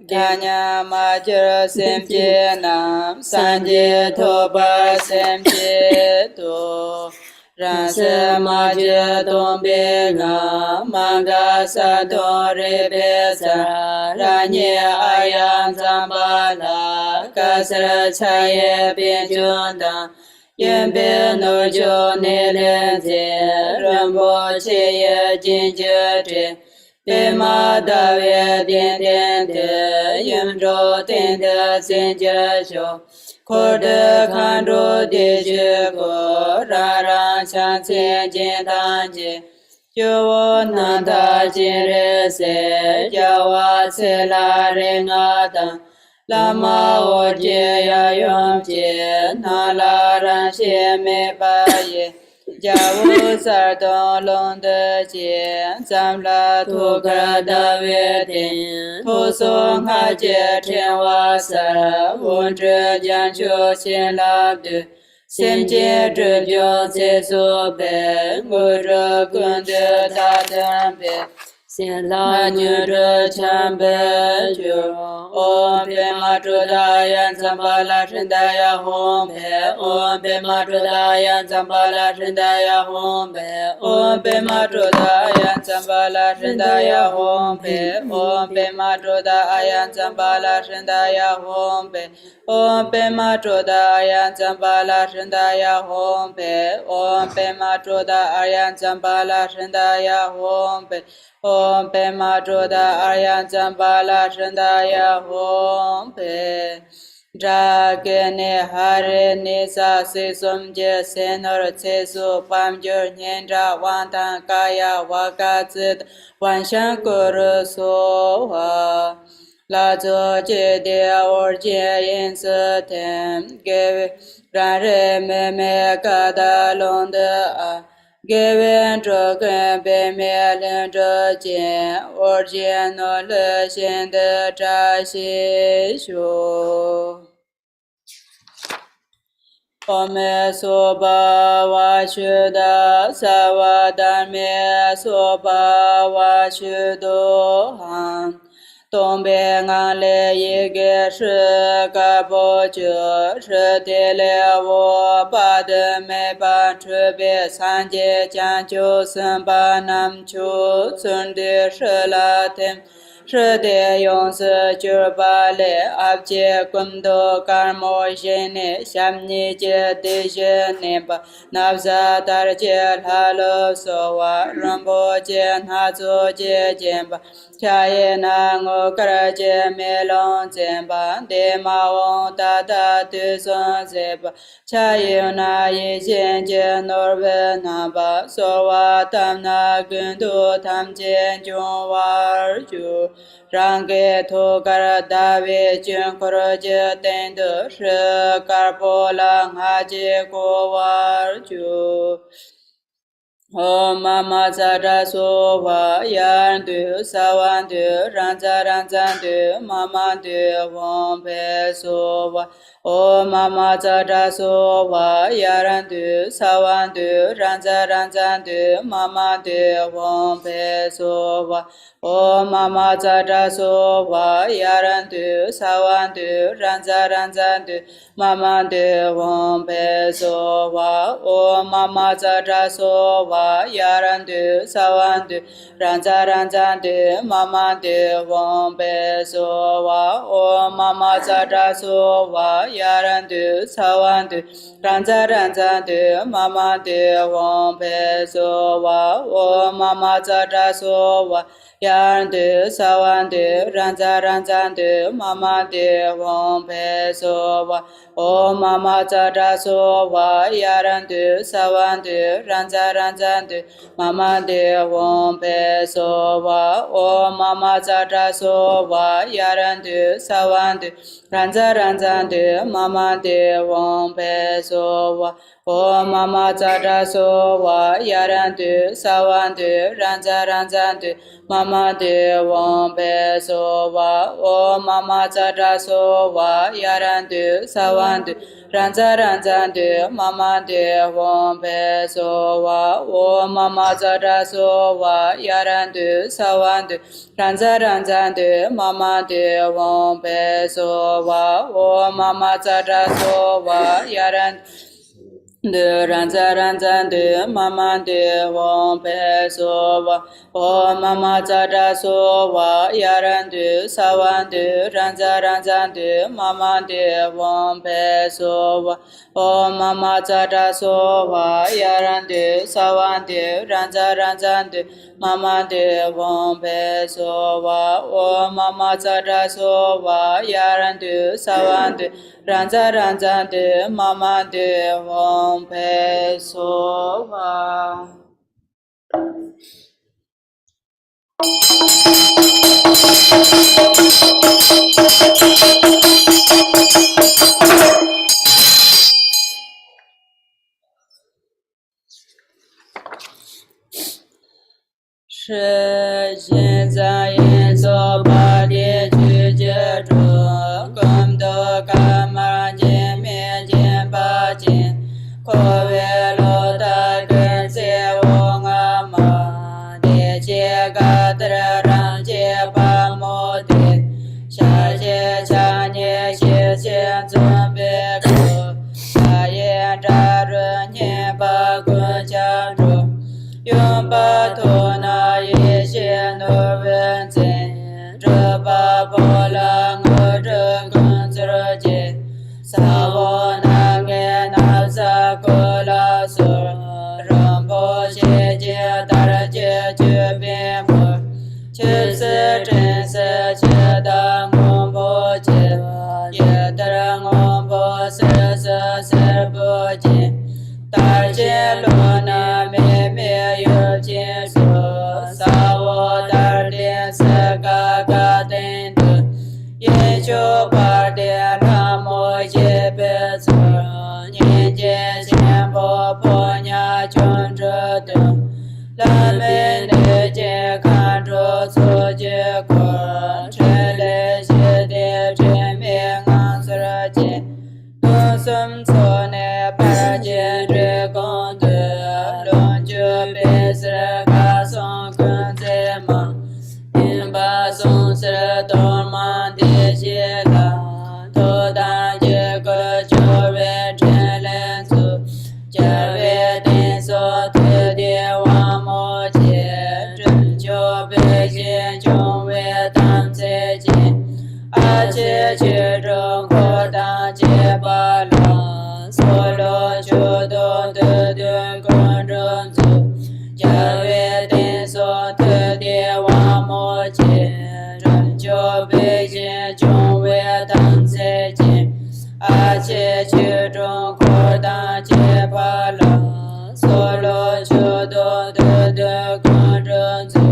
Kanya Major Sem Je Nam Sanje Toba Sem Je To Ranse Major Tombe Nga Manga Sato Rebe Sa Ranye Ayam Zambala Kasra Chaye Benjunda Yembe no jo ne le ze Rinpoche ye jinje te Pema dawe din din de Yemdro din de zinje sho Korde khandro de je go Rara chan se jin dan je Yo nanda jin re se Jawa se la re nga dan Lama oje ya yom je na la ran she me ba ye jawu sar don long de je zam la tu gra da we tin tu so nga je tian wa sa won zhe jian qiu xin la de sim jie zhe jiu zhe su be ngu zhe gun de da dan be Xin la nyu zhe chan be ju Om pe ma zhu da yan zamba la shen da ya hong pe Om pe ma zhu da yan zamba la shen da ya hong pe Om pe ma zhu da yan zamba la shen da ya hong pe Om pe ma zhu da yan zamba la shen da ya hong pe Om pe ma zhu da yan zamba la shen da ya hong pe Om pe ma zhu da yan zamba la shen da ya hong pe Om pe ma zhu da yan zamba la shen da ya hong pe Dragene hare nisa se somje senor cesu pamjur nyendra wantan kaya wakazit wanshan kuru soha. La zo je de orje yin se tem geve ran re me me kada londe a. Given dragon be melon dragon, original legend the trashi show. Ome soba washuda sawadame soba washudo han. Tombe ngale yege shi gabo ju shi de le wo ba de me ba chu be san je jian jiu sen ba nam chu sun de shi la tem. 是的，用是九八来，阿姐滚到干毛线呢，下面接的些年吧，那啥大姐他了说话，人不见他做姐见吧，下一那我个姐没弄见吧，的马王大大的孙子吧，下一那一见见那边那吧，说话他那跟到他们见中玩就。 让给土格大卫军可热接等的是卡波浪哈吉国瓦就。 Om Mama Zara Sova Yan Du Sawan Du Ranzaran Du Mama Du Wom Pe Sova Om Mama Zara Sova Yaran Du Sawan Du Ranzaran Du Mama Du Wom Pe Sova Om Mama Zara Sova Yaran Du Sawan Du Ranzaran Du Mama Du Wom Pe Sova Om Mama Zara Sova Yarandu, Sawandu, Ranzaranzandu, Mamandu, Wombe Sowa, O Mama Zara Sowa, Yarandu, Sawandu, Ranzaranzandu, Mamandu, Wombe Sowa, O Mama Zara Sowa, Yarandu, Sawandu, Ranzaranzandu, Mamandu, Wombe Sowa, O Mama Zara Sowa, Yarandu, Sawandu, Ranzaranzandu, Mama de Wombe Sowa, O Mama Zara Sowa, Yarandu, Sawandu, Ranzaranzandu, Mama de Wombe Sowa, O Mama Zara Sowa, Yarandu, Sawandu, Ranzaranzandu, Mama de Wombe Sowa, O Mama Zara Sowa, Yarandu, Sawandu, Ranzaranzandu, Mama de Wombe Sowa, O Mama Zara Sowa, Yarandu, Sawandu, Ranzaranzandu, Mama de Wombe Sowa, O Mama Zara Sowa, Yarandu, De ranzaranzandu mama de wompe sowa o mama zara sowa yarandu sawandu ranzaranzandu mama de wompe sowa o mama zara sowa yarandu sawandu ranzaranzandu mama de wompe sowa o mama zara sowa yarandu sawandu ranzaranzandu mama de wompe sowa. Shi Jin Zan Yin So Ba Di Ju Jie Zhu Gom Do Ka Ma Jin Min Jin Ba Jin Ko We Lo Da Gen Zi Wo Nga Ma Di Jie Ga Tra Ran Jie Ba Mo Di Sha Jie Cha Nye Xie Xian Zun Bi Gu Sha Yin Zha Run Yin Ba Gun Jiang Zhu Yun Ba Tu Na Yi Xie Nu Wen Zin Zhe Ba Bo La Ngu Zhe Gun Zhe Jin Sa Wo Na Nge Na Sa Ku La Su Rinpoche Jie Dar Jie Ju Bin Mu Qi Si Zhen Si Qi Da Ngu Bo Jie Ye Dar Ngu 大千罗那咩咩有千说，萨瓦达连萨嘎嘎登的，耶就巴的那摩耶贝子，年节前波波呀穷着的，拉美的节看着错结果，这类些的真面安斯热节。Sum Sone Parajen Dragon de Longe Besra Gason Kunzema Imba Son Sra Dorman de Jela Todan Jeka Jore Jelensu Jave Den So Te Dewa Mo Je Zhen Jo Bejen Jong We Dan Se Jin A Che Che Zhong Ko Dan Je Ba La Solo Chu Do De De Kun Zhong Zu Jia Wei Den So Te De Wa Mo Je Zhen Jo Bei Jin Zhong Wei Dan Se Jin A Che Che Zhong Ko Dan Je Ba La Solo Chu Do De De Kun Zhong Zu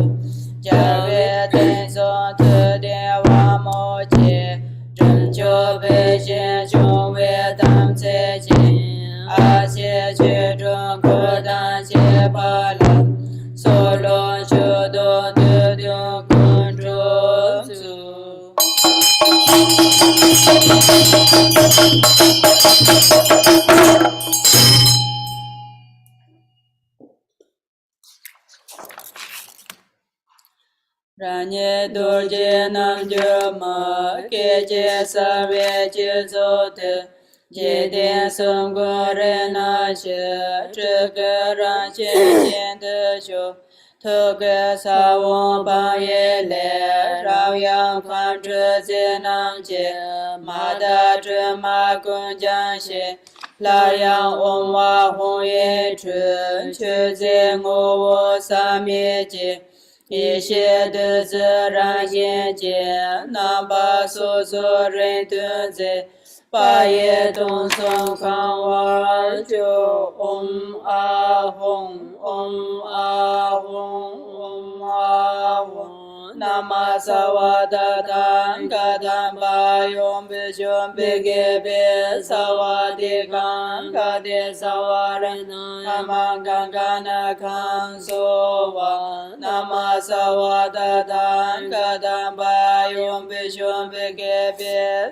Jia Wei Den So Te De Wa Mo Je Zhen Jo Bei Jin Zhong Wei Dan Se Jin A Che Che Zhong Ko Dan Je Ba La Solo Chu Do De De Kun Zhong Zu Ranye Dorje Nam Joma Ke Je Sarve Je Zote Je Den Sum Go Re Na She Zhe Ge Ran Che Jian De Xiu To Ge Sa Wong Ba Ye Le Rao Yang Kuan Zhe Zi Nam Jie Ma Da Zhe Ma Gun Jiang Xie La Yang Om Wa Hong Ye Chun Chu Zi Ngu Wu Sa Mi Ji 一切的自然现见，南巴所作人顿在，八叶东松康瓦就嗡啊吽，嗡啊吽，嗡啊吽。南无萨瓦达坦嘎坦巴永比雄比给比萨瓦迪康嘎迪萨瓦人南无刚刚那康苏瓦南无萨瓦达坦嘎坦巴永比雄比给比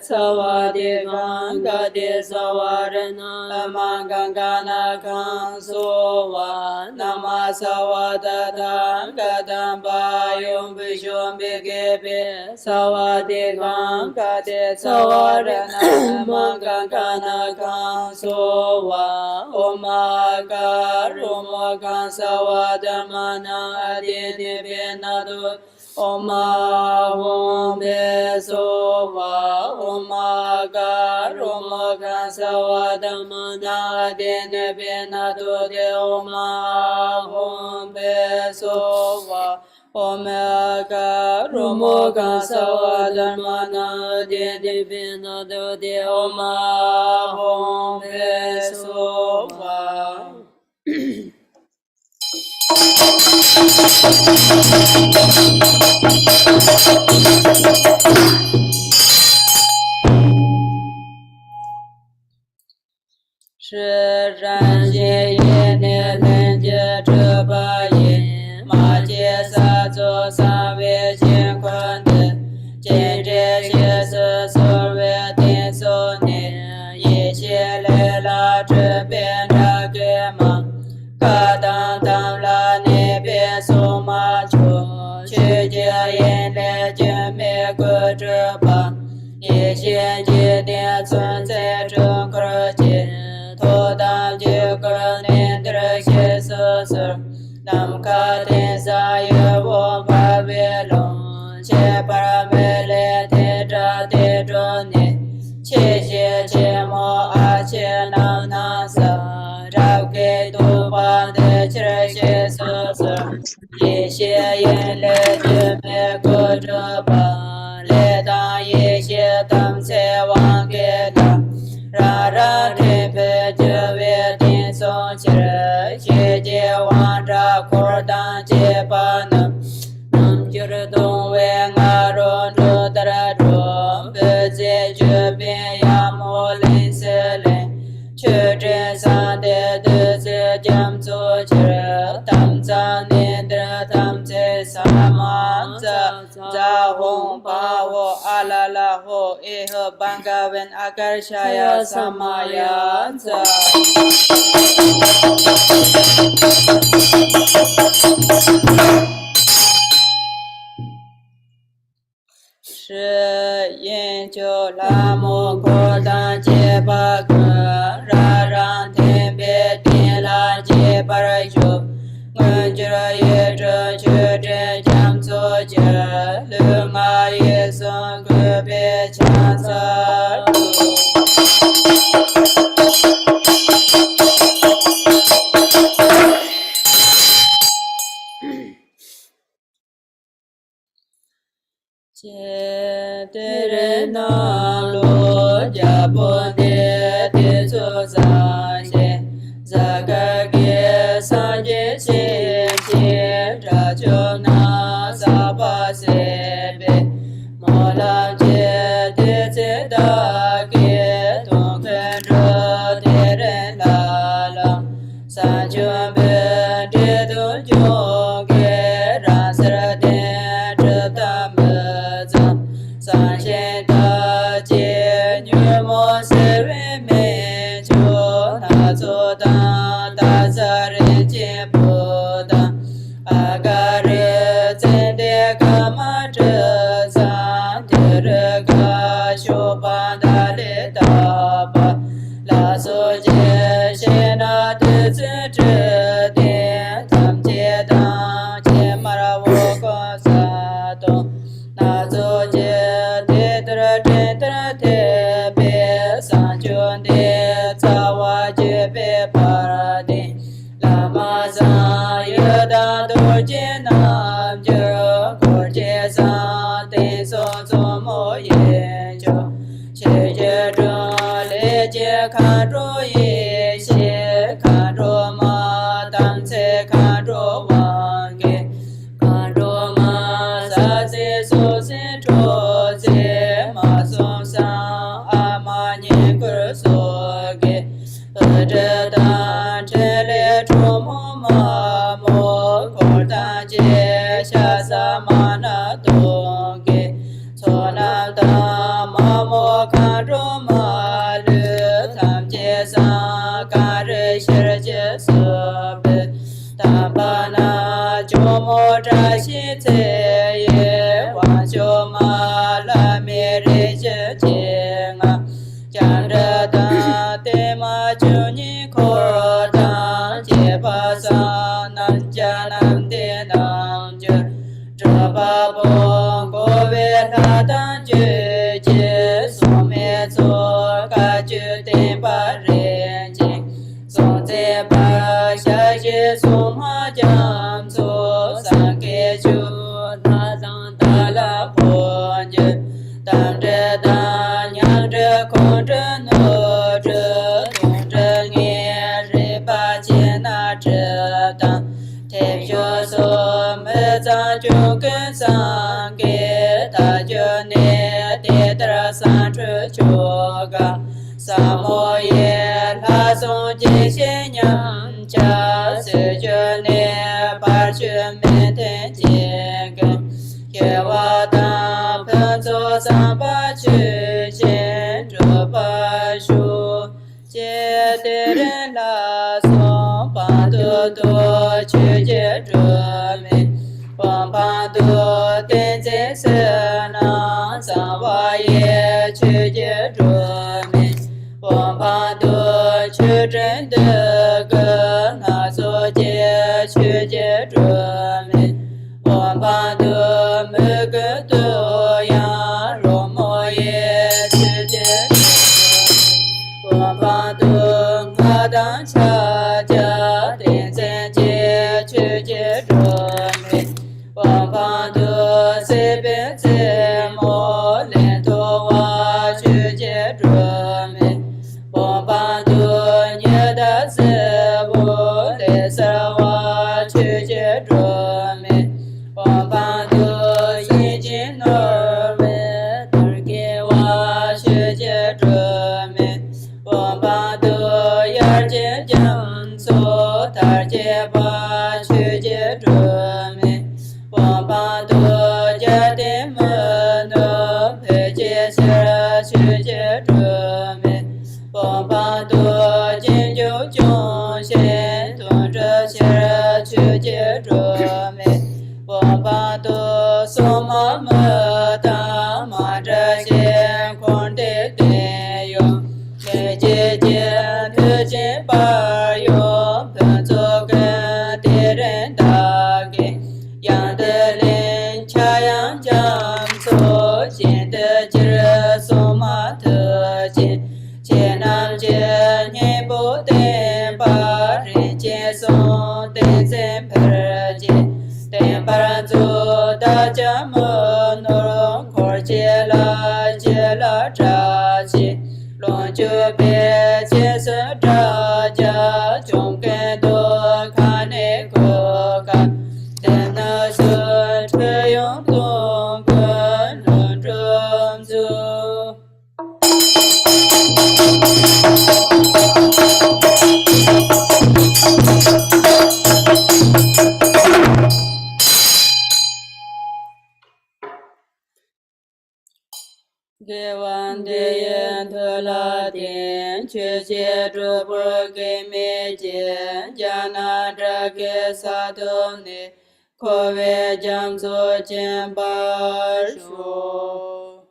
萨瓦迪康嘎迪萨瓦人南无刚刚那康苏瓦南无萨瓦达坦嘎坦巴永比雄 Beke Sawadi Kanka de Sawarana Mangana Kan Sowa Omaka Rumokan Sawadamana Adini Benadu Oma Hombe Sowa Omaka Rumokan Sawadamana Adini Benadu de Oma Hombe Sowa Omega Romoga Sawadharmana de Vina de Oma Home Sova. Shi ran jie ye ne len jie zhe ba ye. 马界萨作三位乾坤的，今日些是所谓定所念，一切来了这边这个嘛，嘎当当了那边送马球，去接引来见每个这吧，一切决定存在整个界，托当这个念的些事事。 Nam ka ten sa ye wo pa ve long che para me le te tra te tro ne che che che mo a che na na sa ra ke tu pa de che che sa sa ye xie ye le je me ko zhe pa le da ye xie tam se wang ke da ra ra te pe je ve ten so song chir che je wan ra kor dan che pa nam nam jur dong we nga ron ro tara ro be je je bin ya mo lin se lin chö zhen san de de ze jam zo chir tam za ne de tam che sa ma za za hong pa wo a la la ho e ho banga wen akar shaya samaya za shi yin jiu la mo ko dan jie ba ge ra ran tian bie dian la jie ba ra yu ngun ji ra ye zhe qu zhen jiang zuo jie lu ma ye song gu bie qiang sa che de re na lo ja bo de de zo za xe za ga ge sa je xe che ra jo na sa ba se be mo la je de ze da ge dong khen ro de re la la sa jo be de do jo ge ra sa ra de zhe ta me za sa xe da jie nyu mo se re me jo na zo da da za re jie bo da a ga re zhen de ga ma zhe za de re ga xiu ba da le da ba la so jie xe na de zhe zhe de tam jie da jie ma ra wo ko sa dong na zo jie de tra zhen tra te be san chun de za wa jie be pa ra de la ma za ye da do jie nam jie ko jie sa de so zo mo ye jo che jie zhong le jie kan zhu ye xie kan zhu ma dang ce kan zhu wang ge kan zhu ma sa zi su sin zhu zi ma song sang a ma nian gu su ge e zhe dan zhe le zhu mo ma mo ko dan jie xia sa ma na dong ge co nam da ma mo kan zhu ma lu tam jie sa ga re xie re jie su be tam pa na jiu mo zha xi ce ye wang xiu ma la mi re jie jie nga jiang zhe da de ma jiu ni ko dan jie pa sa nan jia nan de nan jie zhe ba bong go we la dan jie jie song me zuo ga jiu de ba re jie song zhe ba xia xie song ma jiang zuo san ge jiu na zang da la po jie dan zhe dan yang zhe kong zhe nu zhe dong zhe nghe re ba jie na zhe dan te xiu su me zang jiu gen sang ge da jiu ne de tra san zhe jiu ga sa mo ye la song jie xian yang jia se jiu ne ba xue me ten jie gen ye wa dan pen zuo san ba qu xian zhe ba shu jie de ren la song pa de du qu jie zhe me wang pa du den jie se na zang wa ye qu jie zhe me wang pa du qu zhen de ge na zo jie qu jie zhe me wang pa du me ge du yang rong mo ye qu jie zhe wang pa du nga dan cha jia den zhen jie qu jie zhe me wang pa du se bin zi mo lin tu wa qu jie zhe me wang pa du nie da zi tar je ba chu je dru me wa ba do ja de ma no pe je se chu je dru me wa ba do jin ju zhong xian dong zhe xie chu je dru me wa ba do so ma me da ma zhe xian kong de de yo me je je de jin ba yo pen zo ge de ren da ge yang de lin cha yang jiang so jian de zhi so ma de jin jie nam jie nian bo de ba ren jie song de zhen per jie den ba ran zu da jia mo no rong kor jie la zha jie long ju bie jie se zha jia zhong gen do kan ne ge gan den na se che yong dong gen ren zhen zu. Ge wan de yen de la dian che jie zhe bo ge me jie jia na zhe ge sa dong ne ko wei jiang zuo jian ba shu.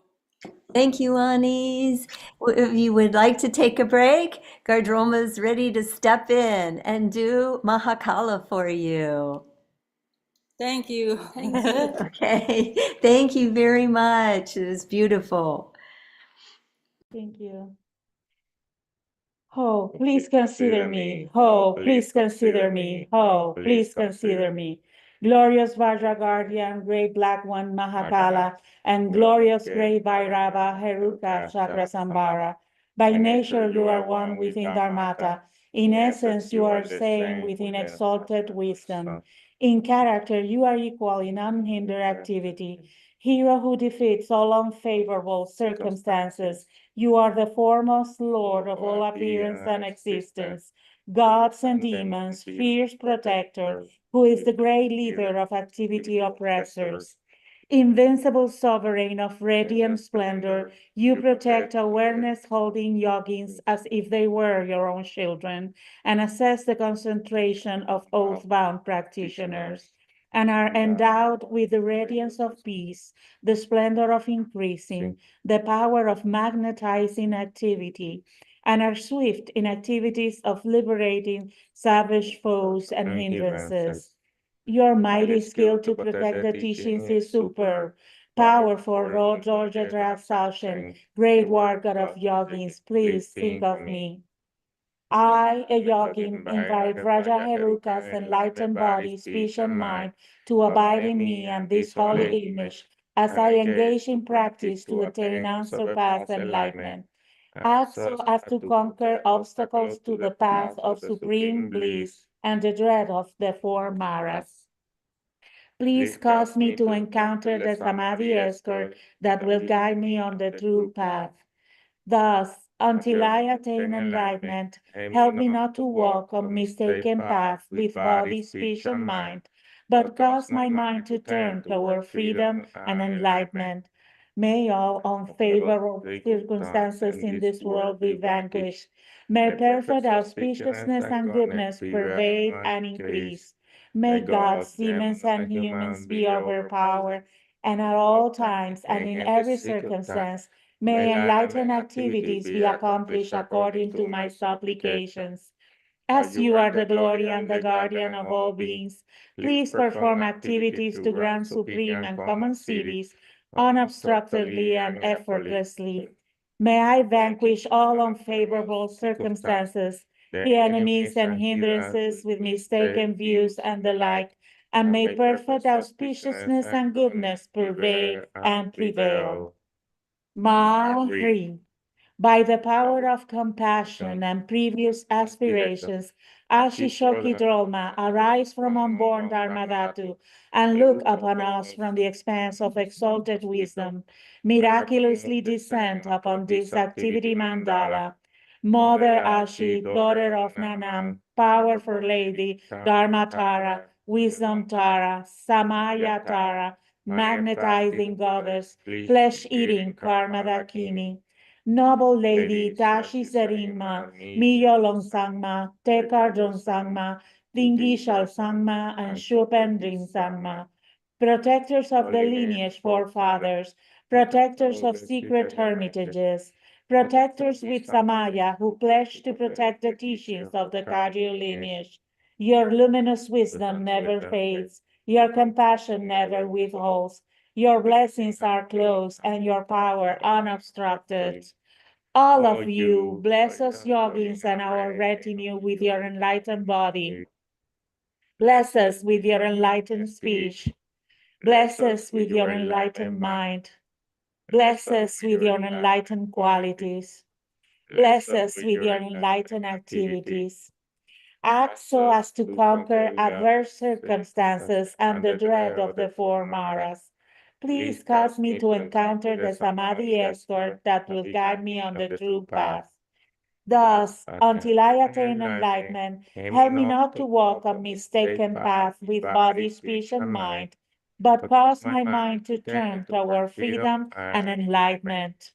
Thank you, Anis. If you would like to take a break, Gardroma is ready to step in and do Mahakala for you. Thank you. Okay, thank you very much. It was beautiful. Thank you. Oh, please consider me. Oh, please consider me. Oh, please consider me. Glorious Vajra Guardian, Great Black One Mahakala, and glorious Great Vairava Heruka Chakrasambhara. By nature you are one within Dharmata. In essence you are saying within exalted wisdom. In character you are equal in unhindered activity. Hero who defeats all unfavorable circumstances. You are the foremost Lord of all appearance and existence, gods and demons, fierce protector, who is the great leader of activity oppressors. Invincible sovereign of radiant splendor, you protect awareness holding yogins as if they were your own children, and assess the concentration of oath-bound practitioners, and are endowed with the radiance of peace, the splendor of increasing, the power of magnetizing activity, and are swift in activities of liberating savage foes and hindrances. Your mighty skill to protect the teachings is superb. Powerful Lord Georgia Drasashan, great war god of yogins, please think of me. I, a yogin, invite Raja Heruka's enlightened body, speech, and mind to abide in me and this holy image as I engage in practice to attain unsurpassed enlightenment. Act so as to conquer obstacles to the path of supreme bliss and the dread of the four maras. Please cause me to encounter the Samadhi escort that will guide me on the true path. Thus, until I attain enlightenment, help me not to walk on mistaken paths with body, speech, and mind, but cause my mind to turn toward freedom and enlightenment. May all unfavorable circumstances in this world be vanquished. May perfect auspiciousness and goodness pervade and increase. May gods, demons, and humans be overpowered, and at all times and in every circumstance, may enlightened activities be accomplished according to my supplications. As you are the glory and the guardian of all beings, please perform activities to grant supreme and common cities unobstructedly and effortlessly. May I vanquish all unfavorable circumstances, the enemies and hindrances with mistaken views and the like, and may perfect auspiciousness and goodness pervade and prevail. Mahri. By the power of compassion and previous aspirations, Ashishoki Drolma, arise from unborn Dharmadhatu and look upon us from the expanse of exalted wisdom. Miraculously descend upon this activity mandala. Mother Ashi, daughter of Nanam, powerful lady, Dharma Tara, wisdom Tara, Samaya Tara, magnetizing goddess, flesh-eating Karma Dakini, noble lady Tashi Seringma, Miyolong Sangma, Tekardong Sangma, Tingishal Sangma, and Shupendring Sangma, protectors of the lineage forefathers, protectors of secret hermitages, protectors with Samaya who pledged to protect the teachings of the Kagyu lineage. Your luminous wisdom never fades, your compassion never withholds, your blessings are close and your power unobstructed. All of you, bless us yogins and our retinue with your enlightened body. Bless us with your enlightened speech. Bless us with your enlightened mind. Bless us with your enlightened qualities. Bless us with your enlightened activities. Act so as to conquer adverse circumstances and the dread of the four maras. Please cause me to encounter the Samadhi escort that will guide me on the true path. Thus, until I attain enlightenment, help me not to walk a mistaken path with body, speech, and mind, but cause my mind to turn toward freedom and enlightenment.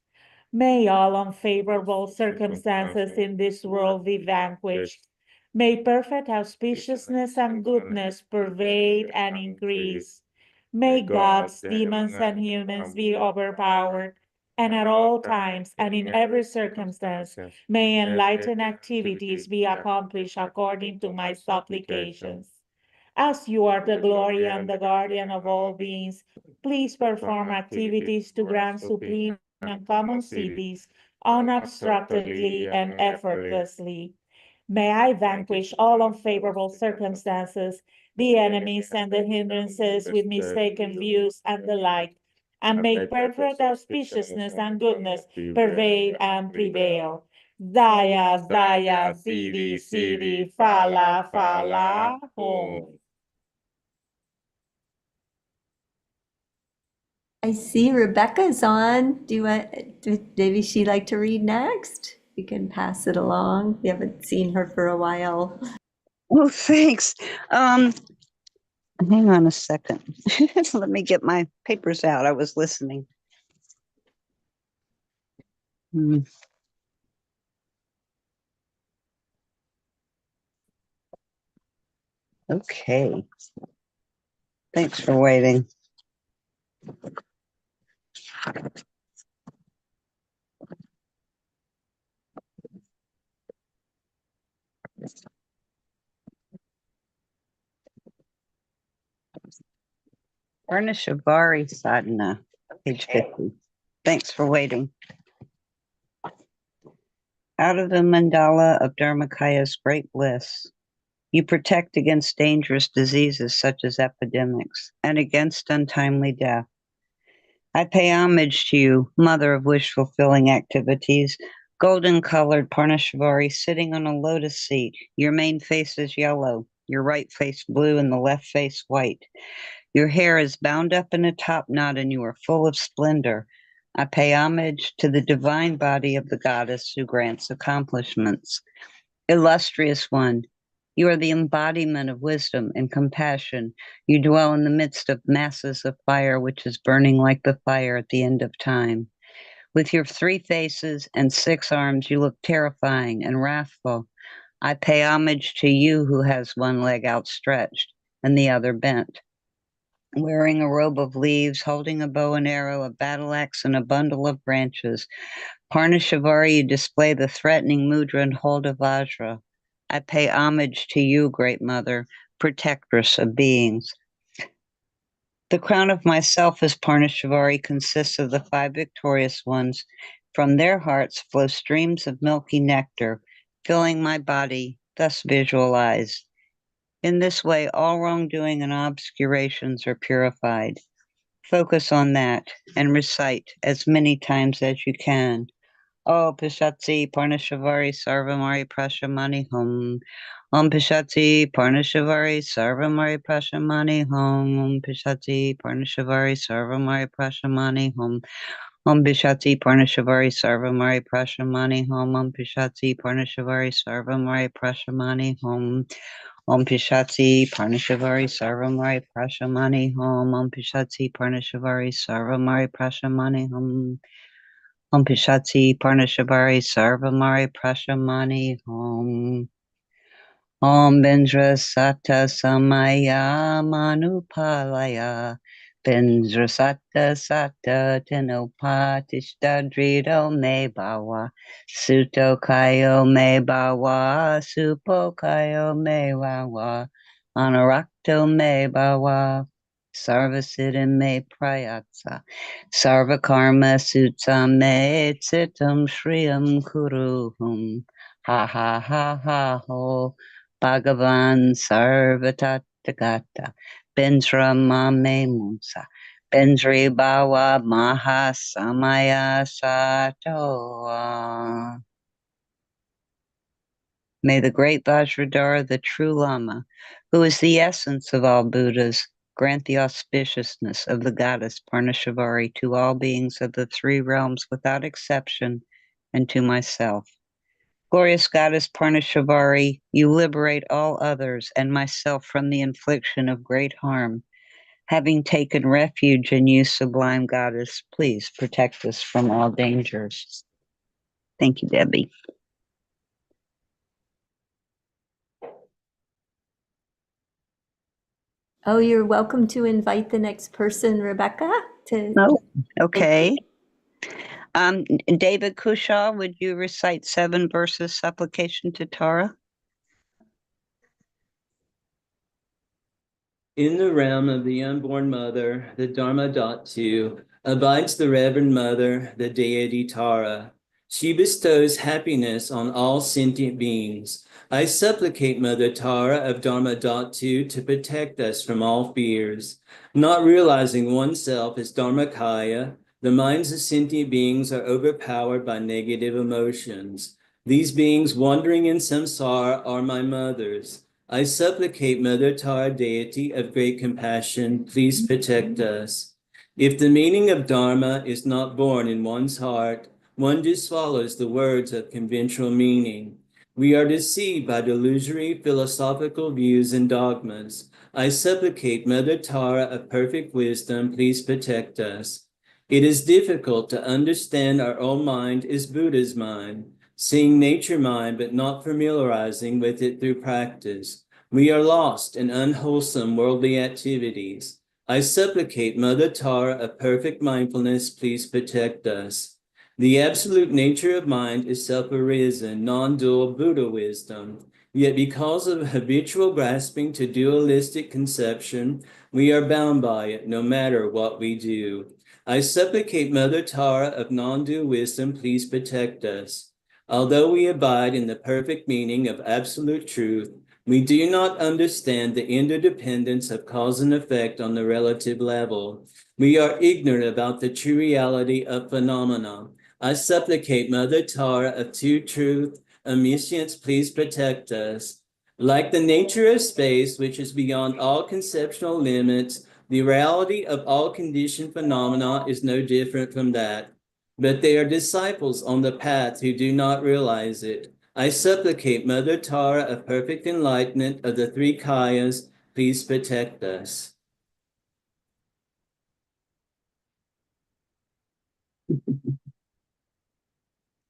May all unfavorable circumstances in this world be vanquished. May perfect auspiciousness and goodness pervade and increase. May gods, demons, and humans be overpowered, and at all times and in every circumstance, may enlightened activities be accomplished according to my supplications. As you are the glory and the guardian of all beings, please perform activities to grant supreme and common cities unobstructedly and effortlessly. May I vanquish all unfavorable circumstances, the enemies and the hindrances with mistaken views and the like, and make perfect auspiciousness and goodness pervade and prevail. Daya, Daya, Siddhi, Siddhi, Phala, Phala, Om. I see Rebecca's on. Maybe she'd like to read next? We can pass it along. We haven't seen her for a while. Well, thanks. Hang on a second. Let me get my papers out. I was listening. Okay. Thanks for waiting. Varnashavari Sadhana, page 50. Thanks for waiting. Out of the mandala of Dharmakaya's great bliss, you protect against dangerous diseases such as epidemics and against untimely death. I pay homage to you, mother of wish-fulfilling activities, golden-colored Parnashvari sitting on a lotus seat. Your main face is yellow, your right face blue, and the left face white. Your hair is bound up in a top knot, and you are full of splendor. I pay homage to the divine body of the goddess who grants accomplishments. Illustrious one, you are the embodiment of wisdom and compassion. You dwell in the midst of masses of fire, which is burning like the fire at the end of time. With your 3 faces and 6 arms, you look terrifying and wrathful. I pay homage to you who has one leg outstretched and the other bent. Wearing a robe of leaves, holding a bow and arrow, a battle axe, and a bundle of branches. Parnashavari, you display the threatening mudra and hold a vajra. I pay homage to you, Great Mother, protectress of beings. The crown of myself as Parnashavari consists of the 5 victorious ones. From their hearts flow streams of milky nectar, filling my body, thus visualized. In this way, all wrongdoing and obscurations are purified. Focus on that and recite as many times as you can. Om Pishatsi Parnashavari Sarvamari Prashamani Hum. Om Pishatsi Parnashavari Sarvamari Prashamani Hum. Om Pishatsi Parnashavari Sarvamari Prashamani Hum. Om Bishati Parnashavari Sarvamari Prashamani Hom. Om Bishati Parnashavari Sarvamari Prashamani Hom. Om Bishati Parnashavari Sarvamari Prashamani Hom. Om Bishati Parnashavari Sarvamari Prashamani Hom. Om Bishati Parnashavari Sarvamari Prashamani Hom. Om Bindra Sata Samaya Manupalaya Bindra Sata Sata Tinopatishta Drido Me Bawa Suto Kayo Me Bawa Supo Kayo Me Wawa Anarakto Me Bawa Sarvasiddhim Me Prayatsa Sarva Karma Sutta Me Tsitam Shriyam Kuruhum Ha ha ha ha ho Bhagavan Sarvatathagata Bindra Mame Musa Bindri Bawa Mahasamaya Satoa. May the great Vajradhara, the true Lama, who is the essence of all Buddhas, grant the auspiciousness of the goddess Parnashavari to all beings of the three realms without exception, and to myself. Glorious Goddess Parnashavari, you liberate all others and myself from the infliction of great harm. Having taken refuge in you, Sublime Goddess, please protect us from all dangers. Thank you, Debbie. Oh, you're welcome to invite the next person, Rebecca. Oh, okay. David Kushaw, would you recite 7 verses supplication to Tara? In the realm of the unborn mother, the Dharma Dhatu, abides the Reverend Mother, the deity Tara. She bestows happiness on all sentient beings. I supplicate Mother Tara of Dharma Dhatu to protect us from all fears. Not realizing oneself as Dharmakaya, the minds of sentient beings are overpowered by negative emotions. These beings wandering in samsara are my mothers. I supplicate Mother Tara, deity of great compassion, please protect us. If the meaning of Dharma is not born in one's heart, one just follows the words of conventional meaning. We are deceived by delusory philosophical views and dogmas. I supplicate Mother Tara of perfect wisdom, please protect us. It is difficult to understand our own mind is Buddha's mind, seeing nature mind but not familiarizing with it through practice. We are lost in unwholesome worldly activities. I supplicate Mother Tara of perfect mindfulness, please protect us. The absolute nature of mind is self-arisen, non-dual Buddha wisdom. Yet because of habitual grasping to dualistic conception, we are bound by it no matter what we do. I supplicate Mother Tara of non-dual wisdom, please protect us. Although we abide in the perfect meaning of absolute truth, we do not understand the interdependence of cause and effect on the relative level. We are ignorant about the true reality of phenomena. I supplicate Mother Tara of true truth, omniscience, please protect us. Like the nature of space, which is beyond all conceptual limits, the reality of all conditioned phenomena is no different from that. But they are disciples on the path who do not realize it. I supplicate Mother Tara of perfect enlightenment of the three kayas, please protect us.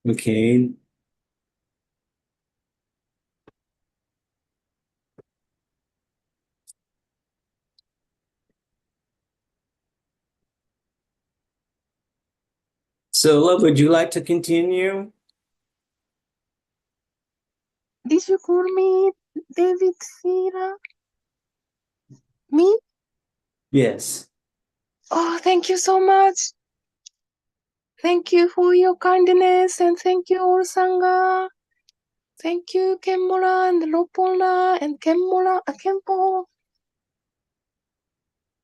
Okay. So, love, would you like to continue? Did you call me David Sira? Me? Yes. Oh, thank you so much. Thank you for your kindness and thank you all Sangha. Thank you Khenmora and Lopola and Khenpo.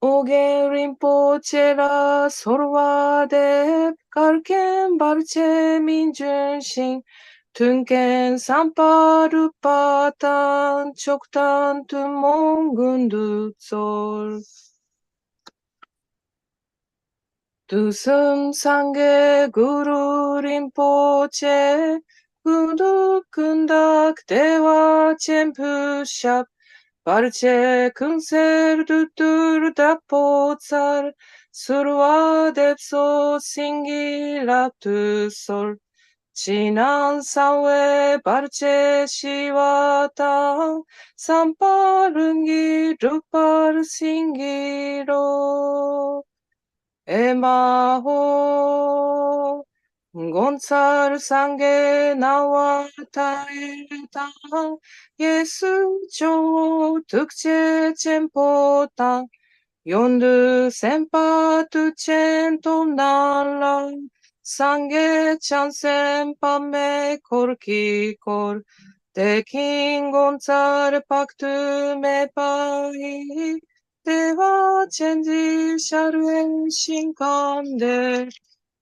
Ogen Rinpoche la Sorwa de Kalken Barche Minjun Shin Tunken Sampa Rupa Tan Choktan Tumon Gundu Tsol. Tusum Sangye Guru Rinpoche, Kundu Kundak Dewa Chempu Shap, Parche Kunser Dutur Dapotsar, Surwa Depso Singi Laptu Sol, Chinan Sanwe Parche Shiwata, Samparungi Rupar Singiro. Emaho Gonzal Sange Nawataeta Yesu Cho Tukche Chempota Yondu Senpa Tu Chento Nala Sange Chan Senpa Me Korki Kor Tekin Gonzal Paktu Me Pai Deva Chendi Sharuen Shinkande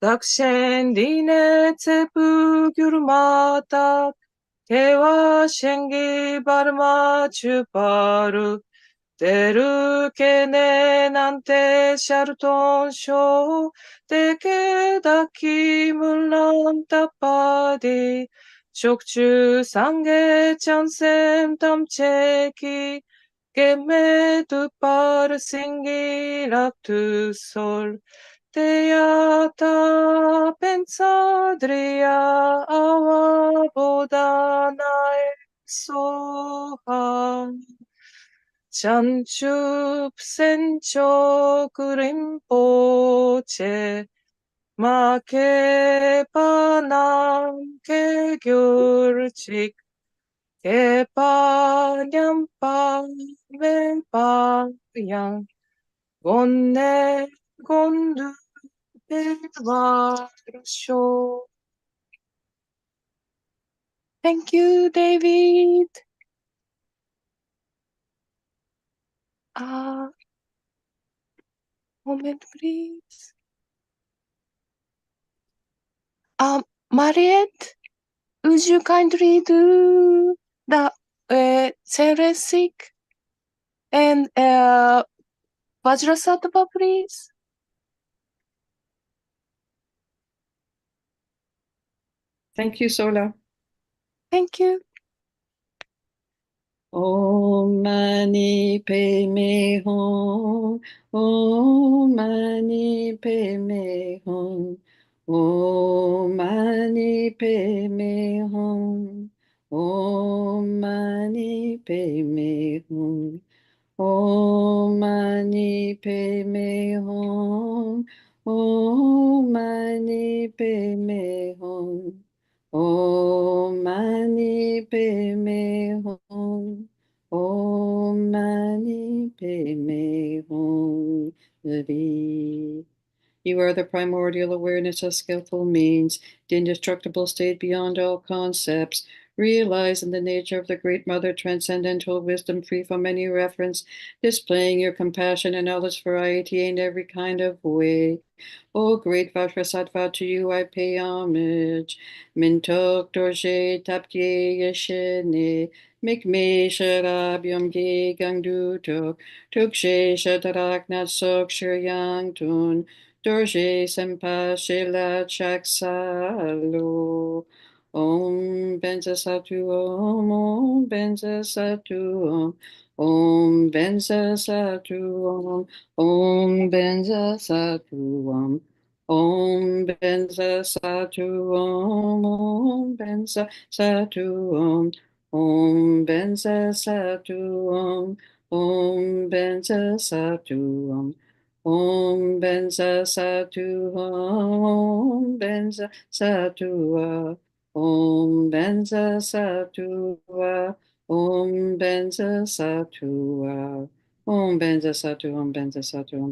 Dakshen Dine Tsepu Gyurmata Tewa Shengi Barma Chuparu Teru Kene Nante Sharton Sho Teke Daki Mulan Tapadi Shokchu Sange Chansem Tamcheki Gemme tu par singi tu sol, teata pensadria awa bodana soha. Chanchup sencho Rinpoche, ma ke panam ke gyurchik, ke pa nyampa me pa yang, gonne gondu show. Thank you, David. Moment, please. Mariette, would you kindly do the Ceresik and Vajrasattva, please? Thank you, Sola. Thank you. Om Mani Padme Hum. Om Mani Padme Hum. Om Mani Padme Hum. Om Mani Padme Hum. Om Mani Padme Hum. Om Mani Padme Hum. Om Mani Padme Hum. Om Mani Padme Hum. You are the primordial awareness of skillful means, the indestructible state beyond all concepts, realized in the nature of the Great Mother, transcendental wisdom free from any reference, displaying your compassion and knowledge variety in every kind of way. O great Vajrasattva, to you I pay homage. Mintok dorje tapye yeshene, mikme sharabyam ge gangdutok, tukshe shatarak natsok shiryang tun, dorje sempa shela chaksalo. Om Benza Satu Om Benza Satu Om Benza Satu Om Benza Satu Om Benza Satu Om Benza Satu Om Benza Satu Om Benza Satu Om Benza Satu Om Benza Satu Om Benza Satua, Om Benza Satua, Om Benza Satu, Om Benza Satu, Om Benza Satu, Om Benza Satu,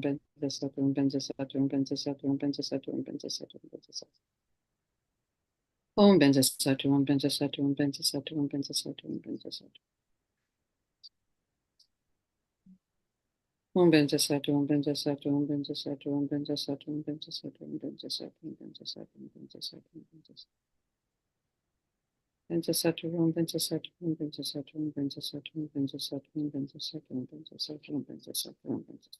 Om Benza Satu, Om Benza Satu, Om Benza Satu, Om Benza Satu, Om Benza Satu, Om Benza Satu, Om Benza Satu, Om Benza Satu. Om Benza Satu, Om Benza Satu, Om Benza Satu, Om Benza Satu, Om Benza Satu, Om Benza Satu, Om Benza Satu, Om Benza Satu, Om Benza Satu. Benza Satu, Om Benza Satu, Om Benza Satu, Om Benza Satu, Om Benza Satu, Om Benza Satu, Om Benza Satu, Om Benza Satu, Om Benza Satu.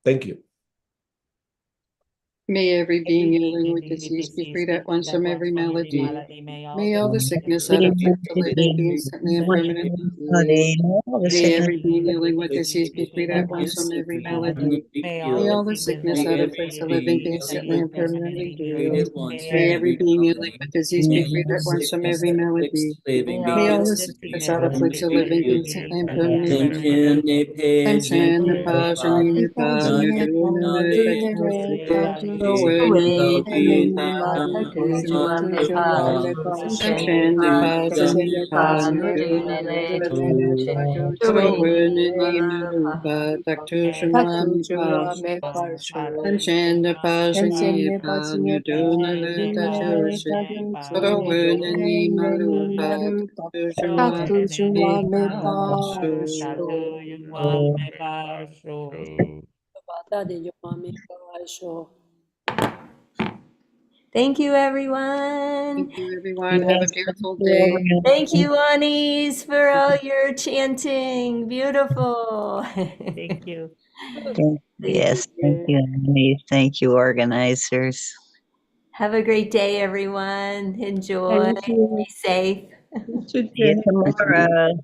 Thank you. May every being ill with disease be freed at once from every malady. May all the sickness that afflicts the living be instantly and permanently healed. May every being ill with disease be freed at once from every malady. May all the sickness that afflicts the living be instantly and permanently healed. May every being ill with disease be freed at once from every malady. May all the sickness that afflicts the living be instantly and permanently healed. Tamshan Napa Shani Napa Nirvana Nirvana Away, Samshan Napa Shani Napa Nirvana Marupa Taktushanam Samshan Napa Shani Napa Nirvana Tatushan Saravani Marupa Taktushanam Thank you, everyone. Thank you, everyone. Have a beautiful day. Thank you, Anis, for all your chanting. Beautiful. Thank you. Yes, thank you, Annie. Thank you, organizers. Have a great day, everyone. Enjoy. Thank you. Be safe. See you tomorrow.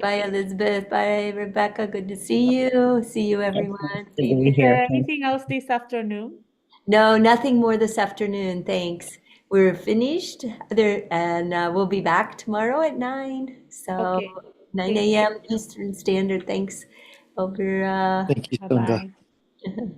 Bye, Elizabeth. Bye, Rebecca. Good to see you. See you, everyone. See you. Is there anything else this afternoon? No, nothing more this afternoon. Thanks. We're finished there, and we'll be back tomorrow at 9. So Okay. 9 Thank a.m. you. Eastern Standard. Thanks. Over. Thank you, Sangha. Bye-bye.